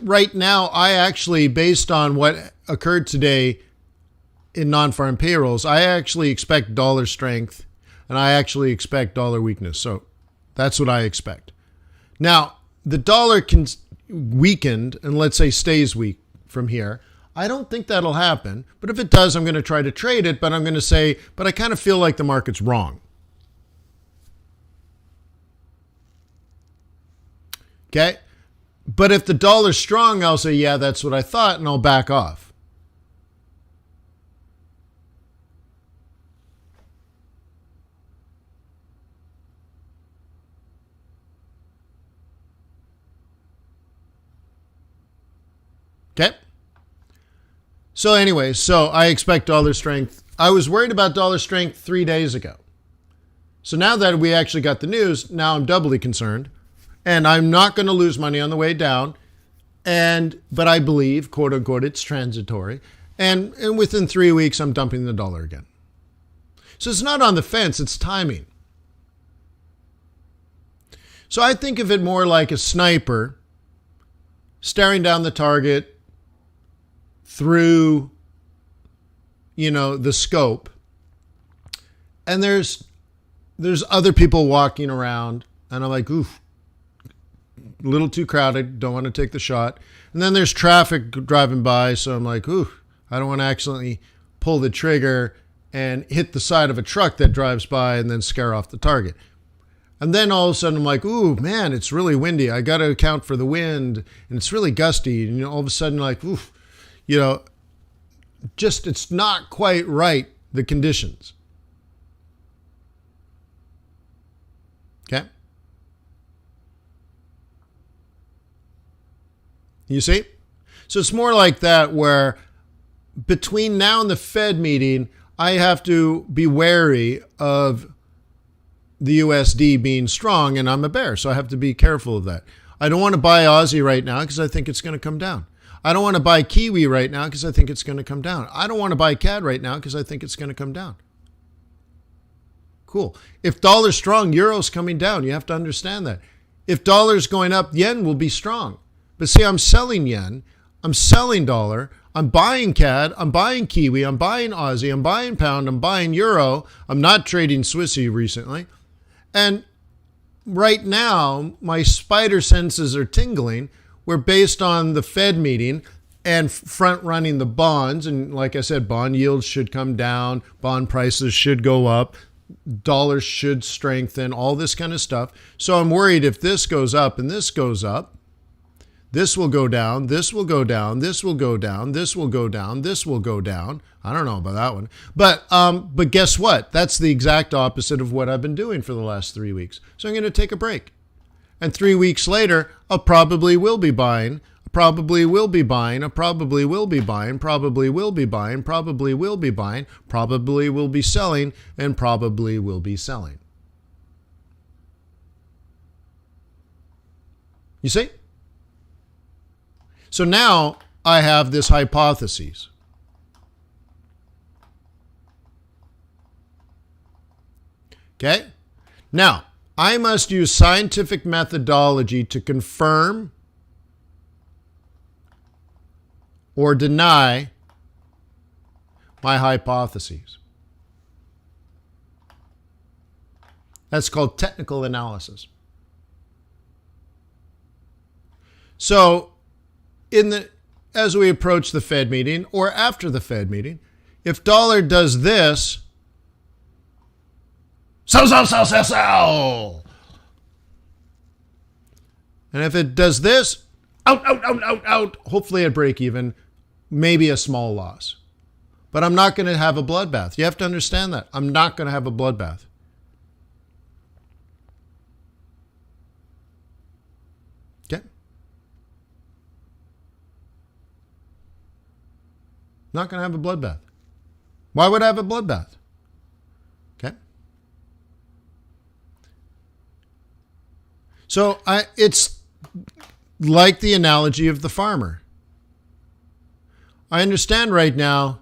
right now, I actually, based on what occurred today in non-farm payrolls, I actually expect dollar strength and I actually expect dollar weakness. So that's what I expect. Now, the dollar can weakened and let's say stays weak from here. I don't think that'll happen. But if it does, I'm going to try to trade it. But I'm going to say, but I kind of feel like the market's wrong. Okay. But if the dollar's strong, I'll say, yeah, that's what I thought, and I'll back off. Okay. So anyway, so I expect dollar strength. I was worried about dollar strength 3 days ago. So now that we actually got the news, now I'm doubly concerned. And I'm not going to lose money on the way down. But I believe, quote unquote, it's transitory. And within 3 weeks, I'm dumping the dollar again. So it's not on the fence, it's timing. So I think of it more like a sniper staring down the target through, the scope. And there's other people walking around and I'm like, oof. A little too crowded, don't want to take the shot. And then there's traffic driving by, so I'm like, ooh, I don't want to accidentally pull the trigger and hit the side of a truck that drives by and then scare off the target. And then all of a sudden I'm like, ooh, man, it's really windy. I got to account for the wind and it's really gusty. And all of a sudden like, oof, just it's not quite right, the conditions. Okay. You see? So it's more like that where between now and the Fed meeting, I have to be wary of the USD being strong and I'm a bear. So I have to be careful of that. I don't want to buy Aussie right now because I think it's going to come down. I don't want to buy Kiwi right now because I think it's going to come down. I don't want to buy CAD right now because I think it's going to come down. Cool. If dollar's strong, euro's coming down. You have to understand that. If dollar's going up, yen will be strong. But see, I'm selling yen, I'm selling dollar, I'm buying CAD, I'm buying Kiwi, I'm buying Aussie, I'm buying pound, I'm buying euro. I'm not trading Swissy recently. And right now, my spider senses are tingling. We're based on the Fed meeting and front running the bonds. And like I said, bond yields should come down, bond prices should go up, dollars should strengthen, all this kind of stuff. So I'm worried if this goes up and this goes up, this will go down, this will go down, this will go down, this will go down, this will go down. I don't know about that one. But guess what? That's the exact opposite of what I've been doing for the last 3 weeks. So I'm going to take a break. And 3 weeks later, I probably will be buying, probably will be buying, I probably will be buying, probably will be buying, probably will be buying, probably will be selling, and probably will be selling. You see? So now I have this hypothesis. Okay? Now, I must use scientific methodology to confirm or deny my hypotheses. That's called technical analysis. So, as we approach the Fed meeting or after the Fed meeting, if dollar does this, sell. And if it does this, out. Hopefully at break even, maybe a small loss. But I'm not going to have a bloodbath. You have to understand that. I'm not going to have a bloodbath. Okay? Not going to have a bloodbath. Why would I have a bloodbath? Okay? So it's like the analogy of the farmer. I understand right now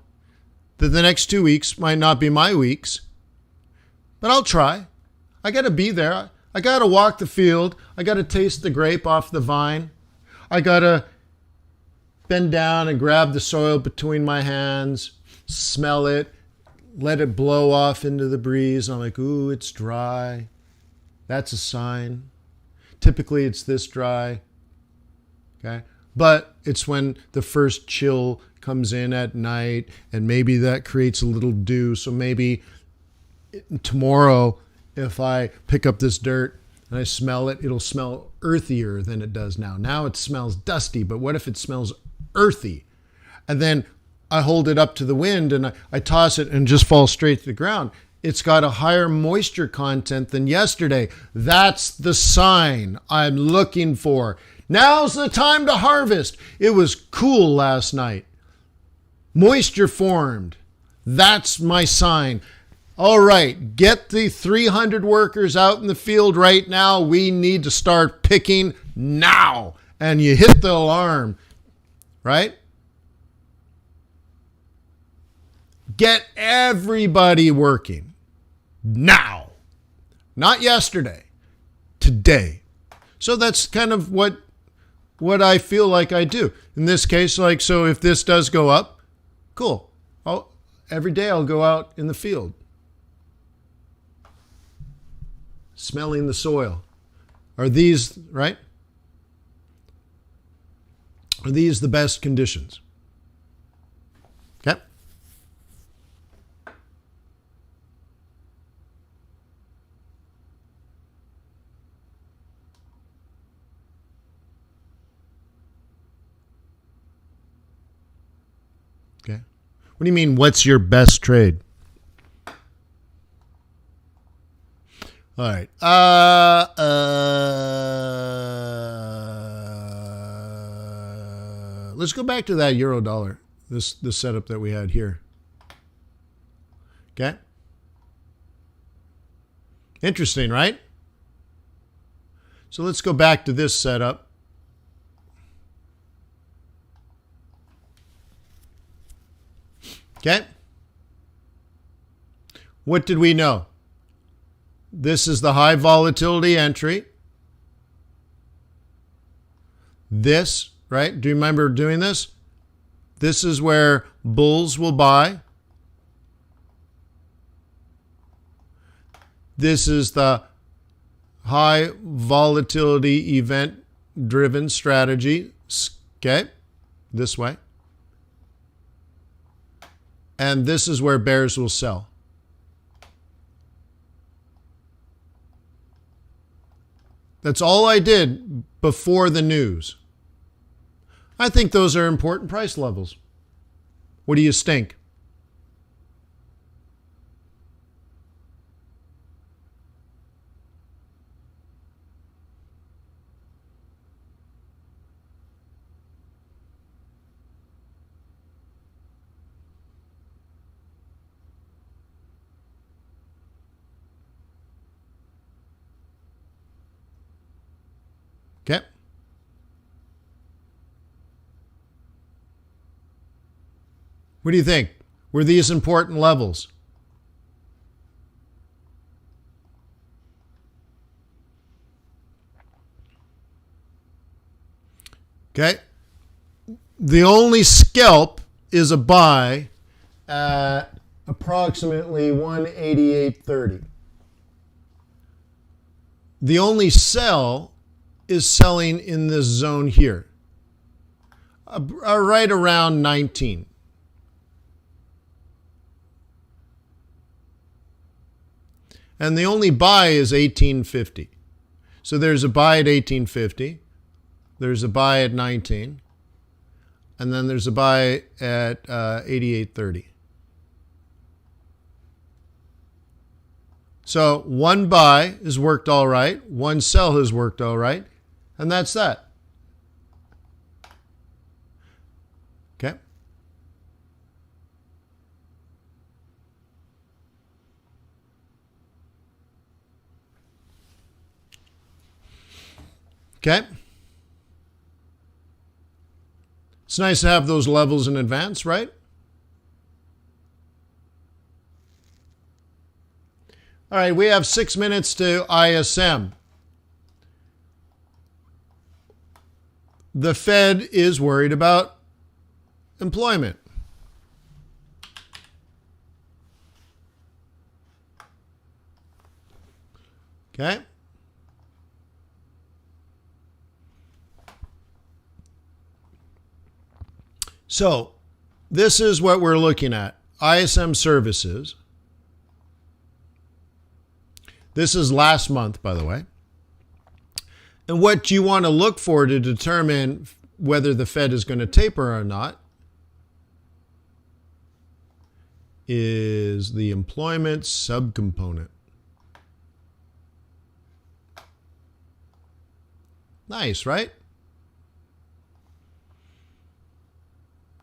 that the next 2 weeks might not be my weeks, but I'll try. I got to be there. I got to walk the field. I got to taste the grape off the vine. I got to bend down and grab the soil between my hands, smell it, let it blow off into the breeze. I'm like, ooh, it's dry. That's a sign. Typically, it's this dry. Okay? But it's when the first chill comes in at night, and maybe that creates a little dew. So maybe tomorrow, if I pick up this dirt and I smell it, it'll smell earthier than it does now. Now it smells dusty, but what if it smells earthy? And then I hold it up to the wind and I toss it and just falls straight to the ground. It's got a higher moisture content than yesterday. That's the sign I'm looking for. Now's the time to harvest. It was cool last night. Moisture formed. That's my sign. All right, get the 300 workers out in the field right now. We need to start picking now. And you hit the alarm, right? Get everybody working now. Not yesterday, today. So that's kind of what I feel like I do. In this case, like, so if this does go up, cool. Every day I'll go out in the field, smelling the soil. Are these, right? Are these the best conditions? Okay. Okay. What do you mean, what's your best trade? All right. Let's go back to that euro dollar, this setup that we had here. Okay. Interesting, right? So let's go back to this setup. Okay. What did we know? This is the high volatility entry. This, right? Do you remember doing this? This is where bulls will buy. This is the high volatility event driven strategy. Okay. This way. And this is where bears will sell. That's all I did before the news. I think those are important price levels. What do you think? Okay. What do you think? Were these important levels? Okay. The only scalp is a buy at approximately 188.30. The only sell is selling in this zone here, right around 19. And the only buy is 18.50. So there's a buy at 18.50. there's a buy at 19, and then there's a buy at 88.30. So one buy has worked all right, one sell has worked all right, and that's that. Okay. Okay. It's nice to have those levels in advance, right? All right, we have 6 minutes to ISM. The Fed is worried about employment. Okay. So this is what we're looking at. ISM services. This is last month, by the way. And what you want to look for to determine whether the Fed is going to taper or not is the employment subcomponent. Nice, right?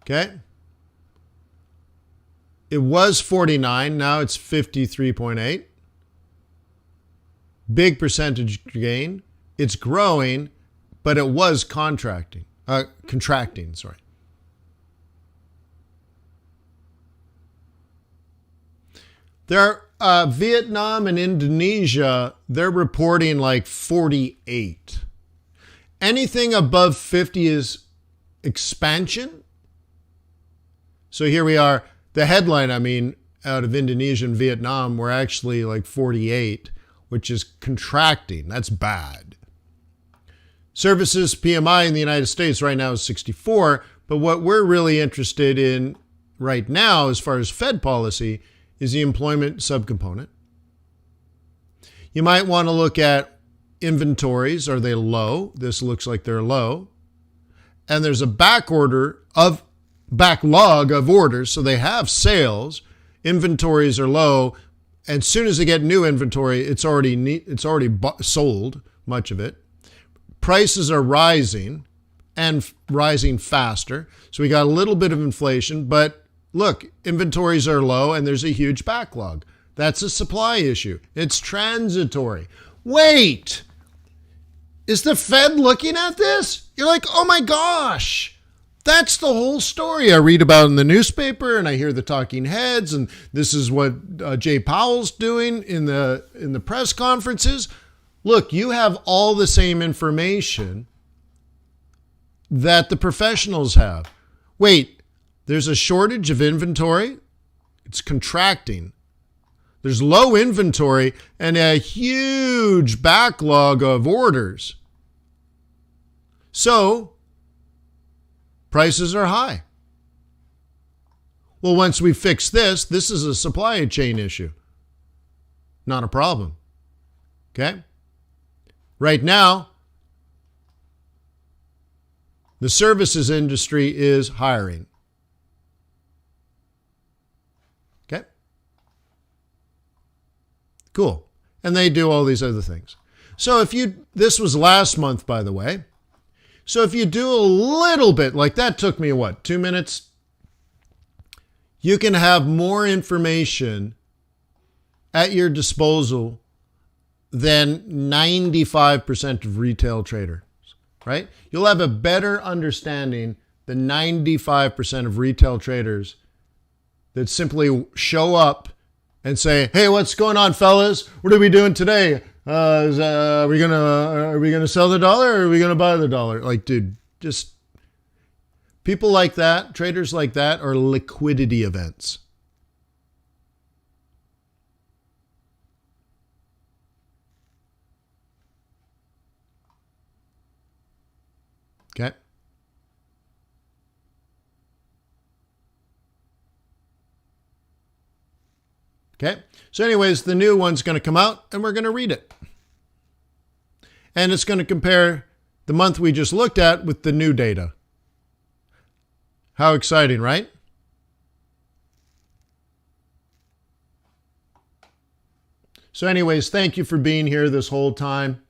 Okay. It was 49, now it's 53.8. Big percentage gain. It's growing, but it was contracting. Sorry. There are Vietnam and Indonesia, they're reporting like 48. Anything above 50 is expansion. So here we are. The headline, out of Indonesia and Vietnam, we're actually like 48, which is contracting. That's bad. Services PMI in the United States right now is 64, but what we're really interested in right now, as far as Fed policy, is the employment subcomponent. You might want to look at inventories. Are they low? This looks like they're low. And there's a backlog of orders, so they have sales. Inventories are low. And as soon as they get new inventory, it's already sold, much of it. Prices are rising and rising faster. So we got a little bit of inflation, but look, inventories are low and there's a huge backlog. That's a supply issue. It's transitory. Wait, is the Fed looking at this? You're like, oh my gosh. That's the whole story I read about in the newspaper, and I hear the talking heads, and this is what Jay Powell's doing in the press conferences. Look, you have all the same information that the professionals have. Wait, there's a shortage of inventory. It's contracting. There's low inventory and a huge backlog of orders. So, prices are high. Well, once we fix this is a supply chain issue. Not a problem. Okay? Right now, the services industry is hiring. Okay? Cool. And they do all these other things. So this was last month, by the way. So if you do a little bit, like that took me 2 minutes? You can have more information at your disposal than 95% of retail traders, right? You'll have a better understanding than 95% of retail traders that simply show up and say, hey, what's going on, fellas? What are we doing today? Are we gonna sell the dollar or are we gonna buy the dollar? Like, dude, just people like that, traders like that, are liquidity events. Okay. Okay. So anyways, the new one's going to come out and we're going to read it. And it's going to compare the month we just looked at with the new data. How exciting, right? So anyways, thank you for being here this whole time.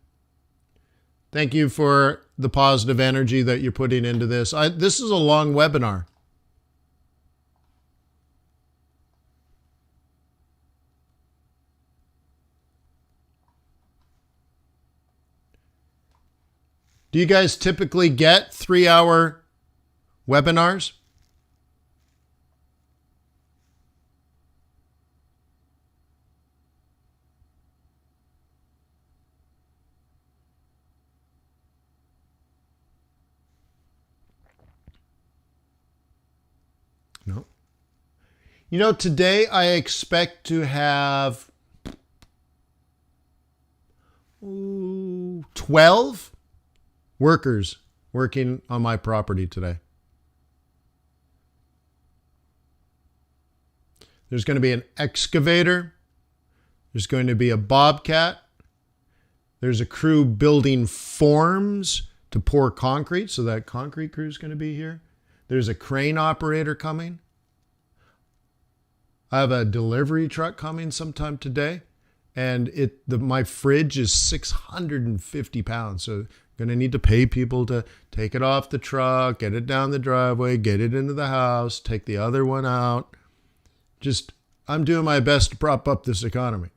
Thank you for the positive energy that you're putting into this. This is a long webinar. Do you guys typically get 3-hour webinars? No. You know, today I expect to have 12 workers working on my property today. There's going to be an excavator. There's going to be a bobcat. There's a crew building forms to pour concrete, so that concrete crew is going to be here. There's a crane operator coming. I have a delivery truck coming sometime today, and my fridge is 650 pounds, so I'm going to need to pay people to take it off the truck, get it down the driveway, get it into the house, take the other one out. I'm doing my best to prop up this economy.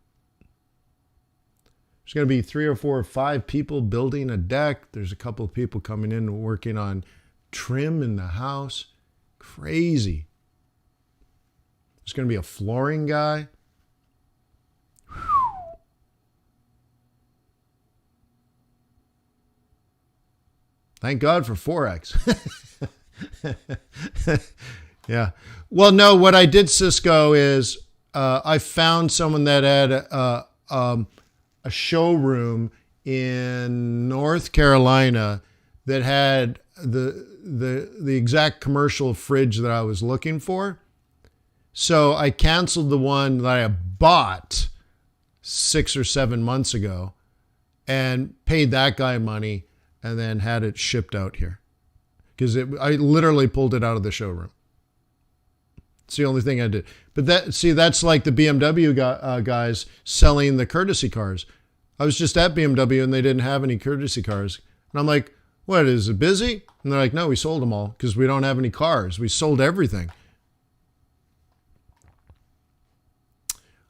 There's going to be 3 or 4 or 5 people building a deck. There's a couple of people coming in and working on trim in the house. Crazy. There's going to be a flooring guy. Thank God for Forex. Yeah. Well, no, what I did, Cisco, is I found someone that had a showroom in North Carolina that had the exact commercial fridge that I was looking for. So I canceled the one that I bought 6 or 7 months ago and paid that guy money and then had it shipped out here. Because I literally pulled it out of the showroom. It's the only thing I did. But that's like the BMW guys selling the courtesy cars. I was just at BMW and they didn't have any courtesy cars. And I'm like, what, is it busy? And they're like, no, we sold them all because we don't have any cars. We sold everything.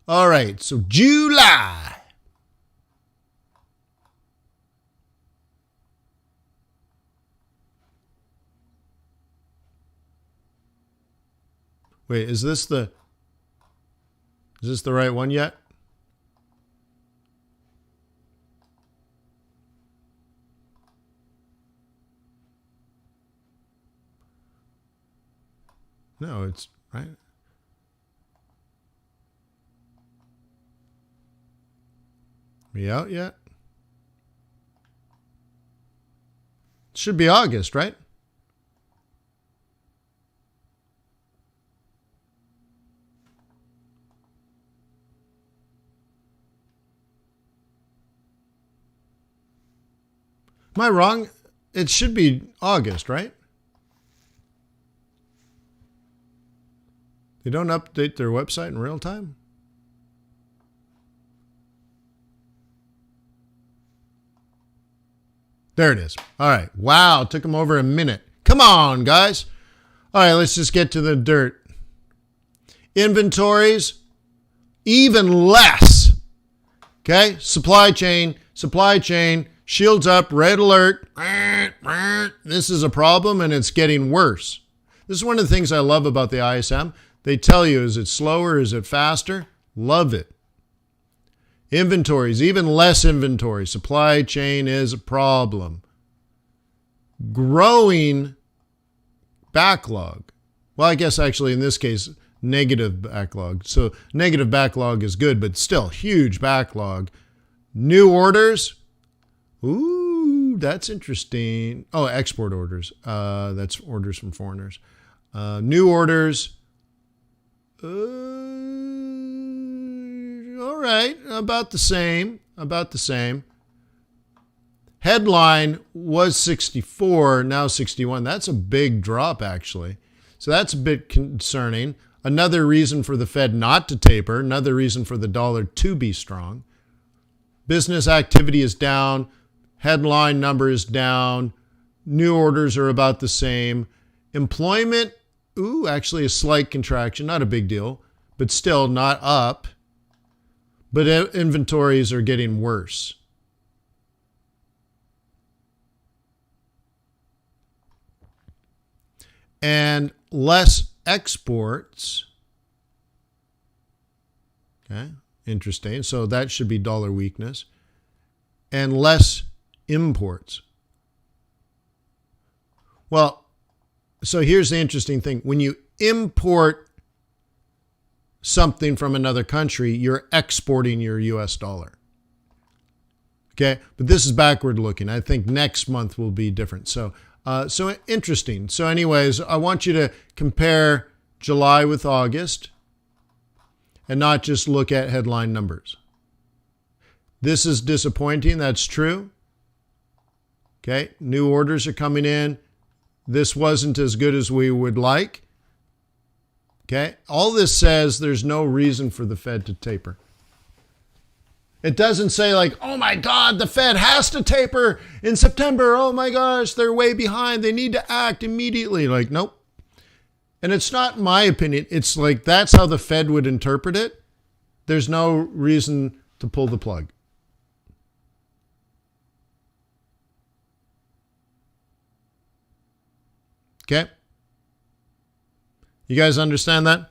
All right, so July. Wait, is this the right one yet? No, it's right. We out yet? Should be August, right? Am I wrong? It should be August, right? They don't update their website in real time? There it is. All right. Wow. Took them over a minute. Come on, guys. All right. Let's just get to the dirt. Inventories, even less. Okay. Supply chain. Shields up. Red alert. This is a problem and it's getting worse. This is one of the things I love about the ISM. They tell you, is it slower? Is it faster? Love it. Inventories, even less inventory. Supply chain is a problem. Growing backlog. Well, I guess actually in this case, negative backlog. So negative backlog is good, but still huge backlog. New orders. Ooh, that's interesting. Oh, export orders. That's orders from foreigners. New orders. All right, about the same. Headline was 64, now 61. That's a big drop, actually. So that's a bit concerning. Another reason for the Fed not to taper, another reason for the dollar to be strong. Business activity is down. Headline number is down. New orders are about the same. Employment, actually a slight contraction, not a big deal, but still not up. But inventories are getting worse. And less exports. Okay, interesting. So that should be dollar weakness. And less imports. Well, so here's the interesting thing. When you import something from another country, you're exporting your US dollar. Okay, but this is backward looking. I think next month will be different. So interesting. So anyways, I want you to compare July with August and not just look at headline numbers. This is disappointing. That's true. Okay, new orders are coming in. This wasn't as good as we would like. Okay, all this says there's no reason for the Fed to taper. It doesn't say like, oh my God, the Fed has to taper in September. Oh my gosh, they're way behind. They need to act immediately. Like, nope. And it's not my opinion. It's like, that's how the Fed would interpret it. There's no reason to pull the plug. Okay? You guys understand that?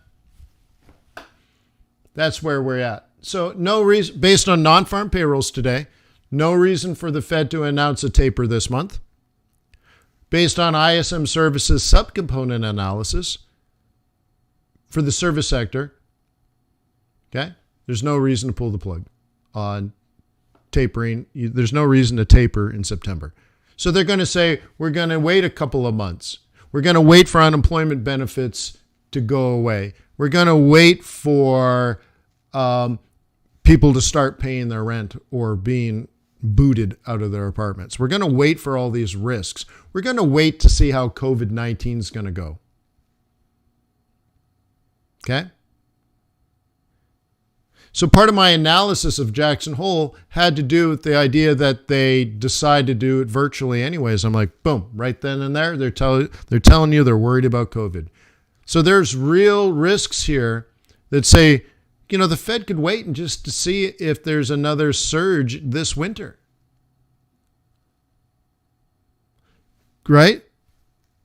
That's where we're at. So no reason, based on non-farm payrolls today, no reason for the Fed to announce a taper this month. Based on ISM Services subcomponent analysis for the service sector, okay, there's no reason to pull the plug on tapering. There's no reason to taper in September. So they're going to say, we're going to wait a couple of months. We're going to wait for unemployment benefits to go away. We're going to wait for people to start paying their rent or being booted out of their apartments. We're going to wait for all these risks. We're going to wait to see how COVID-19 is going to go. Okay? So part of my analysis of Jackson Hole had to do with the idea that they decide to do it virtually anyways. I'm like, boom, right then and there, they're telling you they're worried about COVID. So there's real risks here that say, you know, the Fed could wait and just to see if there's another surge this winter. Right?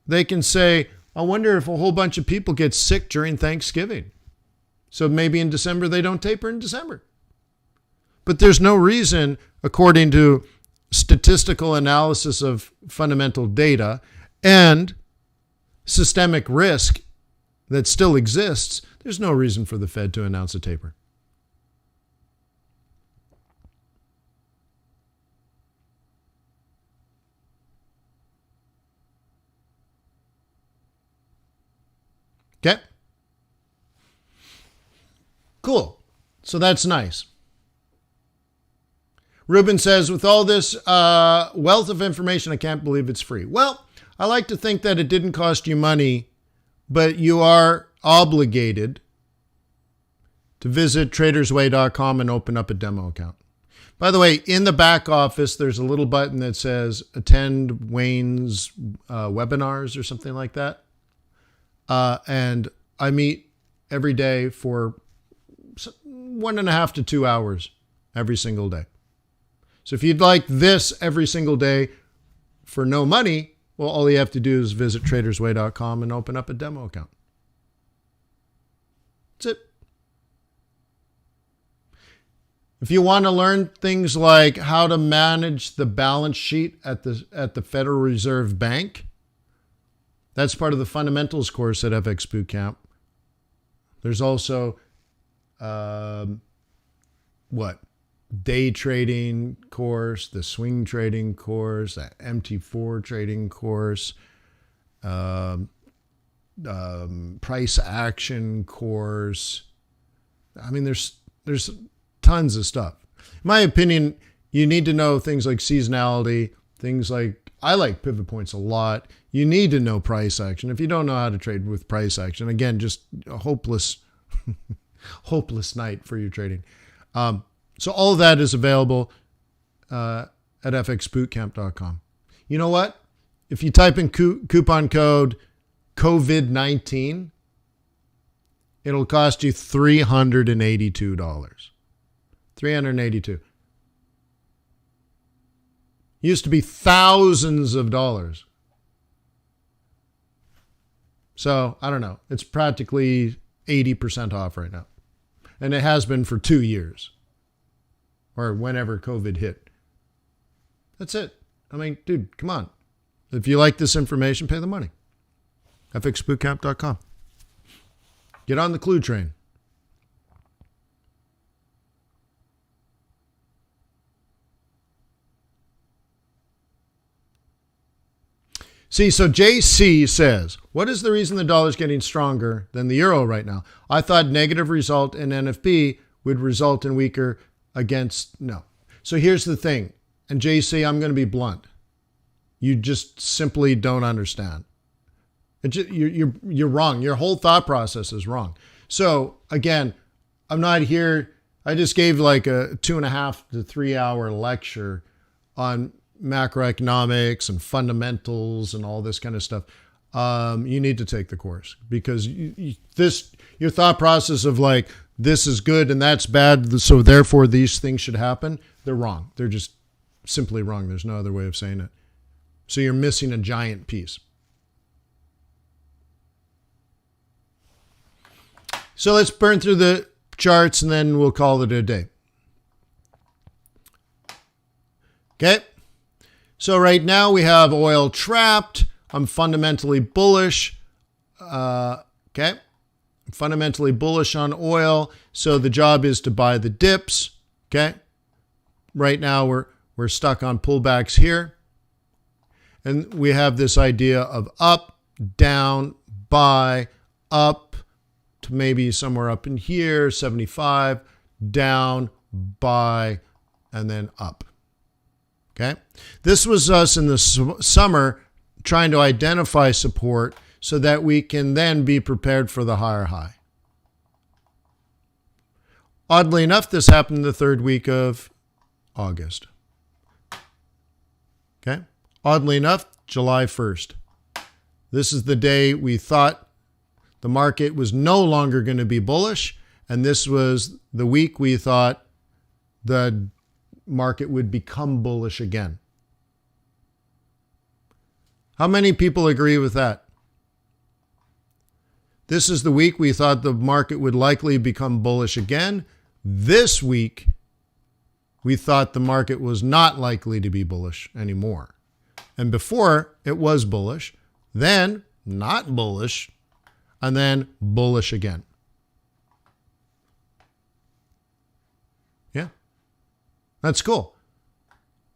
They can say, I wonder if a whole bunch of people get sick during Thanksgiving. So maybe in December they don't taper in December. But there's no reason, according to statistical analysis of fundamental data and systemic risk that still exists, there's no reason for the Fed to announce a taper. Okay? Cool. So that's nice. Ruben says, with all this wealth of information, I can't believe it's free. Well, I like to think that it didn't cost you money, but you are obligated to visit tradersway.com and open up a demo account. By the way, in the back office, there's a little button that says attend Wayne's webinars or something like that. And I meet every day for 1.5 to 2 hours every single day. So if you'd like this every single day for no money, well, all you have to do is visit tradersway.com and open up a demo account. That's it. If you want to learn things like how to manage the balance sheet at the Federal Reserve Bank, that's part of the fundamentals course at FX Bootcamp. There's also day trading course, the swing trading course, the MT4 trading course, price action course. I mean, there's tons of stuff. In my opinion, you need to know things like seasonality, Things like, I like pivot points a lot. You need to know price action. If you don't know how to trade with price action, again, just a hopeless, hopeless night for your trading. So all of that is available at FXBootcamp.com. You know what? If you type in coupon code COVID-19, it'll cost you $382. $382. Used to be thousands of dollars. So, I don't know. It's practically 80% off right now. And it has been for 2 years. Or whenever COVID hit. That's it. I mean, dude, come on. If you like this information, pay the money. FXBootcamp.com. Get on the clue train. See, so JC says, what is the reason the dollar is getting stronger than the euro right now? I thought negative result in NFP would result in weaker against, no. So here's the thing. And JC, I'm going to be blunt. You just simply don't understand. You're wrong. Your whole thought process is wrong. So again, I'm not here. I just gave like a 2.5 to 3 hour lecture on macroeconomics and fundamentals and all this kind of stuff. You need to take the course because your thought process of like, this is good and that's bad, so therefore these things should happen, they're wrong. They're just simply wrong. There's no other way of saying it. So you're missing a giant piece. So let's burn through the charts and then we'll call it a day. Okay. So right now we have oil trapped. I'm fundamentally bullish. Okay. Fundamentally bullish on oil. So the job is to buy the dips. Okay. Right now we're stuck on pullbacks here. And we have this idea of up, down, buy, up to maybe somewhere up in here, 75, down, buy, and then up. Okay. This was us in the summer trying to identify support so that we can then be prepared for the higher high. Oddly enough, this happened the third week of August. Okay. Oddly enough, July 1st. This is the day we thought the market was no longer going to be bullish. And this was the week we thought the market would become bullish again. How many people agree with that? This is the week we thought the market would likely become bullish again. This week, we thought the market was not likely to be bullish anymore. And before, it was bullish, then not bullish, and then bullish again. Yeah, that's cool.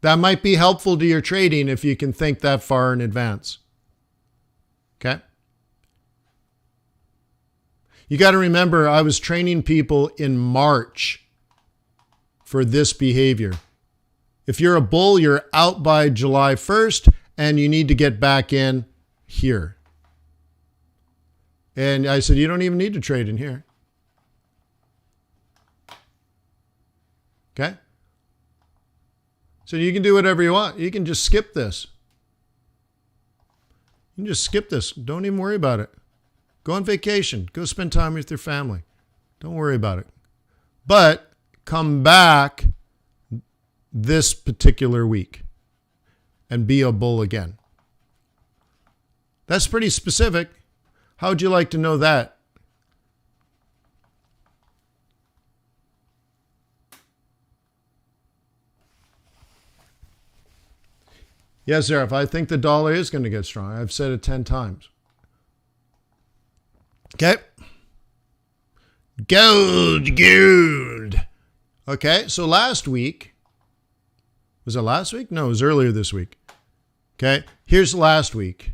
That might be helpful to your trading if you can think that far in advance. Okay? You got to remember, I was training people in March for this behavior. If you're a bull, you're out by July 1st, and you need to get back in here. And I said, you don't even need to trade in here. Okay? So you can do whatever you want. You can just skip this. You can just skip this. Don't even worry about it. Go on vacation. Go spend time with your family. Don't worry about it. But come back this particular week and be a bull again. That's pretty specific. How would you like to know that? Yes, Zarif, I think the dollar is going to get strong. I've said it 10 times. Okay. Gold. Okay, so last week, was it last week? No, it was earlier this week. Okay, here's last week.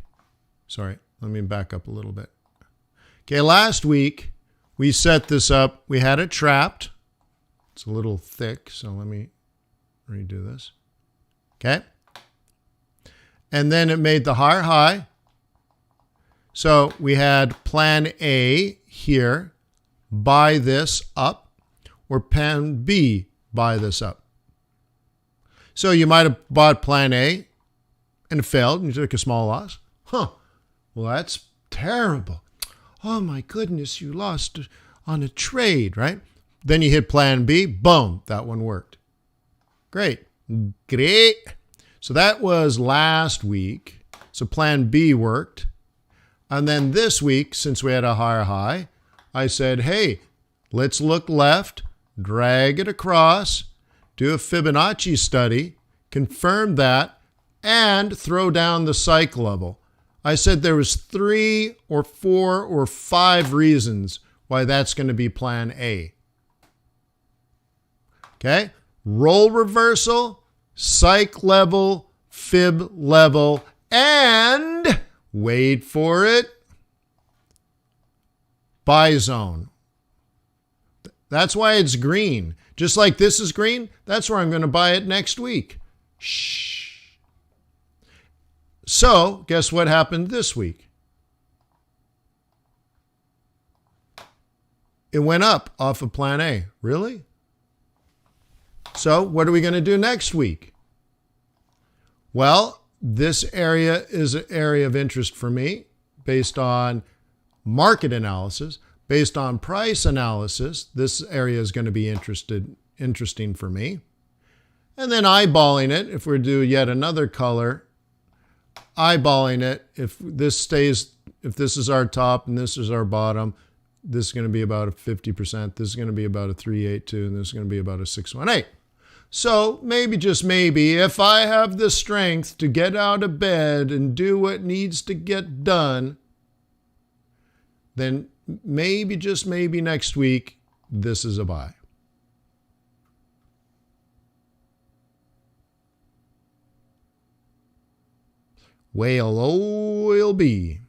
Sorry, let me back up a little bit. Okay, last week, we set this up. We had it trapped. It's a little thick, so let me redo this. Okay. and then it made the higher high. So we had plan A here, buy this up, or plan B, buy this up. So you might have bought plan A and it failed and you took a small loss. Huh, well that's terrible. Oh my goodness, you lost on a trade, right? Then you hit plan B, boom, that one worked. Great. So that was last week. So plan B worked. And then this week, since we had a higher high, I said, hey, let's look left, drag it across, do a Fibonacci study, confirm that, and throw down the psych level. I said there was 3 or 4 or 5 reasons why that's going to be plan A. Okay? Roll reversal, psych level, fib level, and wait for it, buy zone. That's why it's green. Just like this is green, that's where I'm going to buy it next week. Shh. So, guess what happened this week? It went up off of plan A. Really? So, what are we going to do next week? Well, this area is an area of interest for me based on market analysis, based on price analysis. This area is going to be interesting for me. And then eyeballing it, if we do yet another color, eyeballing it, if this is our top and this is our bottom, this is going to be about a 50%, this is going to be about a 382, and this is going to be about a 618. So maybe, just maybe, if I have the strength to get out of bed and do what needs to get done, then maybe, just maybe next week, this is a buy. Whale oil B.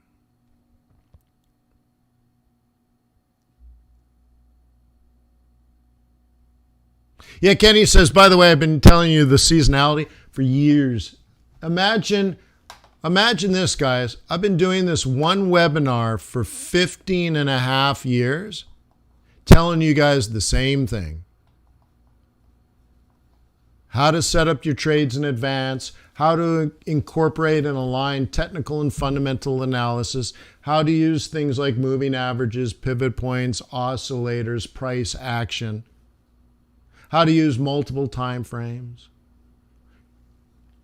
Yeah, Kenny says, by the way, I've been telling you the seasonality for years. Imagine this, guys. I've been doing this one webinar for 15 and a half years, telling you guys the same thing. How to set up your trades in advance, how to incorporate and align technical and fundamental analysis, how to use things like moving averages, pivot points, oscillators, price action, how to use multiple time frames,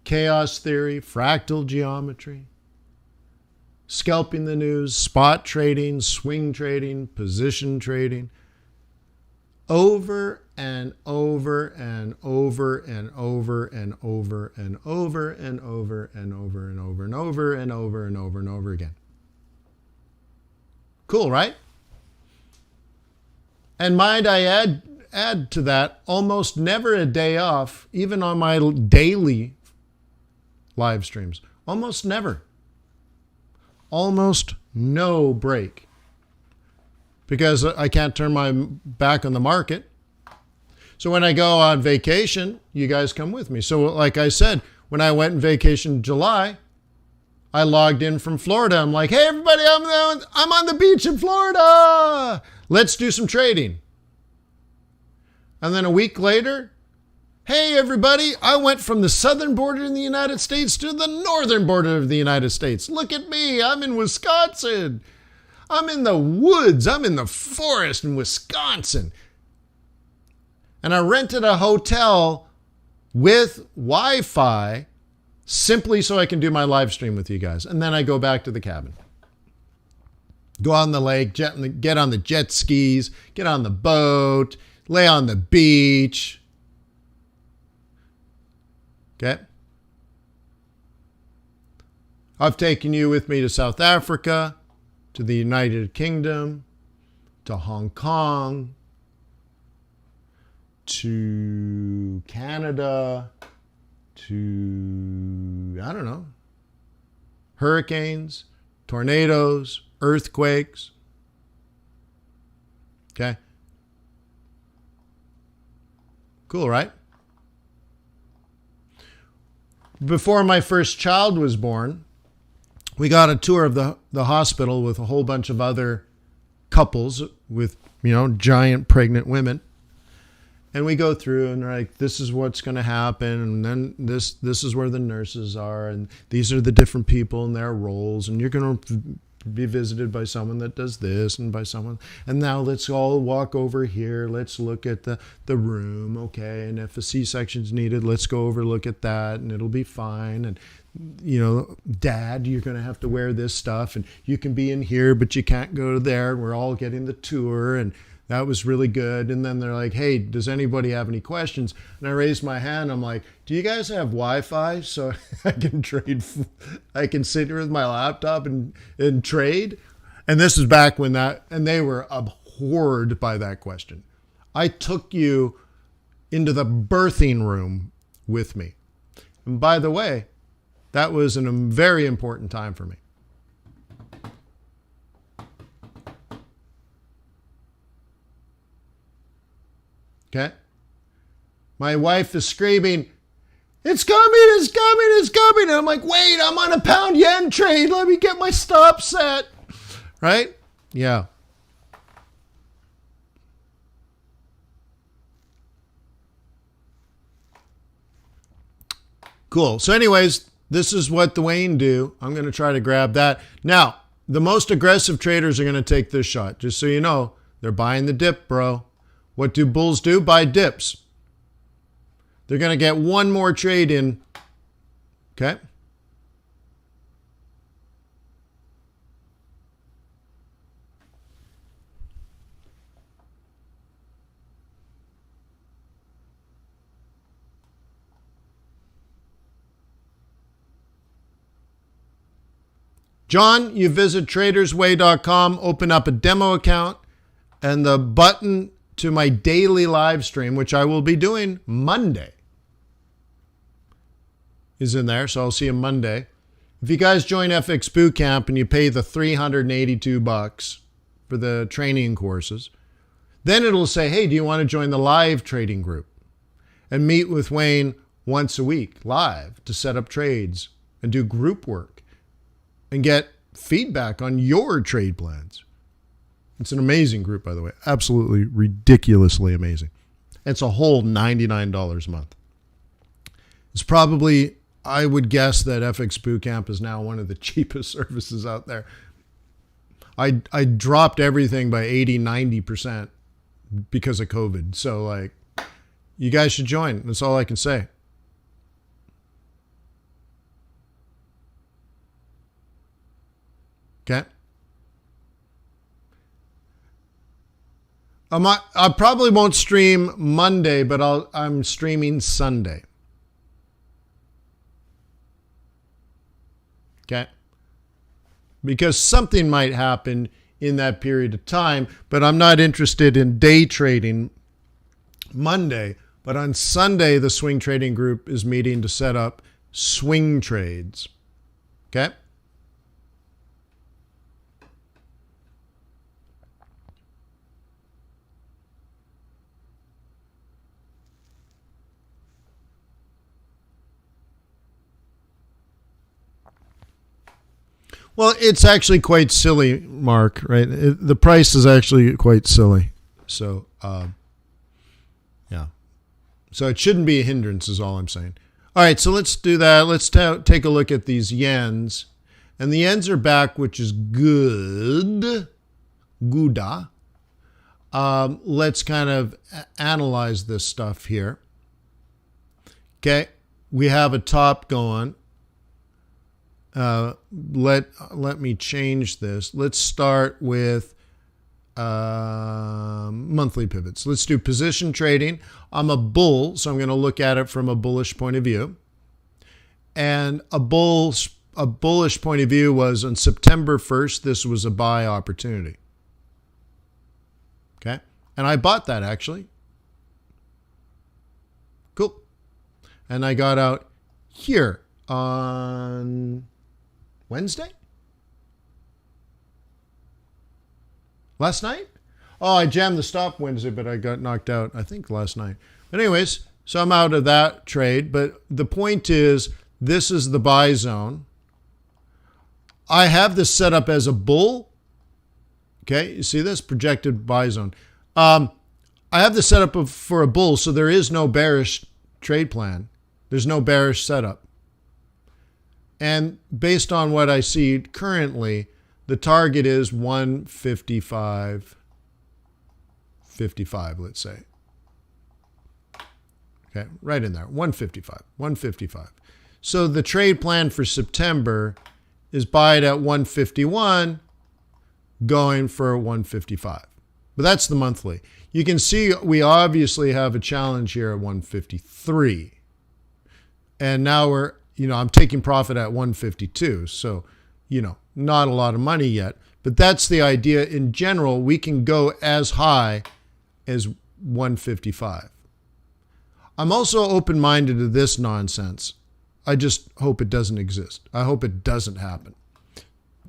chaos theory, fractal geometry, scalping the news, spot trading, swing trading, position trading, over and over and over and over and over and over and over and over and over and over and over and over and over again. Cool, right? And mind I add to that, almost never a day off, even on my daily live streams. Almost never. Almost no break. Because I can't turn my back on the market. So when I go on vacation, you guys come with me. So like I said, when I went on vacation in July, I logged in from Florida. I'm like, hey everybody, I'm on the beach in Florida. Let's do some trading. And then a week later, hey everybody, I went from the southern border in the United States to the northern border of the United States. Look at me, I'm in Wisconsin. I'm in the woods. I'm in the forest in Wisconsin. And I rented a hotel with Wi-Fi simply so I can do my live stream with you guys. And then I go back to the cabin. Go on the lake, get on the jet skis, get on the boat, lay on the beach. Okay? I've taken you with me to South Africa, to the United Kingdom, to Hong Kong, to Canada, to, I don't know, hurricanes, tornadoes, earthquakes. Okay? Cool, right? before my first child was born, we got a tour of the hospital with a whole bunch of other couples with, giant pregnant women. And we go through and they're like, this is what's going to happen. And then this is where the nurses are. And these are the different people and their roles. And you're going to be visited by someone that does this and by someone. And now let's all walk over here. Let's look at the room. Okay. And if a C-section is needed, let's go over, look at that, and it'll be fine. And, Dad, you're going to have to wear this stuff. And you can be in here, but you can't go there. And we're all getting the tour. And that was really good. And then they're like, hey, does anybody have any questions? And I raised my hand. I'm like, do you guys have Wi-Fi so I can trade? I can sit here with my laptop and trade? And this is back when and they were abhorred by that question. I took you into the birthing room with me. And by the way, that was a very important time for me. Okay. My wife is screaming, it's coming, it's coming, it's coming. And I'm like, wait, I'm on a pound yen trade. Let me get my stop set. Right? Yeah. Cool. So anyways, this is what the Wayne do. I'm going to try to grab that. Now, the most aggressive traders are going to take this shot. Just so you know, they're buying the dip, bro. What do bulls do? Buy dips. They're going to get one more trade in. Okay. John, you visit tradersway.com, open up a demo account, and the button to my daily live stream, which I will be doing Monday, is in there. So I'll see you Monday. If you guys join FX Bootcamp and you pay the $382 for the training courses, then it'll say, hey, do you want to join the live trading group and meet with Wayne once a week live to set up trades and do group work and get feedback on your trade plans? It's an amazing group, by the way. Absolutely ridiculously amazing. It's a whole $99 a month. It's probably, I would guess that FX Bootcamp is now one of the cheapest services out there. I dropped everything by 80-90% because of COVID. So you guys should join. That's all I can say. Okay. I probably won't stream Monday, but I'm streaming Sunday. Okay. Because something might happen in that period of time, but I'm not interested in day trading Monday. But on Sunday, the swing trading group is meeting to set up swing trades. Okay. Well, it's actually quite silly, Mark, right? The price is actually quite silly. So, yeah. So it shouldn't be a hindrance is all I'm saying. All right, so let's do that. Let's take a look at these yens. And the yens are back, which is good. Gouda. Let's kind of analyze this stuff here. Okay, we have a top going. Let me change this. Let's start with monthly pivots. Let's do position trading. I'm a bull, so I'm going to look at it from a bullish point of view. And a bullish point of view was on September 1st, this was a buy opportunity. Okay? And I bought that actually. Cool. And I got out here on Wednesday? Last night? Oh, I jammed the stop Wednesday, but I got knocked out, I think, last night. But anyways, so I'm out of that trade. But the point is, This is the buy zone. I have this set up as a bull. Okay, you see this? Projected buy zone. I have this set up for a bull, so there is no bearish trade plan. There's no bearish setup. And based on what I see currently, the target is 155.55, let's say. Okay, right in there, 155. So the trade plan for September is buy it at 151, going for 155. But that's the monthly. You can see we obviously have a challenge here at 153. And now I'm taking profit at 152. So, not a lot of money yet. But that's the idea. In general, we can go as high as 155. I'm also open-minded to this nonsense. I just hope it doesn't exist. I hope it doesn't happen.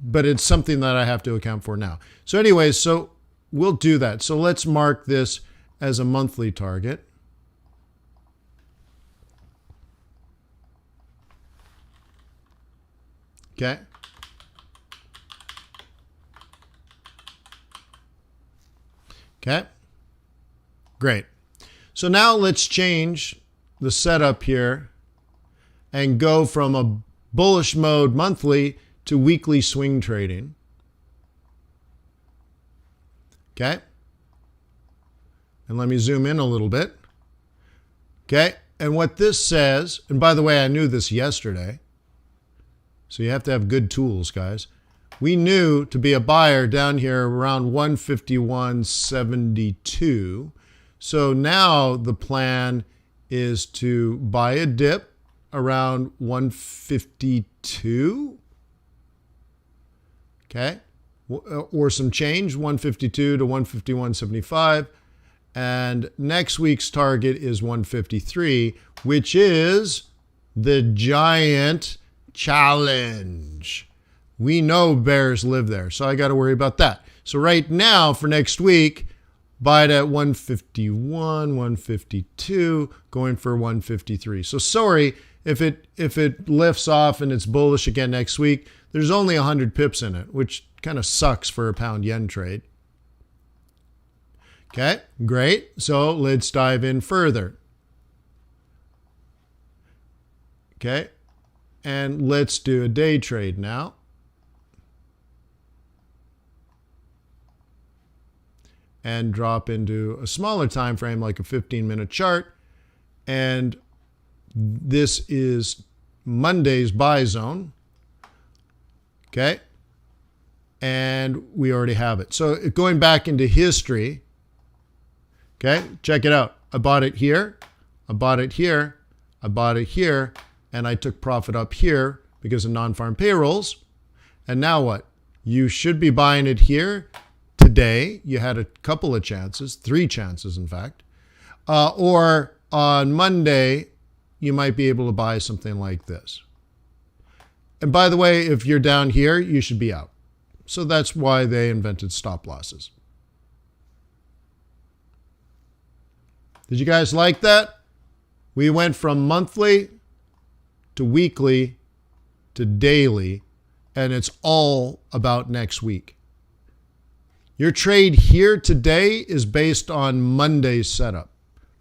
But it's something that I have to account for now. So anyways, so we'll do that. So let's mark this as a monthly target. Okay. Okay. Great. So now let's change the setup here and go from a bullish mode monthly to weekly swing trading. Okay. And let me zoom in a little bit. Okay. And what this says, and by the way, I knew this yesterday. So you have to have good tools, guys. We knew to be a buyer down here around 151.72. So now the plan is to buy a dip around 152. Okay. Or some change, 152 to 151.75. And next week's target is 153, which is the giant challenge. We know bears live there, so I got to worry about that. So right now for next week, buy it at 151, 152, going for 153. So sorry if it lifts off and it's bullish again next week. There's only 100 pips in it, which kind of sucks for a pound yen trade. Okay, great. So let's dive in further. Okay, and let's do a day trade now. And drop into a smaller time frame like a 15-minute chart. And this is Monday's buy zone. Okay. And we already have it. So going back into history, okay, check it out. I bought it here, I bought it here, I bought it here, and I took profit up here because of non-farm payrolls. And now what? You should be buying it here. Today, you had a couple of chances, 3 chances, in fact. Or on Monday, you might be able to buy something like this. And by the way, if you're down here, you should be out. So that's why they invented stop losses. Did you guys like that? We went from monthly to weekly to daily, and it's all about next week. Your trade here today is based on Monday's setup.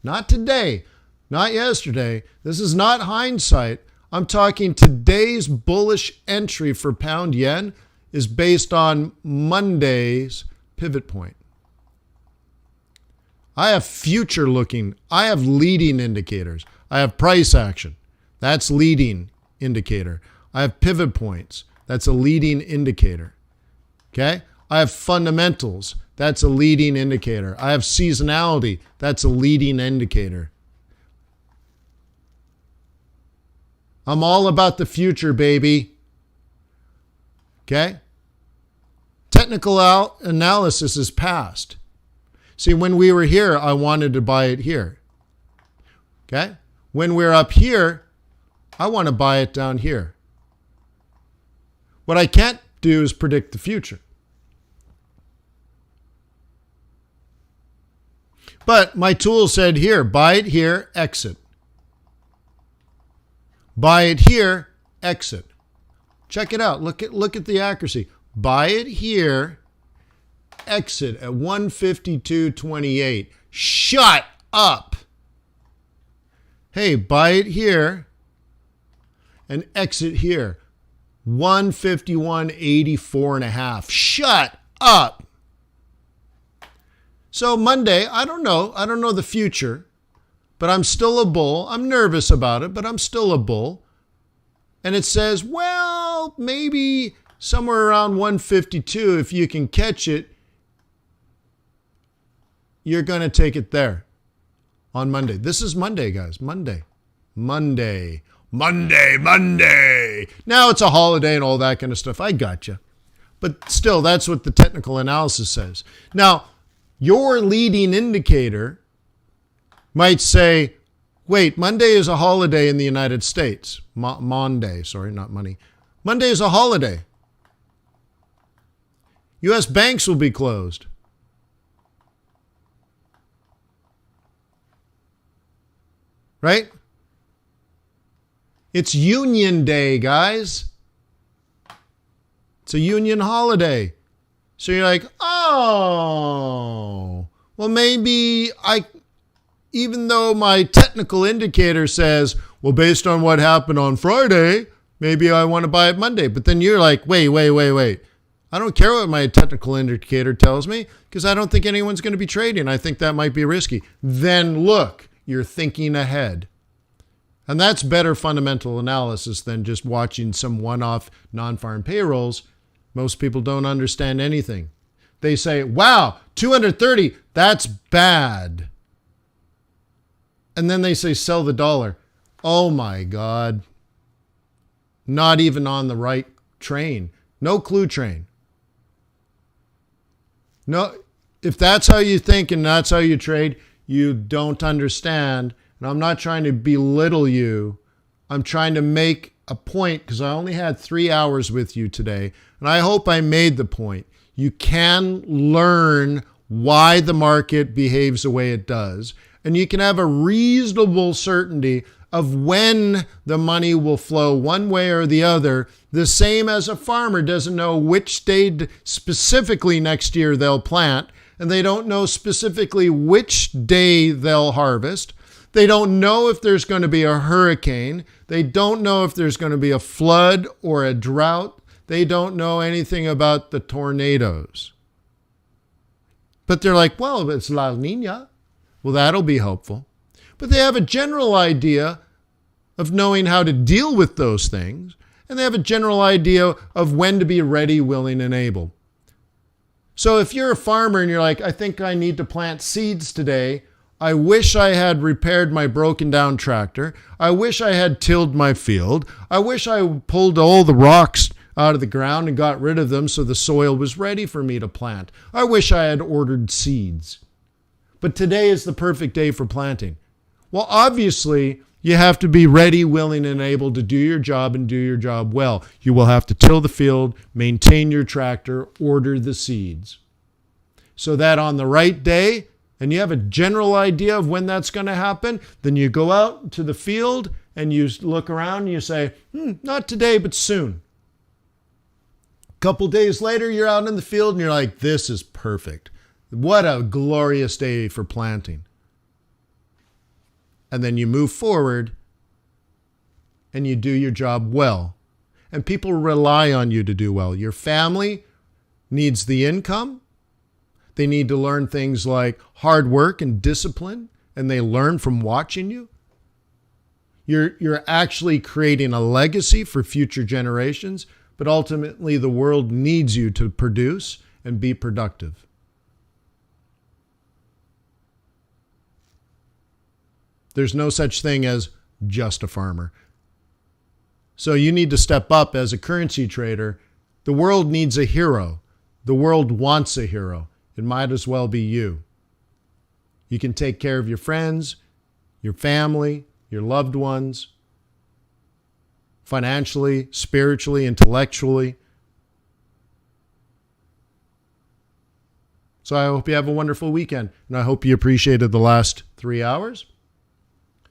Not today, not yesterday. This is not hindsight. I'm talking today's bullish entry for pound yen is based on Monday's pivot point. I have future looking. I have leading indicators. I have price action. That's leading indicator. I have pivot points. That's a leading indicator. Okay? I have fundamentals. That's a leading indicator. I have seasonality. That's a leading indicator. I'm all about the future, baby. Okay? Technical analysis is past. See, when we were here, I wanted to buy it here. Okay? When we're up here, I want to buy it down here. What I can't do is predict the future. But my tool said here, buy it here, exit. Buy it here, exit. Check it out. Look at the accuracy. Buy it here, exit at 152.28. Shut up. Hey, buy it here and exit here. 151.84.5. Shut up. So Monday, I don't know the future, but I'm still a bull. I'm nervous about it, but I'm still a bull. And it says, well, maybe somewhere around 152, if you can catch it, you're going to take it there on Monday. This is Monday, guys. Monday. Now it's a holiday and all that kind of stuff. I got you. But still, that's what the technical analysis says. Now, your leading indicator might say, wait, Monday is a holiday in the United States. Monday, sorry, not money. Monday is a holiday. U.S. banks will be closed. Right? It's Union Day, guys. It's a union holiday. So you're like, oh, well, maybe even though my technical indicator says, well, based on what happened on Friday, maybe I want to buy it Monday. But then you're like, wait. I don't care what my technical indicator tells me because I don't think anyone's going to be trading. I think that might be risky. Then look, you're thinking ahead. And that's better fundamental analysis than just watching some one-off non-farm payrolls. Most people don't understand anything. They say, wow, 230, that's bad. And then they say, sell the dollar. Oh my God. Not even on the right train. No clue train. No, if that's how you think and that's how you trade, you don't understand. And I'm not trying to belittle you. I'm trying to make a point because I only had 3 hours with you today. And I hope I made the point. You can learn why the market behaves the way it does. And you can have a reasonable certainty of when the money will flow one way or the other. The same as a farmer doesn't know which day specifically next year they'll plant. And they don't know specifically which day they'll harvest. They don't know if there's going to be a hurricane. They don't know if there's going to be a flood or a drought. They don't know anything about the tornadoes. But they're like, well, it's La Niña. Well, that'll be helpful. But they have a general idea of knowing how to deal with those things. And they have a general idea of when to be ready, willing, and able. So if you're a farmer and you're like, I think I need to plant seeds today, I wish I had repaired my broken down tractor. I wish I had tilled my field. I wish I pulled all the rocks out of the ground and got rid of them so the soil was ready for me to plant. I wish I had ordered seeds. But today is the perfect day for planting. Well, obviously, you have to be ready, willing, and able to do your job and do your job well. You will have to till the field, maintain your tractor, order the seeds. So that on the right day, and you have a general idea of when that's going to happen, then you go out to the field and you look around and you say, not today, but soon. A couple days later, you're out in the field and you're like, this is perfect. What a glorious day for planting. And then you move forward and you do your job well. And people rely on you to do well. Your family needs the income. They need to learn things like hard work and discipline, and they learn from watching you. You're actually creating a legacy for future generations, but ultimately the world needs you to produce and be productive. There's no such thing as just a farmer. So you need to step up as a currency trader. The world needs a hero. The world wants a hero. It might as well be you. You can take care of your friends, your family, your loved ones, financially, spiritually, intellectually. So I hope you have a wonderful weekend, and I hope you appreciated the last 3 hours.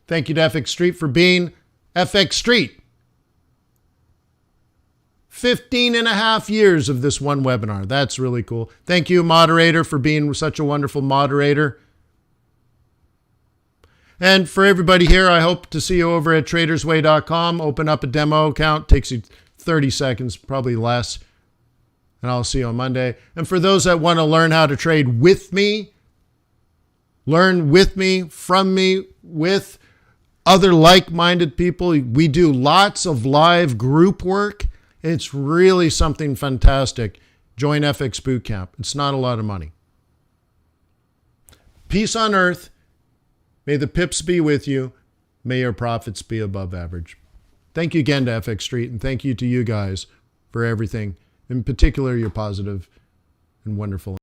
Thank you to FX Street for being FX Street. 15 and a half years of this one webinar. That's really cool. Thank you, moderator, for being such a wonderful moderator. And for everybody here, I hope to see you over at tradersway.com. Open up a demo account. Takes you 30 seconds, probably less. And I'll see you on Monday. And for those that want to learn how to trade with me, learn with me, from me, with other like-minded people, we do lots of live group work. It's really something fantastic. Join FX Bootcamp. It's not a lot of money. Peace on earth. May the pips be with you. May your profits be above average. Thank you again to FX Street, and thank you to you guys for everything. In particular, your positive and wonderful